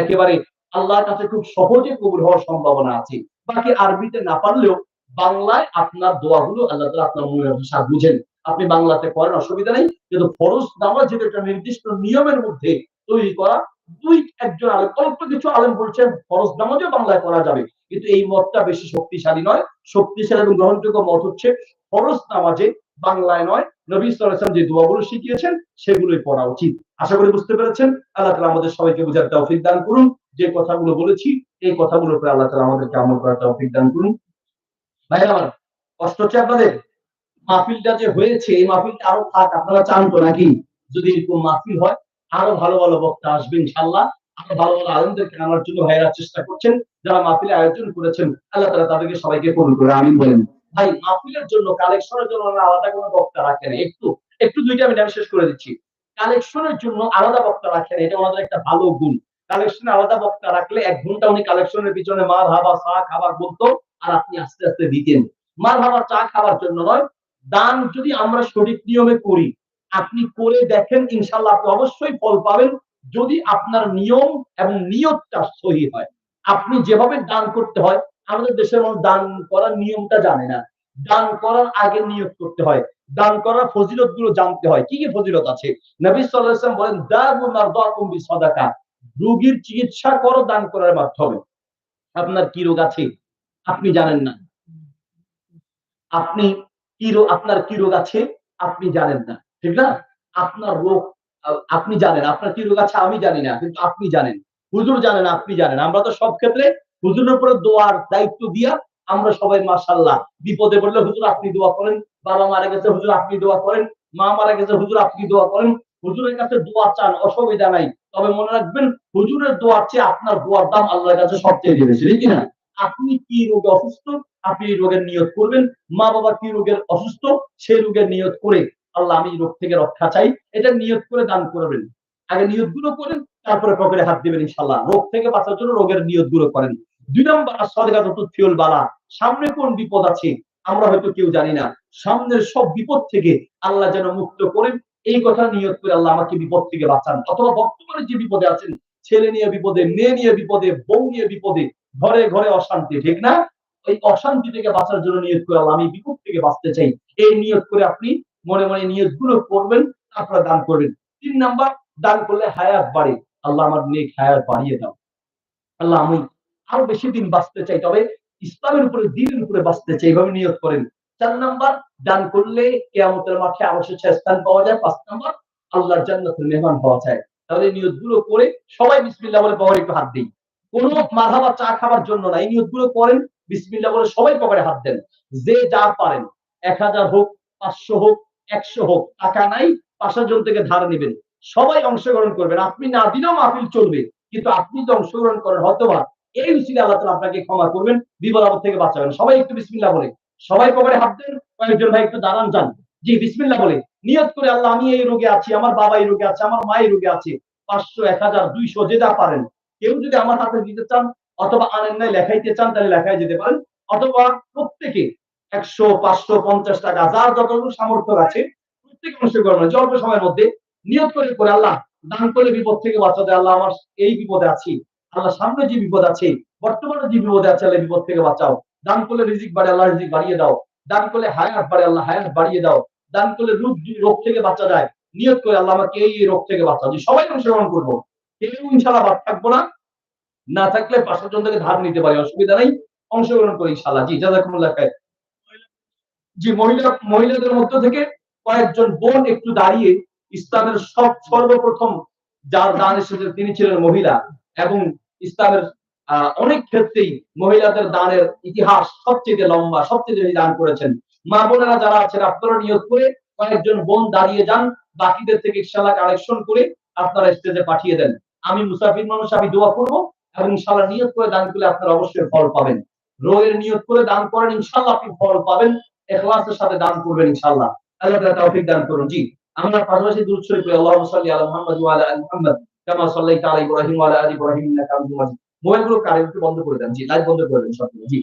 একেবারে আল্লাহর কাছে খুব সহজে কবুল হওয়ার সম্ভাবনা আছে। বাকি আরবিতে না পারলেও বাংলায় আপনার দোয়াগুলো আল্লাহ তাআলা আপনার মনের ভাষা বুঝেন, আপনি বাংলাতে করেন, অসুবিধা নেই। কিন্তু ফরজ নামাজ যেটা একটা নির্দিষ্ট নিয়মের মধ্যে তৈরি করা, দুই একজন আলেম, অল্প কিছু আলেম বলছেন ফরজ নামাজও বাংলায় করা যাবে, কিন্তু এই মতটা বেশি শক্তিশালী নয়। শক্তিশালী এবং গ্রহণযোগ্য মত হচ্ছে ফরজ নামাজে বাংলায় নয়, নবী সাল্লাল্লাহু আলাইহি ওয়াসাল্লাম যে দোয়াগুলো শিখিয়েছেন সেগুলোই পড়া উচিত। আশা করি বুঝতে পেরেছেন। আল্লাহ তাআলা আমাদের সবাইকে বুঝার তৌফিক দান করুন। যে কথাগুলো বলেছি এই কথাগুলোর উপরে আল্লাহ তাআলা আমাদেরকে আমল করার তৌফিক দান করুন। ভাইরা আমার, কষ্ট হচ্ছে আপনাদের? মাহফিলটা যে হয়েছে এই মাহফিলটা আরো থাক, আপনারা চান তো নাকি? যদি এরকম মাহফিল হয় আরো ভালো ভালো বক্তা আসবে ইনশাআল্লাহ, আরো ভালো ভালো আলেমদেরকে আনার জন্য ভাইরা চেষ্টা করছেন। যারা মাহফিলের আয়োজন করেছেন আল্লাহ তাআলা তাদেরকে সবাইকে কবুল করে আমিন বলেন। ভাই, মাহফিলের জন্য কালেকশনের জন্য আলাদা কোনো বক্তা রাখেন, একটু একটু দুইটা মিনিট আমি শেষ করে দিচ্ছি। কালেকশনের জন্য আলাদা বক্তা রাখেন, এটা ওনাদের একটা ভালো গুণ। কালেকশনে আলাদা বক্তা রাখলে ১ ঘন্টা উনি কালেকশনের পিছনে মারহাবা চা খাবার বলতো, আর আপনি আস্তে আস্তে দিতেন। মারহাবা চা খাওয়ার জন্য নয়, দান যদি আমরা সঠিক নিয়মে করি, আপনি করে দেখেন ইনশাআল্লাহ আপনি অবশ্যই ফল পাবেন, যদি আপনার নিয়ম এবং নিয়তটা সহি হয়। আপনি যেভাবে দান করতে হয়, আমাদের দেশের মানুষ দান করার নিয়মটা জানে না। দান করার আগে নিয়ত করতে হয়, দান করার ফজিলত গুলো জানতে হয়। কি কি ফজিলত আছে? নবী সাল্লাল্লাহু আলাইহি ওয়াসাল্লাম বলেন, দাবু মারদাকুম বিসাদাকা, রোগীর চিকিৎসা করো দান করার মাধ্যমে। আপনার কি রোগ আছে? আপনি জানেন না। আপনি আপনার কি রোগ আছে আপনি জানেন না। ঠিক না? আপনার রোগ আপনি জানেন। আপনার কি রোগ আছে আমি জানি না। কিন্তু আপনি জানেন। হুজুর জানেন, আপনি জানেন। আমরা তো সব ক্ষেত্রে হুজুরের উপরে দোয়ার দায়িত্ব দিয়া আমরা সবাই মাশাআল্লাহ বিপদে পড়লে হুজুর আপনি দোয়া করেন। বাবা মারা গেছে হুজুর আপনি দোয়া করেন। মা মারা গেছে হুজুর আপনি দোয়া করেন। হুজুরের কাছে দোয়া চান, অসুবিধা নাই। তবে মনে রাখবেন হুজুরের দোয়ার চেয়ে আপনার দোয়ার দাম আল্লাহর কাছে সবচেয়ে বেশি। ঠিক না? আপনি কি রোগে অসুস্থ আপনি এই রোগের নিয়ত করবেন। মা বাবা কি রোগের অসুস্থ সেই রোগের নিয়ত করে আল্লাহ আমি এই রোগ থেকে রক্ষা চাই এটা নিয়ত করে দান করবেন। আগে নিয়তগুলো করেন তারপরে পকেটে হাত দিবেন ইনশাআল্লাহ। রোগ থেকে বাঁচার জন্য রোগের নিয়তগুলো করেন। ২ নাম্বার সাদকাতুত তুতফিউল বালা। সামনে কোন বিপদ আছে আমরা হয়তো কেউ জানি না। সামনের সব বিপদ থেকে আল্লাহ যেন মুক্ত করেন এই কথা নিয়ত করে আল্লাহ আমাকে বিপদ থেকে বাঁচান। অথবা বর্তমানে যে বিপদে আছেন ছেলে নিয়ে বিপদে, মেয়ে নিয়ে বিপদে, বউ নিয়ে বিপদে, ঘরে ঘরে অশান্তি, ঠিক না? ওই অশান্তি থেকে বাঁচার জন্য নিয়ত করে আল্লাহ আমি বিপদ থেকে বাঁচতে চাই। এই নিয়ত করে আপনি মনে মনে নিয়তগুলো করবেন, তারপরে দান করবেন। ৩ নাম্বার দান করলে হায়াত বাড়ে। আল্লাহ আমার নেক হায়াত বাড়িয়ে দাও। আল্লাহ আমি আরো বেশি দিন বাঁচতে চাই। তবে ইসলামের উপরে দ্বীনের উপরে বাঁচতে চাই। এভাবে নিয়ত করেন। ৪ নাম্বার দান করলে কিয়ামতের মাঠে আরো স্থান পাওয়া যায়। ৫ নাম্বার আল্লাহর জান্নাতের মেহমান হওয়া যায়। তাহলে এই নিয়তগুলো করে সবাই বিসমিল্লাহ বলে পকেটে একটু হাত দেই। কোন মাযহাব চা খাবার জন্য না। এই নিয়তগুলো করেন, বিসমিল্লাহ বলে সবাই পকেটে হাত দেন। যে যা পারেন ১০০০ হোক, ৫০০ হোক, ১০০ হোক, টাকা নাই ৫০০ জন থেকে ধার নিবেন। সবাই অংশগ্রহণ করবেন। আপনি না দিলেও মাহফিল চলবে। কিন্তু আপনি তো অংশগ্রহণ করেন হয়তোবা এই উসিলায় আল্লাহ তাআলা আপনাকে ক্ষমা করবেন, বিপদ আপদ থেকে বাঁচাবেন। সবাই একটু বিসমিল্লাহ বলে সবাই পকেটে হাত দেন। কয়েকজন ভাই একটু দাঁড়ান যান। জি বিসমিল্লাহ বলে নিয়ত করে আল্লাহ আমি এই রোগে আছি, আমার বাবা এই রোগে আছে, আমার মা এই রোগে আছে। ৫০০, ১০০০, ২০০ যে যা পারেন। কেউ যদি আমার হাতে দিতে চান অথবা আনেন নাই লেখাইতে চান তাহলে লেখায় যেতে পারেন। অথবা প্রত্যেকে ১০০, ৫০০, ৫০ টাকা যার যতটুকু সামর্থ্য আছে প্রত্যেকে অংশগ্রহণ করে অল্প সময়ের মধ্যে নিয়ত করে আল্লাহ দান করলে বিপদ থেকে বাঁচা দেয়। আল্লাহ আমার এই বিপদে আছি, আল্লাহ সামনে যে বিপদ আছে, বর্তমানে যে বিপদে আছে আল্লাহ বিপদ থেকে বাঁচাও। দান করলে রিজিক বাড়ে আল্লাহ রিজিক বাড়িয়ে দাও। দান করলে হায়াত বাড়ে আল্লাহ হায়াত বাড়িয়ে দাও। দান করলে রোগ থেকে বাঁচা যায়। নিয়ত করে আল্লাহ আমাকে এই রোগ থেকে বাঁচাও। যে সবাই অংশগ্রহণ করবো। কেউ ইনশাআল্লাহ বাদ থাকবো না। না থাকলে ৫০০ জন থেকে ধার নিতে পারি, অসুবিধা নাই। অংশগ্রহণ করি ইনশাআল্লাহ। জি জাযাকুমুল্লাহ খাইর। জি মহিলাদের মধ্য থেকে কয়েকজন বোন একটু দাঁড়িয়ে ইসলামের সর্বপ্রথম যার দান এসেছে তিনি ছিলেন মহিলা এবং ইসলামের অনেক ক্ষেত্রেই মহিলাদের দানের ইতিহাস সবচেয়ে লম্বা, সবচেয়ে বেশি দান করেছেন। মা বোনেরা যারা আছেন আপনারা নিয়ত করে কয়েকজন বোন দাঁড়িয়ে যান, বাকিদের থেকে ইনশাআল্লাহ কালেকশন করে আপনারা স্টেজে পাঠিয়ে দেন। আমি মুসাফির মানুষ, আমি দোয়া করব এবং ইনশাআল্লাহ নিয়ত করে দান করলে আপনারা অবশ্যই ফল পাবেন। রোগের নিয়ত করে দান করেন ইনশাআল্লাহ আপনি ফল পাবেন। ইখলাসের সাথে দান করবেন ইনশাআল্লাহ। আল্লাহ তাআলা তৌফিক দান করুন। জি আমরা পাশাপাশি দুরূদ শরীফ পড়ি আল্লাহুম্মা সাল্লি আলা মুহাম্মাদ ওয়া আলা আলি মুহাম্মাদ কামা সাল্লাইতা আলা ইব্রাহিম ওয়া আলা আলি ইব্রাহিম ইন্নাকা হামিদুম মাজিদ। মোবাইলগুলো কারেন্ট বন্ধ করে দেন। জি লাইট বন্ধ করে দেন সবগুলো। জি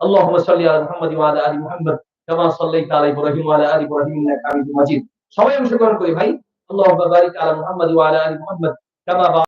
আল্লাহুম্মা সাল্লি আলা মুহাম্মাদ ওয়া আলা আলি মুহাম্মাদ কামা সাল্লাইতা আলা ইব্রাহিম ওয়া আলা আলি ইব্রাহিম ইন্নাকা হামিদুম মাজিদ। সবাই অংশগ্রহণ করি ভাই। আল্লাহুম্মা বারিক আলা মুহাম্মাদ ওয়া আলা আলি মুহাম্মাদ কামা